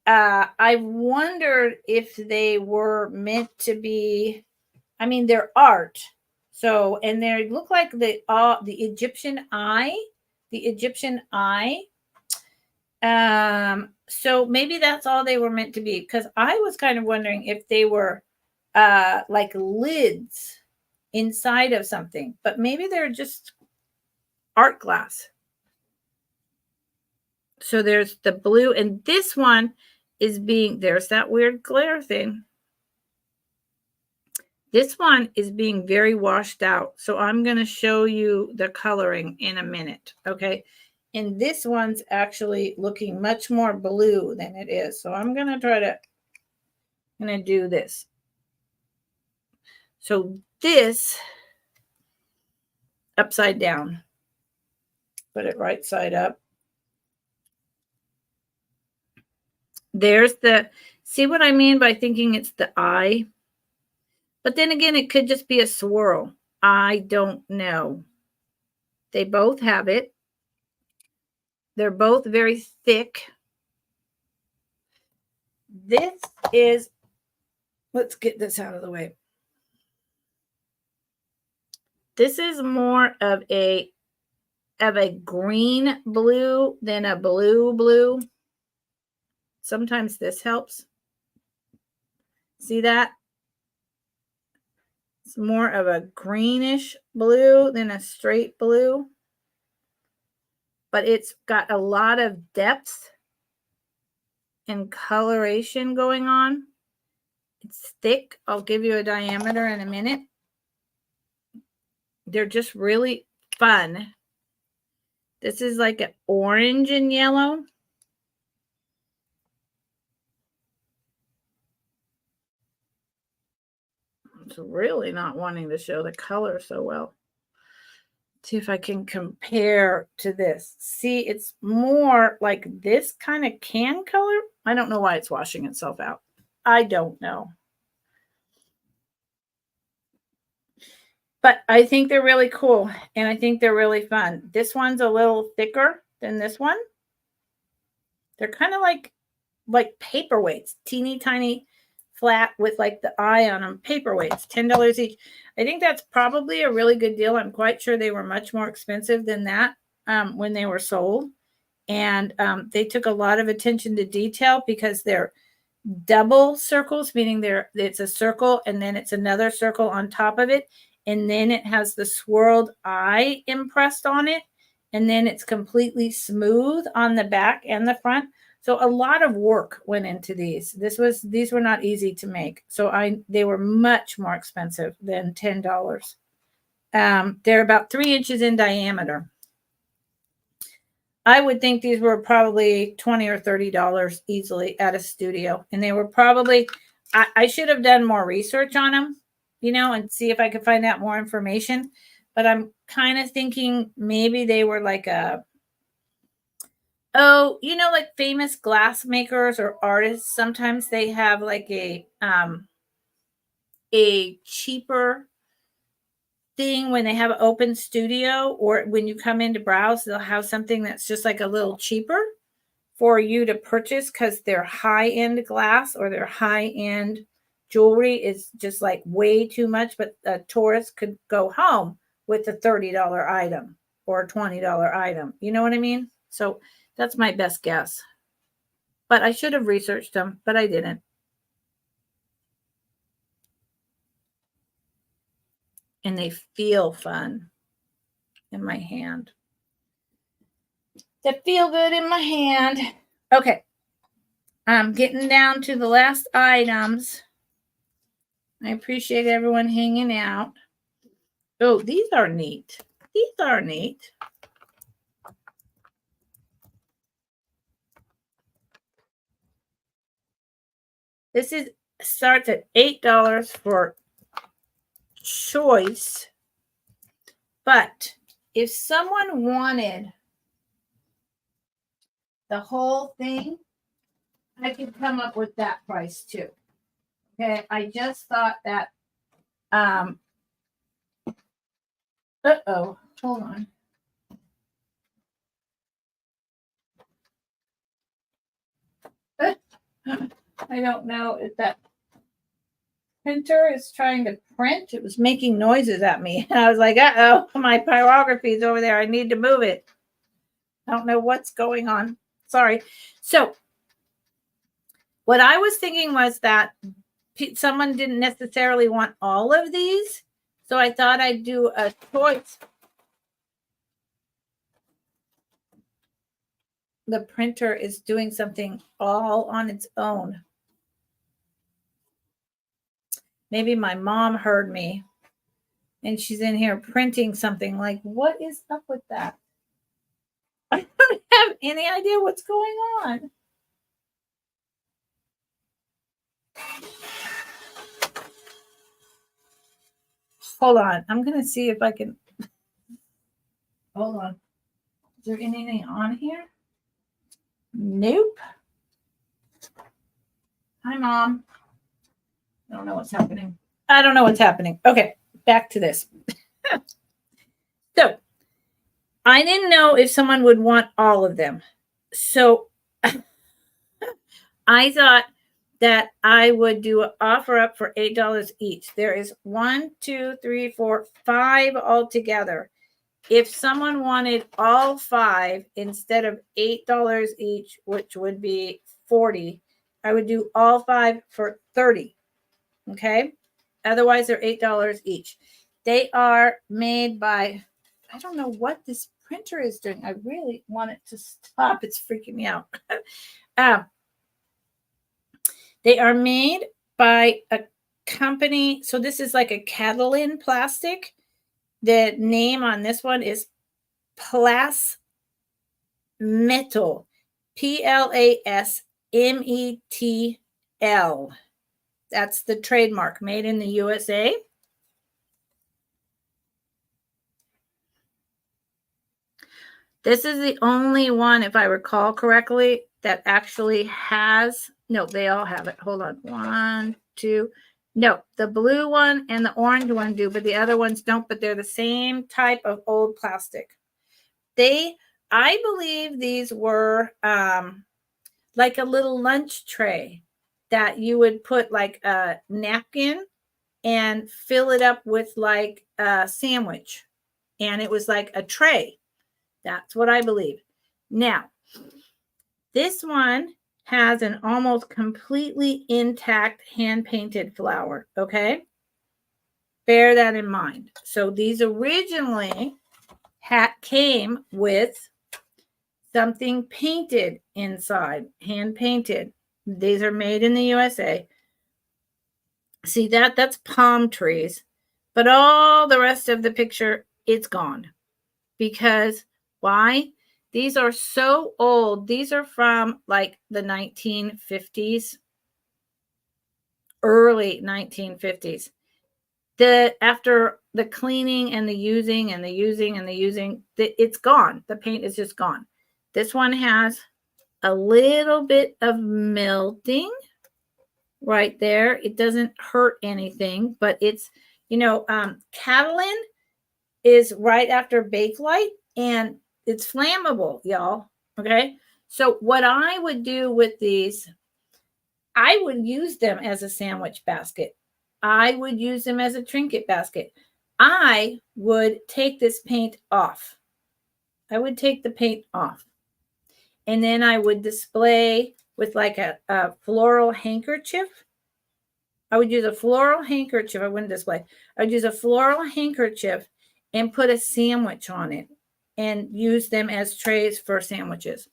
I wondered if they were meant to be. I mean, they're art. So, and they look like the Egyptian eye, the Egyptian eye. So maybe that's all they were meant to be, because I was kind of wondering if they were like lids inside of something, but maybe they're just art glass. So there's the blue, and this one is there's that weird glare thing. This one is being very washed out. So I'm going to show you the coloring in a minute. Okay. And this one's actually looking much more blue than it is. So I'm going to do this. So this upside down, put it right side up. There's see what I mean by thinking it's the eye? But then again, it could just be a swirl. I don't know. They both have it. They're both very thick. This is, let's get this out of the way. This is more of a green blue than a blue. Sometimes this helps. See that? It's more of a greenish blue than a straight blue. But it's got a lot of depth and coloration going on. It's thick. I'll give you a diameter in a minute. They're just really fun. This is like an orange and yellow. It's really not wanting to show the color so well. See if I can compare to this. See, it's more like this kind of can color. I don't know why it's washing itself out. I don't know. But I think they're really cool, and I think they're really fun. This one's a little thicker than this one. They're kind of like paperweights, teeny tiny, flat with like the eye on them. Paperweights, $10 each. I think that's probably a really good deal. I'm quite sure they were much more expensive than that when they were sold. And they took a lot of attention to detail because they're double circles, meaning it's a circle and then it's another circle on top of it. And then it has the swirled eye impressed on it. And then it's completely smooth on the back and the front. So a lot of work went into these. These were not easy to make. So they were much more expensive than $10. They're about 3 inches in diameter. I would think these were probably $20 or $30 easily at a studio. And they were probably, I should have done more research on them, and see if I could find out more information. But I'm kind of thinking maybe they were like like famous glass makers or artists. Sometimes they have like a cheaper thing when they have an open studio, or when you come in to browse, they'll have something that's just like a little cheaper for you to purchase because their high-end glass or their high-end jewelry is just like way too much. But a tourist could go home with a $30 item or a $20 item. You know what I mean? So that's my best guess. But I should have researched them, but I didn't. And they feel fun in my hand. They feel good in my hand. Okay. I'm getting down to the last items. I appreciate everyone hanging out. Oh, these are neat. These are neat. This starts at $8 for choice. But if someone wanted the whole thing, I could come up with that price too. Okay, I just thought that, hold on. I don't know if that printer is trying to print. It was making noises at me. I was like, uh-oh, my pyrography is over there. I need to move it. I don't know what's going on. Sorry. So what I was thinking was that someone didn't necessarily want all of these. So I thought I'd do a choice. The printer is doing something all on its own. Maybe my mom heard me and she's in here printing something. Like, what is up with that? I don't have any idea what's going on. Hold on. I'm going to see if I can. Hold on. Is there anything on here? Nope. Hi, Mom. I don't know what's happening. I don't know what's happening. Okay, back to this. So, I didn't know if someone would want all of them. So, I thought that I would do an offer up for $8 each. There is 1, 2, 3, 4, 5 altogether. If someone wanted all 5 instead of $8 each, which would be 40, I would do all 5 for 30. Okay. Otherwise, they're $8 each. They are made by, I don't know what this printer is doing. I really want it to stop. It's freaking me out. They are made by a company. So this is like a Catalan plastic. The name on this one is Plas Metal. PLASMETL. That's the trademark, made in the USA. This is the only one, if I recall correctly, that actually has, no, they all have it. Hold on. 1, 2. No, the blue one and the orange one do, but the other ones don't, but they're the same type of old plastic. I believe these were like a little lunch tray that you would put like a napkin and fill it up with like a sandwich. And it was like a tray. That's what I believe. Now, this one has an almost completely intact hand-painted flower, okay? Bear that in mind. So these originally came with something painted inside, hand-painted. These are made in the USA. See that's palm trees, but all the rest of the picture, it's gone. Because why? These are so old. These are from like the 1950s, early 1950s. After the cleaning and the using, it's gone. The paint is just gone. This one has a little bit of melting right there. It doesn't hurt anything, but it's, Catalan is right after Bakelite, and it's flammable, y'all. Okay. So what I would do with these, I would use them as a sandwich basket. I would use them as a trinket basket. I would take this paint off. I would take the paint off. And then I would display with like a floral handkerchief. I would use a floral handkerchief. I wouldn't display. I would use a floral handkerchief and put a sandwich on it and use them as trays for sandwiches.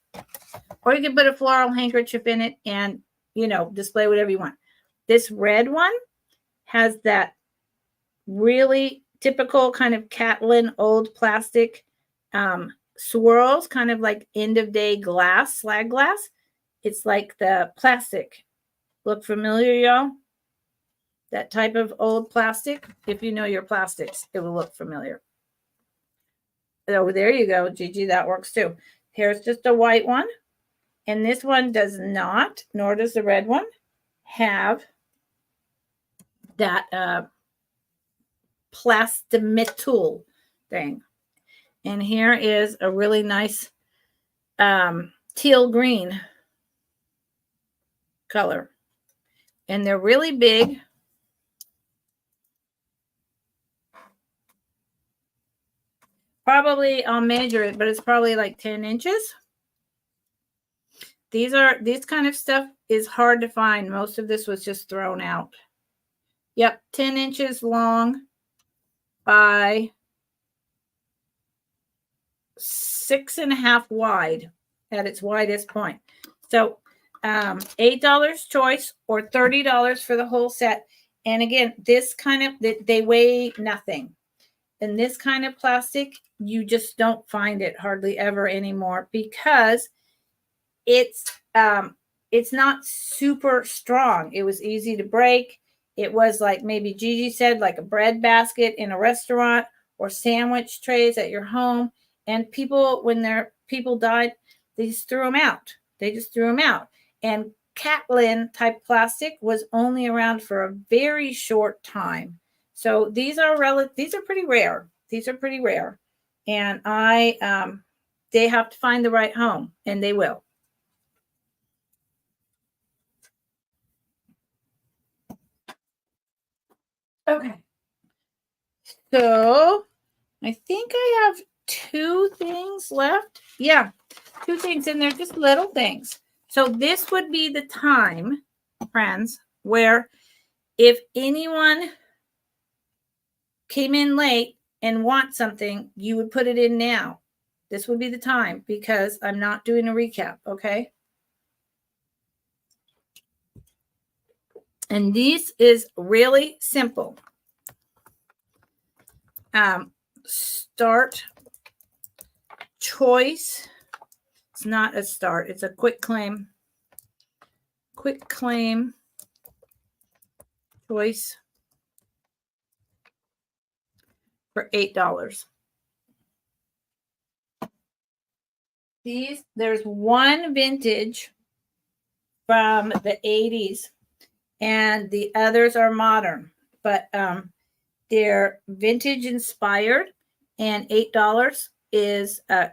Or you can put a floral handkerchief in it and, display whatever you want. This red one has that really typical kind of Catalan old plastic swirls, kind of like end of day glass, slag glass. It's like the plastic. Look familiar, y'all? That type of old plastic. If you know your plastics, it will look familiar. Oh, there you go, Gigi. That works too. Here's just a white one. And this one does not, nor does the red one, have that plastimetal thing. And here is a really nice teal green color. And they're really big. Probably, I'll measure it, but it's probably like 10 inches. This kind of stuff is hard to find. Most of this was just thrown out. Yep, 10 inches long by 6.5 wide at its widest point. So $8 choice or $30 for the whole set. And again, this kind of, they weigh nothing. And this kind of plastic, you just don't find it hardly ever anymore because it's not super strong. It was easy to break. It was like maybe Gigi said, like a bread basket in a restaurant or sandwich trays at your home. And people, when their people died, they just threw them out. They just threw them out. And Catlin type plastic was only around for a very short time. So these are pretty rare. These are pretty rare. And they have to find the right home, and they will. Okay. So I think I have 2 things left. Yeah, 2 things, and they're just little things. So this would be the time, friends, where if anyone came in late and wants something, you would put it in now. This would be the time because I'm not doing a recap, okay? And this is really simple. Start choice. It's not a start. It's a quick claim. Quick claim choice for $8. There's one vintage from the 80s and the others are modern, but they're vintage inspired, and $8 is an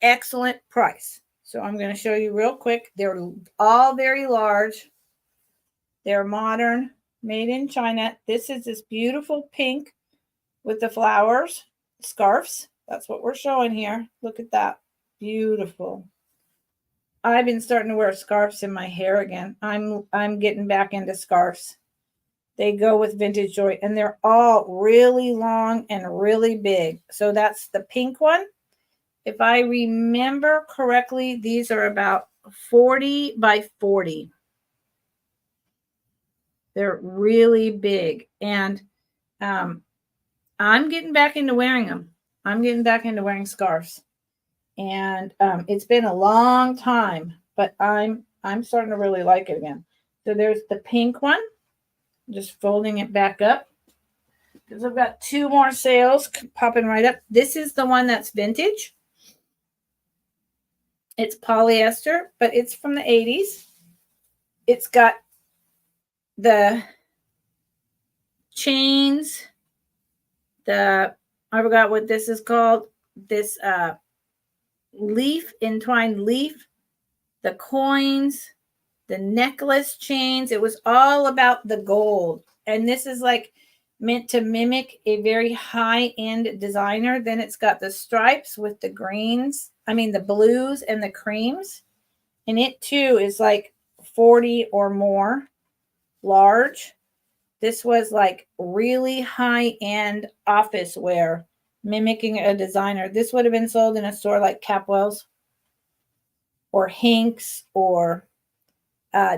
excellent price. So I'm going to show you real quick. They're all very large. They're modern, made in China. This is this beautiful pink with the flowers, scarves. That's what we're showing here. Look at that. Beautiful. I've been starting to wear scarves in my hair again. I'm getting back into scarves. They go with vintage jewelry, and they're all really long and really big. So that's the pink one. If I remember correctly, these are about 40 by 40. They're really big, and I'm getting back into wearing them. I'm getting back into wearing scarves, and it's been a long time, but I'm starting to really like it again. So there's the pink one. Just folding it back up because I've got 2 more sales popping right up. This is the one that's vintage. It's polyester, but it's from the 80s. It's got the chains, I forgot what this is called, this entwined leaf, the coins, the necklace chains. It was all about the gold. And this is like meant to mimic a very high-end designer. Then it's got the stripes with the greens, the blues and the creams. And it too is like 40 or more large. This was like really high-end office wear, mimicking a designer. This would have been sold in a store like Capwell's or Hinks or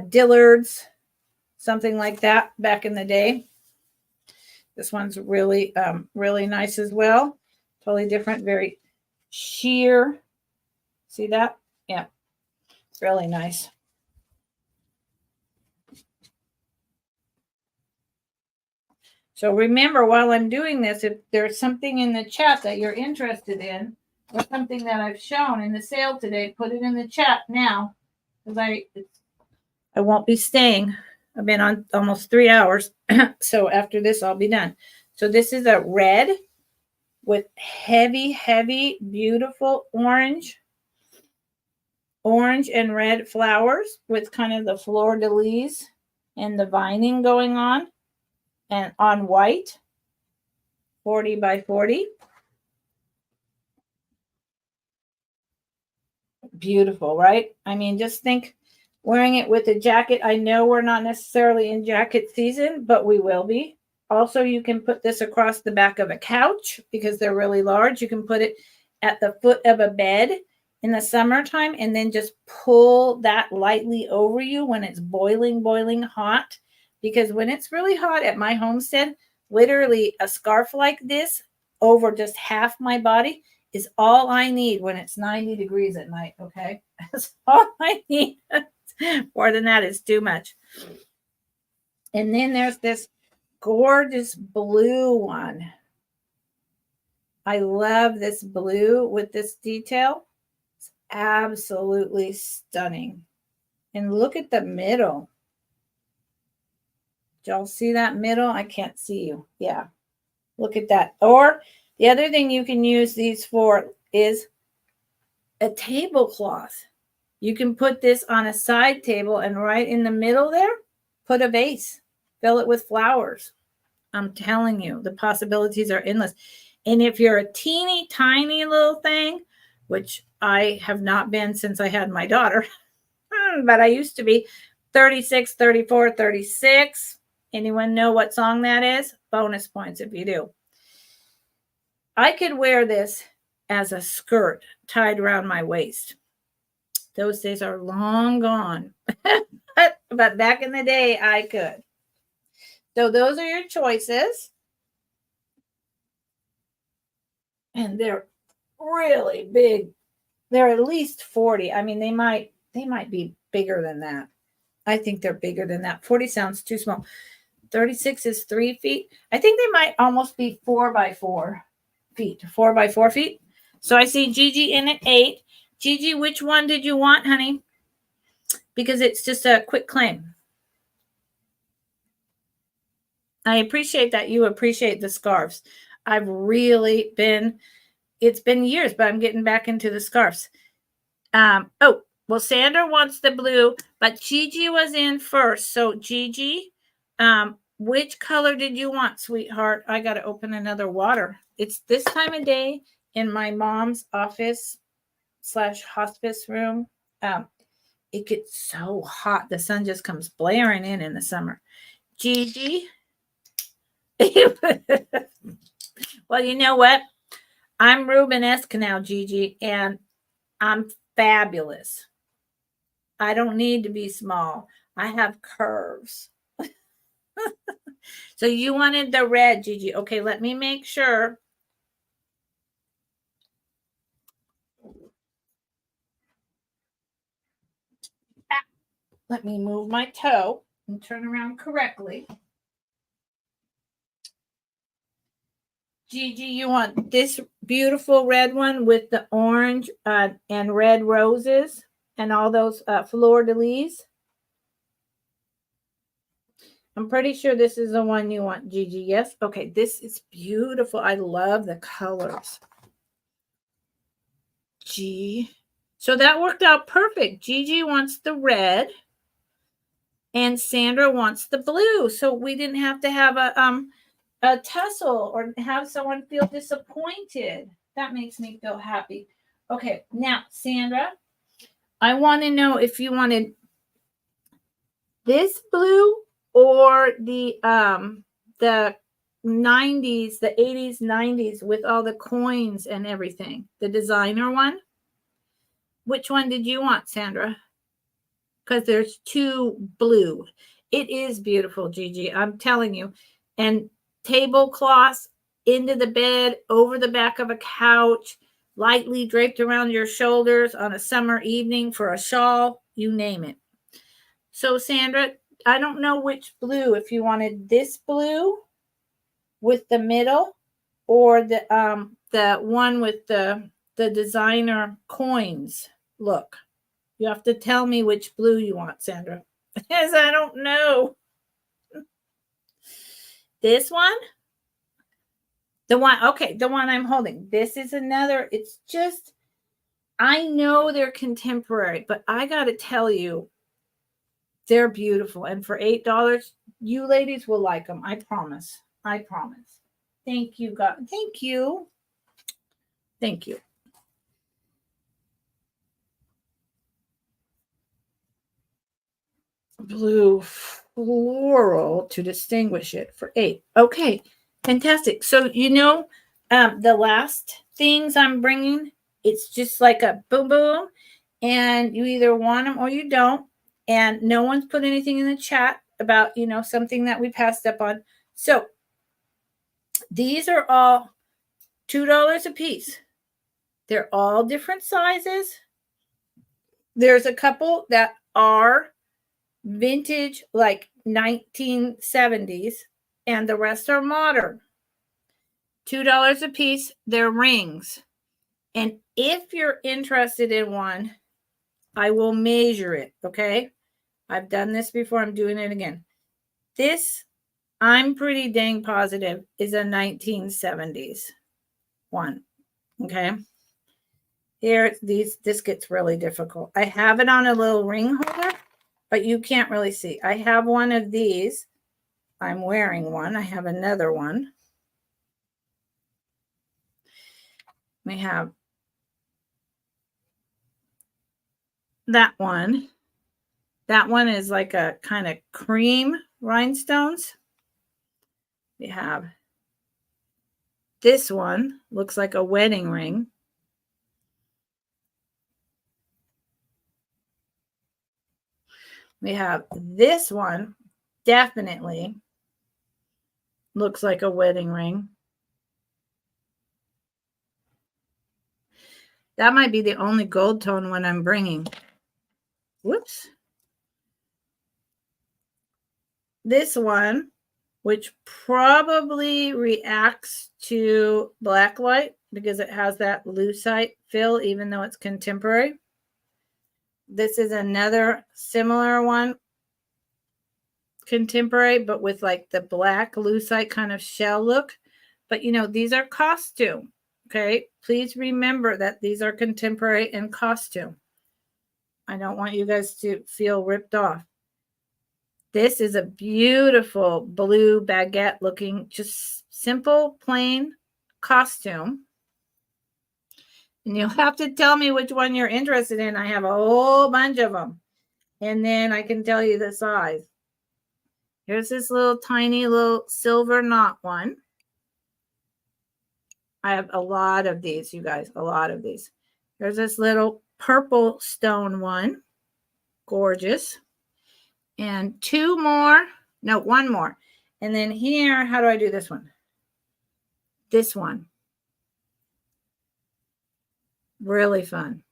Dillard's, something like that back in the day. This one's really, really nice as well. Totally different, very sheer. See that? Yeah, it's really nice. So remember, while I'm doing this, if there's something in the chat that you're interested in or something that I've shown in the sale today, put it in the chat now. because I won't be staying. I've been on almost 3 hours. So after this, I'll be done. So this is a red with heavy, heavy, beautiful orange and red flowers with kind of the fleur-de-lis and the vining going on, and on white, 40 by 40. Beautiful, right? I mean, just think wearing it with a jacket. I know we're not necessarily in jacket season, but we will be. Also, you can put this across the back of a couch because they're really large. You can put it at the foot of a bed in the summertime and then just pull that lightly over you when it's boiling, boiling hot. Because when it's really hot at my homestead, literally a scarf like this over just half my body is all I need when it's 90 degrees at night, okay? That's all I need. More than that is too much. And then there's this gorgeous blue one. I love this blue with this detail. It's absolutely stunning. And look at the middle. Did y'all see that middle? I can't see you. Yeah. Look at that. Or the other thing you can use these for is a tablecloth. You can put this on a side table and right in the middle there, put a vase. Fill it with flowers. I'm telling you, the possibilities are endless. And if you're a teeny tiny little thing, which I have not been since I had my daughter, but I used to be 36, 34, 36. Anyone know what song that is? Bonus points if you do. I could wear this as a skirt tied around my waist. Those days are long gone. But back in the day, I could. So those are your choices. And they're really big. They're at least 40. I mean, they might be bigger than that. I think they're bigger than that. 40 sounds too small. 36 is 3 feet. I think they might almost be 4 by 4 feet. 4 by 4 feet. So I see Gigi in at 8. Gigi, which one did you want, honey? Because it's just a quick claim. I appreciate that you appreciate the scarves. I've really been, it's been years, but I'm getting back into the scarves. Oh, well, Sandra wants the blue, but Gigi was in first. So Gigi, which color did you want, sweetheart? I got to open another water. It's this time of day in my mom's office / hospice room. It gets so hot. The sun just comes blaring in the summer. Gigi. Well, you know what? I'm Rubenesque now, Gigi, and I'm fabulous. I don't need to be small. I have curves. So you wanted the red, Gigi. Okay, let me make sure. Let me move my toe and turn around correctly. Gigi, you want this beautiful red one with the orange and red roses and all those fleur-de-lis? I'm pretty sure this is the one you want, Gigi. Yes? Okay, this is beautiful. I love the colors. So that worked out perfect. Gigi wants the red and Sandra wants the blue. So we didn't have to have a tussle or have someone feel disappointed. That makes me feel happy. Okay, now, Sandra, I want to know if you wanted this blue or the 90s, the 80s, 90s with all the coins and everything, the designer one. Which one did you want, Sandra? Because there's 2 blue. It is beautiful, Gigi. I'm telling you. And tablecloths into the bed, over the back of a couch, lightly draped around your shoulders on a summer evening for a shawl, you name it. So, Sandra, I don't know which blue, if you wanted this blue with the middle or the one with the designer coins look. You have to tell me which blue you want, Sandra, because I don't know. This one? The one, okay, the one I'm holding. This is another, it's just, I know they're contemporary, but I got to tell you, they're beautiful. And for $8, you ladies will like them. I promise. I promise. Thank you, God. Thank you. Thank you. Blue floral to distinguish it for $8. Okay, fantastic. So, the last things I'm bringing, it's just like a boom, boom. And you either want them or you don't. And no one's put anything in the chat about, something that we passed up on. So these are all $2 a piece. They're all different sizes. There's a couple that are vintage, like 1970s, and the rest are modern. $2 a piece. They're rings. And if you're interested in one, I will measure it, okay? I've done this before. I'm doing it again. This, I'm pretty dang positive, is a 1970s one, okay? Here, this gets really difficult. I have it on a little ring holder, but you can't really see. I have one of these. I'm wearing one. I have another one. We have that one. That one is like a kind of cream rhinestones. We have this one, looks like a wedding ring. We have this one, definitely looks like a wedding ring. That might be the only gold tone one I'm bringing. Whoops. This one, which probably reacts to black light because it has that lucite fill, even though it's contemporary. This is another similar one, contemporary, but with like the black lucite kind of shell look. But these are costume. Okay, please remember that these are contemporary and costume. I don't want you guys to feel ripped off. This is a beautiful blue baguette looking, just simple, plain costume. And you'll have to tell me which one you're interested in. I have a whole bunch of them. And then I can tell you the size. Here's this little tiny little silver knot one. I have a lot of these, you guys, a lot of these. There's this little purple stone one. Gorgeous. And one more. And then here, how do I do this one? This one. Really fun.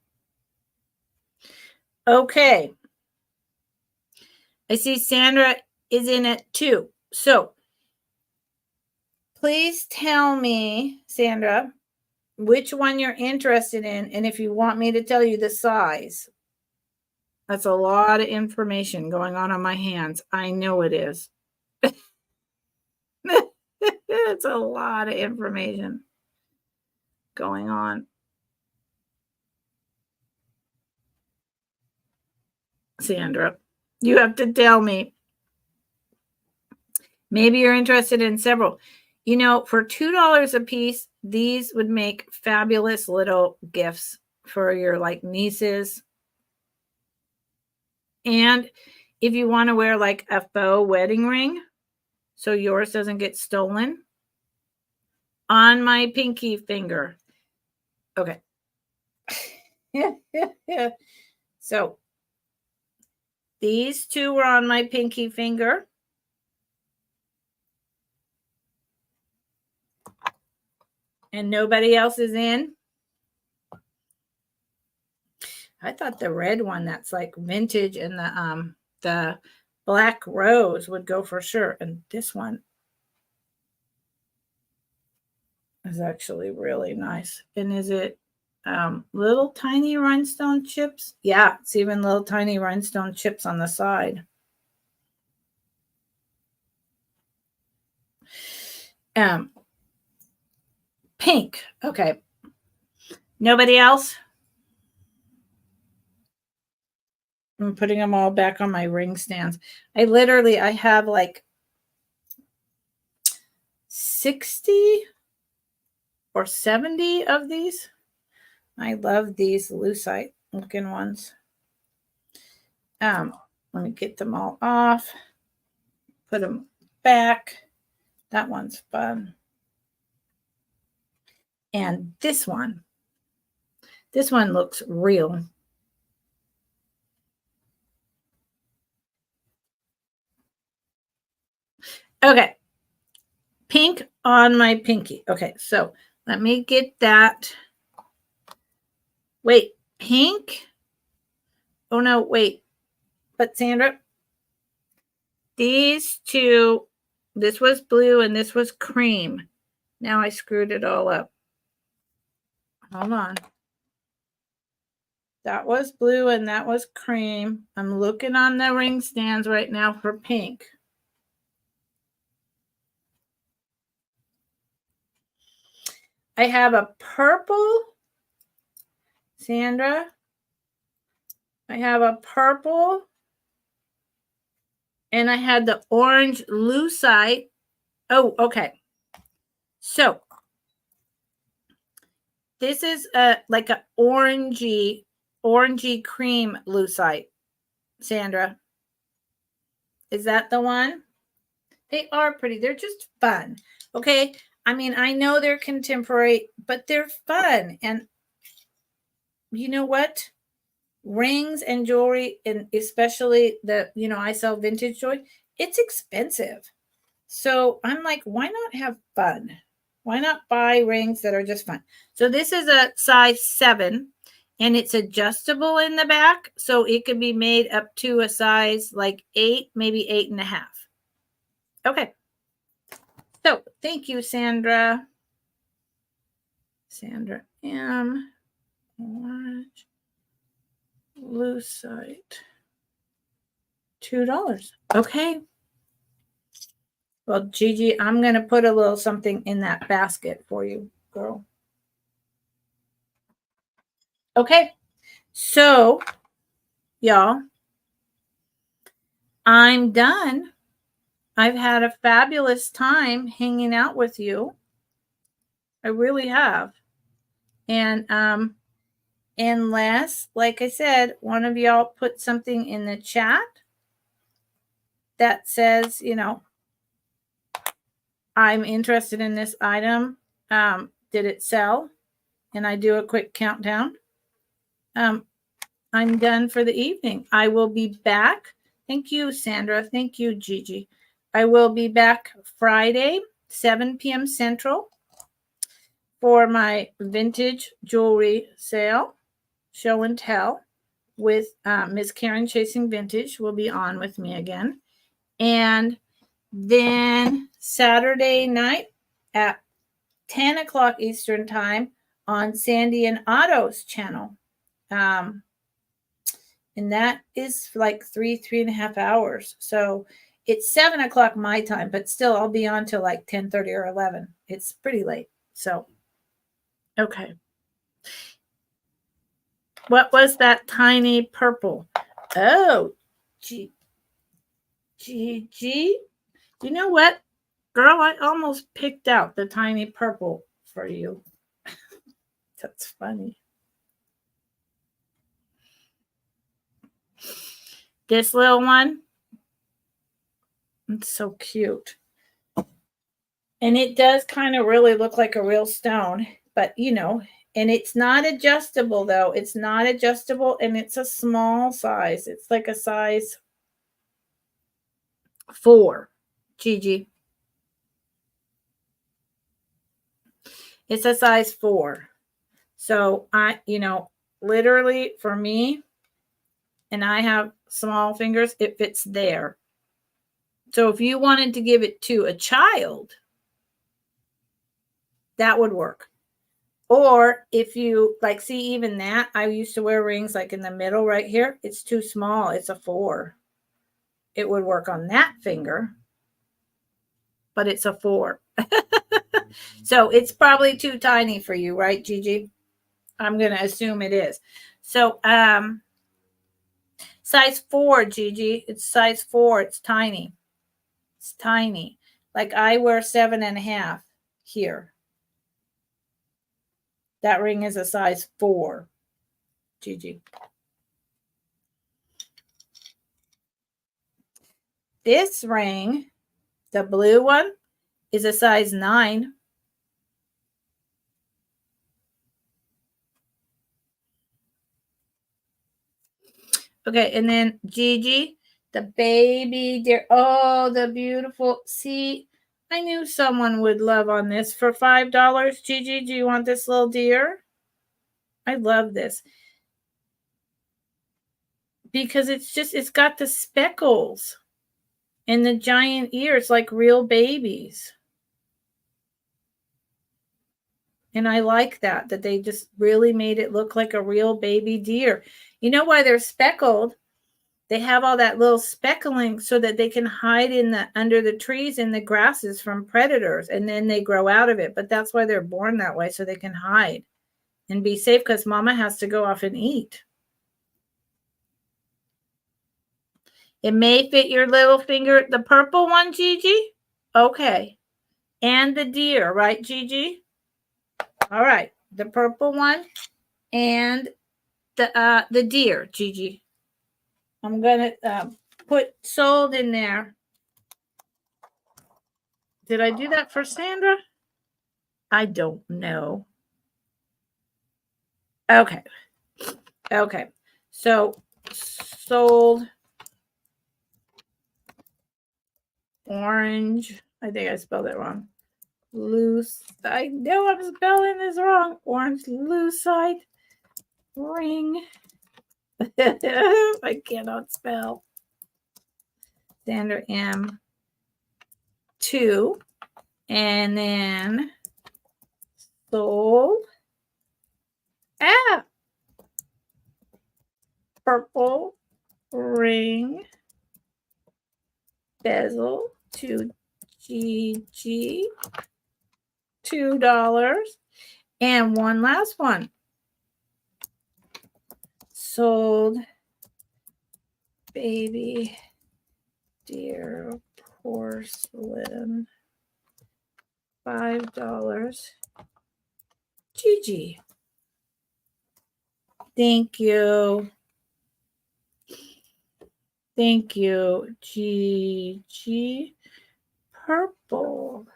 Okay. I see Sandra is in it too. So please tell me, Sandra, which one you're interested in, and if you want me to tell you the size. That's a lot of information going on my hands. I know it is. It's a lot of information going on. Sandra, you have to tell me. Maybe you're interested in several. For $2 a piece, these would make fabulous little gifts for your nieces. And if you want to wear like a faux wedding ring, so yours doesn't get stolen, on my pinky finger. Okay. So these two were on my pinky finger. And nobody else is in. I thought the red one that's like vintage and the black rose would go for sure. And this one is actually really nice. And is it Little tiny rhinestone chips. Yeah, it's even little tiny rhinestone chips on the side. Pink. Okay. Nobody else? I'm putting them all back on my ring stands. I have like 60 or 70 of these. I love these lucite looking ones. Let me get them all off. Put them back. That one's fun. And this one looks real. Okay. Pink on my pinky. Okay, so let me get that. Wait, pink? Oh no, wait. But Sandra, these two, this was blue and this was cream. Now I screwed it all up. Hold on. That was blue and that was cream. I'm looking on the ring stands right now for pink. I have a purple, Sandra. I have a purple, and I had the orange lucite. Oh, okay. So this is like an orangey cream lucite, Sandra. Is that the one? They are pretty. They're just fun. Okay. I mean, I know they're contemporary, but they're fun. And you know what? Rings and jewelry, and especially I sell vintage jewelry, it's expensive. So I'm like, why not have fun? Why not buy rings that are just fun? So this is a size 7 and it's adjustable in the back. So it could be made up to a size like 8, maybe 8.5. Okay. So thank you, Sandra. Sandra M. Orange lucite. $2. Okay. Well, Gigi, I'm going to put a little something in that basket for you, girl. Okay. So, y'all, I'm done. I've had a fabulous time hanging out with you. I really have. And unless, like I said, one of y'all put something in the chat that says, I'm interested in this item. Did it sell? And I do a quick countdown. I'm done for the evening. I will be back. Thank you, Sandra. Thank you, Gigi. I will be back Friday, 7 p.m. Central, for my vintage jewelry sale, show and tell, with Miss Karen Chasing Vintage will be on with me again. And then Saturday night at 10 o'clock Eastern time on Sandy and Otto's channel. And that is like 3.5 hours. So it's 7 o'clock my time, but still I'll be on till like 10:30 or 11. It's pretty late. So, okay. What was that tiny purple? Oh, G. You know what? Girl, I almost picked out the tiny purple for you. That's funny. This little one, it's so cute. And it does kind of really look like a real stone, but and it's not adjustable though. It's not adjustable, and it's a small size. It's like a size 4, Gigi. It's a size 4. So I, literally for me, and I have small fingers, it fits there. So if you wanted to give it to a child, that would work. Or if you like, see, even that, I used to wear rings like in the middle right here. It's too small. It's a 4. It would work on that finger, but it's a 4. So it's probably too tiny for you, right, Gigi? I'm going to assume it is. So, size 4, Gigi. It's size 4. It's tiny. It's tiny. Like I wear 7.5 here. That ring is a size 4, Gigi. This ring, the blue one, is a size 9. Okay, and then Gigi, the baby deer. Oh, the beautiful. See, I knew someone would love on this for $5. Gigi, do you want this little deer? I love this. Because it's got the speckles and the giant ears like real babies. And I like that they just really made it look like a real baby deer. You know why they're speckled? They have all that little speckling so that they can hide under the trees and the grasses from predators, and then they grow out of it. But that's why they're born that way, so they can hide and be safe, because mama has to go off and eat. It may fit your little finger. The purple one, Gigi? Okay. And the deer, right, Gigi? All right. The purple one and the deer, Gigi. I'm going to put sold in there. Did I do that for Sandra? I don't know. Okay. Okay. So sold orange. I think I spelled it wrong. Loose. I know I'm spelling this wrong. Orange lucite ring. I cannot spell. Sandra M. 2. And then sold. Purple ring bezel to GG. $2. And one last one. Sold baby deer porcelain. $5. Gigi. Thank you. Thank you. Gigi. Purple.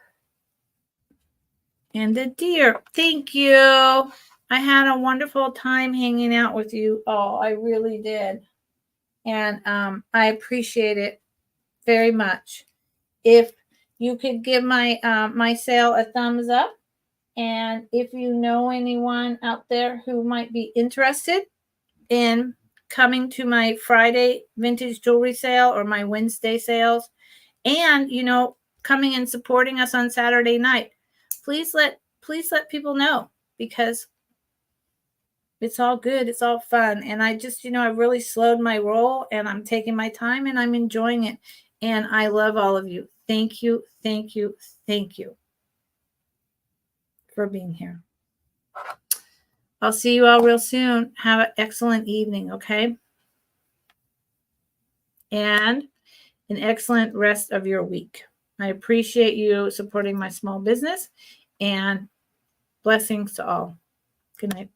And the deer. Thank you. I had a wonderful time hanging out with you all. I really did. And I appreciate it very much. If you could give my my sale a thumbs up, and if you know anyone out there who might be interested in coming to my Friday vintage jewelry sale or my Wednesday sales, and coming and supporting us on Saturday night, please let people know, because it's all good. It's all fun. And I just, I've really slowed my roll, and I'm taking my time, and I'm enjoying it. And I love all of you. Thank you. Thank you. Thank you for being here. I'll see you all real soon. Have an excellent evening, okay? And an excellent rest of your week. I appreciate you supporting my small business, and blessings to all. Good night.